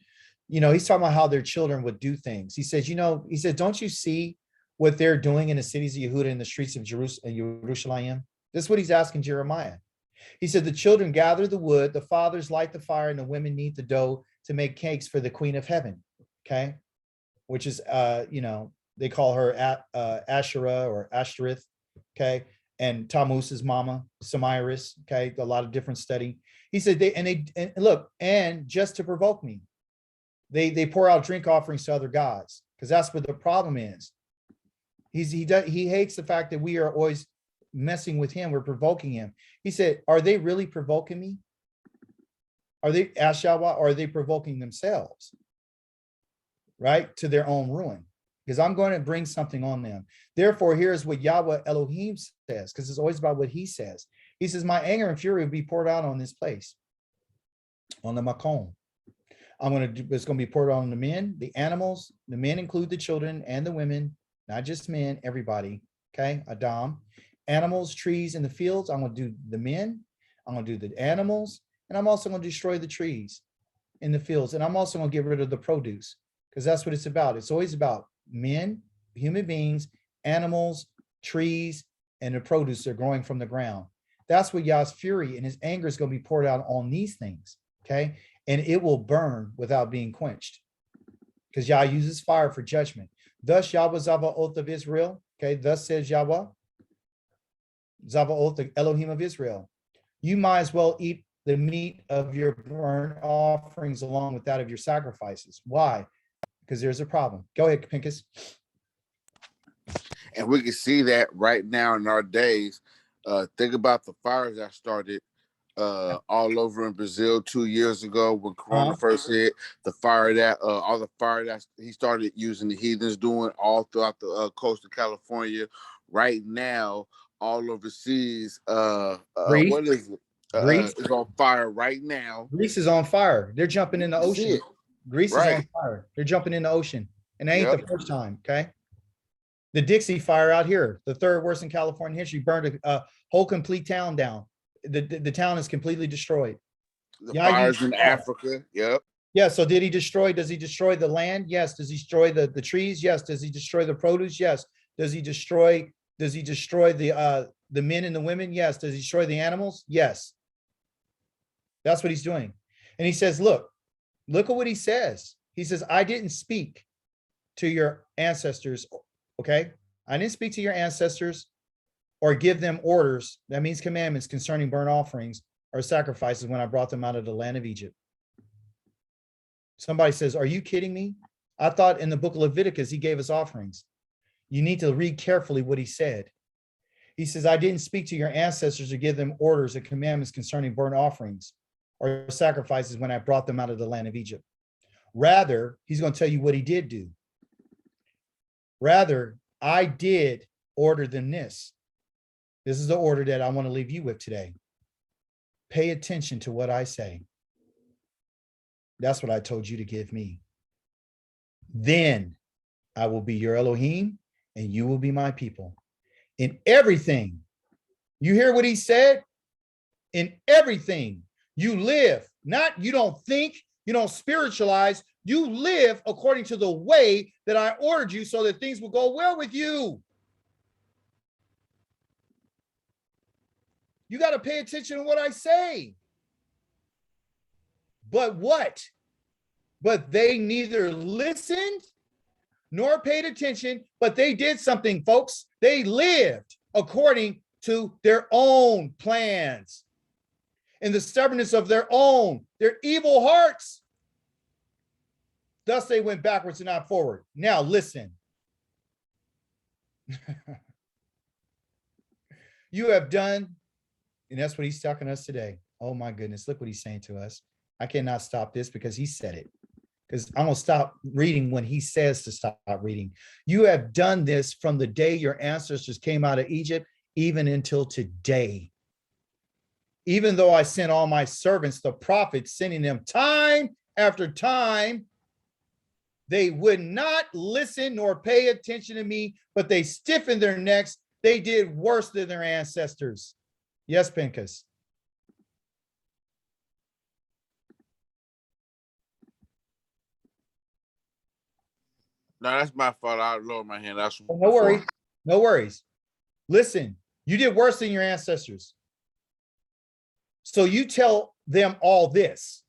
You know, he's talking about how their children would do things. He says, he said, don't you see what they're doing in the cities of Yehuda and the streets of Jerusalem? This is what he's asking Jeremiah. He said, the children gather the wood, the fathers light the fire, and the women knead the dough to make cakes for the queen of heaven. Okay. Which is, they call her Asherah or Ashtoreth. Okay. And Tammuz's mama, Samiris. Okay. A lot of different study. He said, and just to provoke me, they pour out drink offerings to other gods, because that's what the problem is. He hates the fact that we are always messing with him. We're provoking him. He said, are they really provoking me? Are they Ashawa, or are they provoking themselves? Right? To their own ruin. Because I'm going to bring something on them. Therefore, here's what Yahweh Elohim says, because it's always about what he says. He says, my anger and fury will be poured out on this place, on the Makom. It's going to be poured out on the men, the animals. The men include the children and the women, not just men, everybody. Okay, Adam. Animals, trees, in the fields. I'm going to do the men. I'm going to do the animals. And I'm also going to destroy the trees in the fields. And I'm also going to get rid of the produce, because that's what it's about. It's always about men, human beings, animals, trees, and the produce that are growing from the ground. That's what Yah's fury and his anger is going to be poured out on these things. Okay. And it will burn without being quenched, because Yah uses fire for judgment. Thus Yahweh Zavaoth of Israel. Okay. Thus says Yahweh Zavaoth, the Elohim of Israel. You might as well eat the meat of your burnt offerings along with that of your sacrifices. Why? Because there's a problem. Go ahead, Pincus. And we can see that right now in our days. Think about the fires that started all over in Brazil 2 years ago when Corona first hit. The fire that all the fire that he started using, the heathens doing all throughout the coast of California. Right now, all overseas, Greece. what is it? Greece is on fire right now. Greece is on fire. They're jumping in the ocean. Greece is on fire. They're jumping in the ocean. And that ain't the first time, okay? The Dixie fire out here, the third worst in California history, burned a whole complete town down. The town is completely destroyed. The fires in Africa, Yeah, so does he destroy the land? Yes. Does he destroy the trees? Yes. Does he destroy the produce? Yes. Does he destroy the men and the women? Yes. Does he destroy the animals? Yes. That's what he's doing. And he says, look at what he says. He says, I didn't speak to your ancestors. Okay. I didn't speak to your ancestors or give them orders. That means commandments concerning burnt offerings or sacrifices when I brought them out of the land of Egypt. Somebody says, are you kidding me? I thought in the book of Leviticus, he gave us offerings. You need to read carefully what he said. He says, I didn't speak to your ancestors or give them orders and commandments concerning burnt offerings or sacrifices when I brought them out of the land of Egypt. Rather, he's going to tell you what he did do. Rather, I did order them this. This is the order that I want to leave you with today. Pay attention to what I say. That's what I told you to give me. Then I will be your Elohim and you will be my people. In everything, you hear what he said? In everything you live, you don't think, you don't spiritualize, you live according to the way that I ordered you so that things will go well with you. You got to pay attention to what I say. But what? But they neither listened nor paid attention, but they did something, folks. They lived according to their own plans and the stubbornness of their evil hearts. Thus they went backwards and not forward. Now listen. You have done, and that's what he's talking to us today. Oh my goodness, look what he's saying to us. I cannot stop this because he said it. Because I'm going to stop reading when he says to stop reading. You have done this from the day your ancestors came out of Egypt, even until today. Even though I sent all my servants, the prophets, sending them time after time, they would not listen nor pay attention to me, but they stiffened their necks. They did worse than their ancestors. Yes, Pincus. No, that's my fault. I lowered my hand. That's No worries. No worries. Listen, you did worse than your ancestors. So you tell them all this.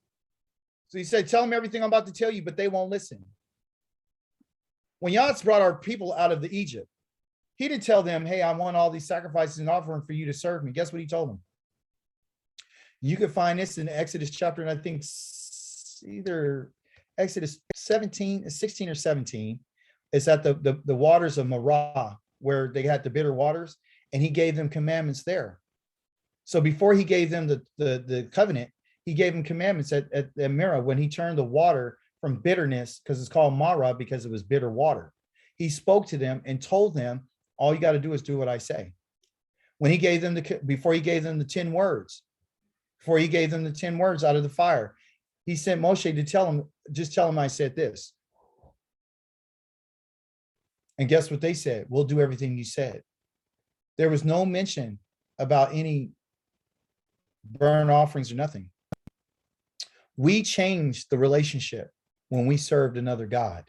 So he said, tell them everything I'm about to tell you, but they won't listen. When Yah's brought our people out of the Egypt, he didn't tell them, hey, I want all these sacrifices and offering for you to serve me. Guess what he told them? You can find this in Exodus chapter, and I think either Exodus 16 or 17. It's at the waters of Marah, where they had the bitter waters, and he gave them commandments there. So before he gave them the covenant, he gave them commandments at Marah when he turned the water from bitterness, because it's called Marah because it was bitter water. He spoke to them and told them, all you got to do is do what I say. When he gave them before he gave them the 10 words, before he gave them the 10 words out of the fire, he sent Moshe to tell him, just tell him I said this. And guess what they said? We'll do everything you said. There was no mention about any burnt offerings or nothing. We changed the relationship when we served another God.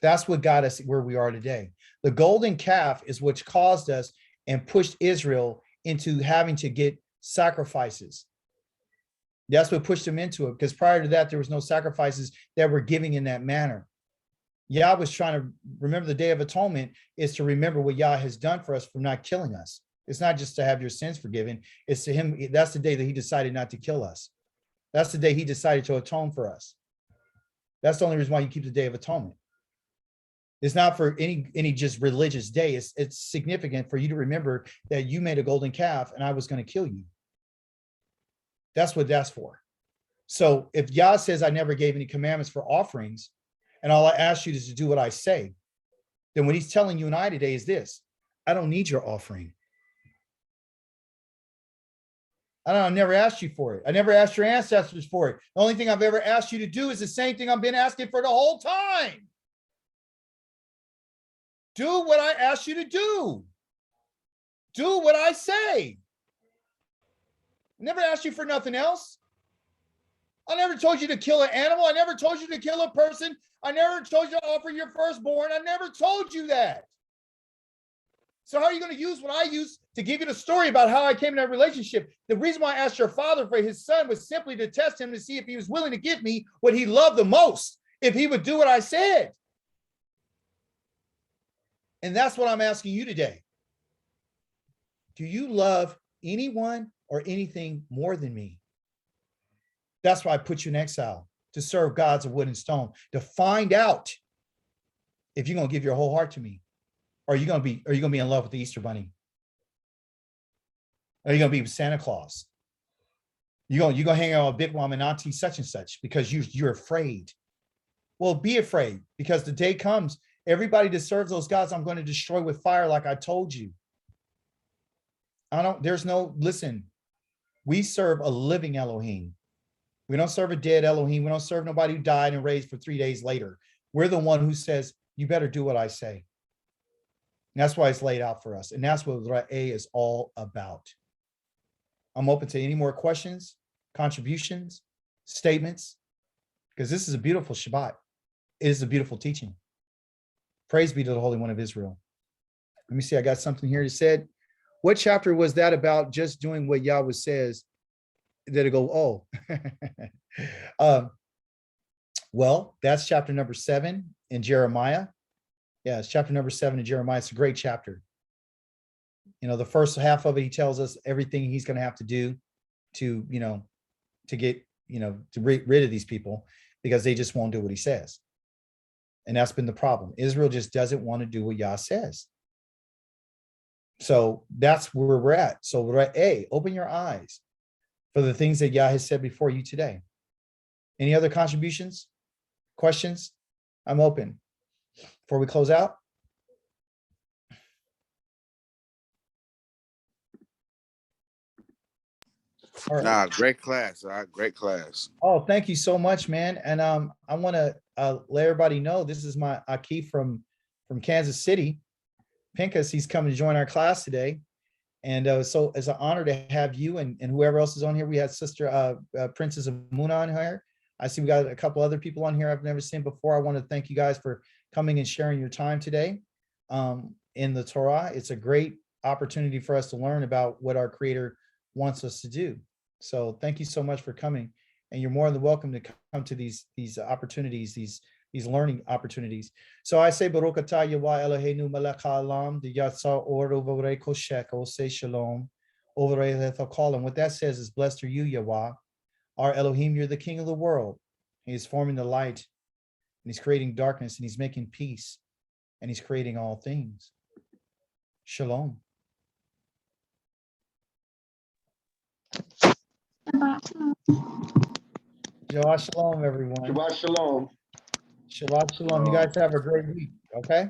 That's what got us where we are today. The golden calf is what caused us and pushed Israel into having to get sacrifices. That's what pushed them into it, because prior to that, there was no sacrifices that were giving in that manner. Yah was trying to remember the Day of Atonement is to remember what Yah has done for us for not killing us. It's not just to have your sins forgiven. It's to him. That's the day that he decided not to kill us. That's the day he decided to atone for us. That's the only reason why you keep the Day of Atonement. It's not for any just religious day. It's significant for you to remember that you made a golden calf and I was going to kill you. That's what that's for. So if Yah says I never gave any commandments for offerings, and all I ask you is to do what I say, then what he's telling you and I today is this: I don't need your offering. I never asked you for it. I never asked your ancestors for it. The only thing I've ever asked you to do is the same thing I've been asking for the whole time. Do what I asked you to do. Do what I say. I never asked you for nothing else. I never told you to kill an animal. I never told you to kill a person. I never told you to offer your firstborn. I never told you that. So how are you going to use what I use to give you the story about how I came in that relationship? The reason why I asked your father for his son was simply to test him to see if he was willing to give me what he loved the most, if he would do what I said. And that's what I'm asking you today. Do you love anyone or anything more than me? That's why I put you in exile, to serve gods of wood and stone, to find out if you're going to give your whole heart to me. Or are you going to be in love with the Easter Bunny? Are you going to be with Santa Claus? You're going to hang out with Big Mom and Auntie such and such because you're afraid. Well, be afraid, because the day comes, everybody that serves those gods, I'm going to destroy with fire, like I told you. Listen, we serve a living Elohim. We don't serve a dead Elohim. We don't serve nobody who died and raised for 3 days later. We're the one who says, you better do what I say. And that's why it's laid out for us. And that's what Ra'eh is all about. I'm open to any more questions, contributions, statements, because this is a beautiful Shabbat. It is a beautiful teaching. Praise be to the Holy One of Israel. Let me see. I got something here that said, what chapter was that about, just doing what Yahweh says? That it go, well, that's chapter number 7 in Jeremiah. Yeah, it's chapter number 7 in Jeremiah. It's a great chapter. You know, the first half of it, he tells us everything he's going to have to do to, you know, to get, you know, to rid of these people because they just won't do what he says. And that's been the problem. Israel just doesn't want to do what Yah says. So that's where we're at. So we're at A, open your eyes for the things that Yah has said before you today. Any other contributions, questions? I'm open. Before we close out. All right. Nah, great class. Great class. Oh, thank you so much, man. And I want to let everybody know this is my Aki from Kansas City. Pincus, he's coming to join our class today. And so it's an honor to have you and whoever else is on here. We had Sister Princess Amuna on here. I see we got a couple other people on here I've never seen before. I want to thank you guys for coming and sharing your time today in the Torah. It's a great opportunity for us to learn about what our Creator wants us to do. So thank you so much for coming. And you're more than welcome to come to these opportunities, these learning opportunities. So I say Baruch atah Yahweh Eloheinu melech haolam d'yatzar or u'vorei koshek oseh shalom u'vorei lethakol. And what that says is, blessed are you, Yahweh, our Elohim. You're the King of the world. He is forming the light, and he's creating darkness, and he's making peace, and he's creating all things. Shalom. Shabbat shalom, everyone. Shabbat shalom. Shabbat shalom. You guys have a great week. Okay.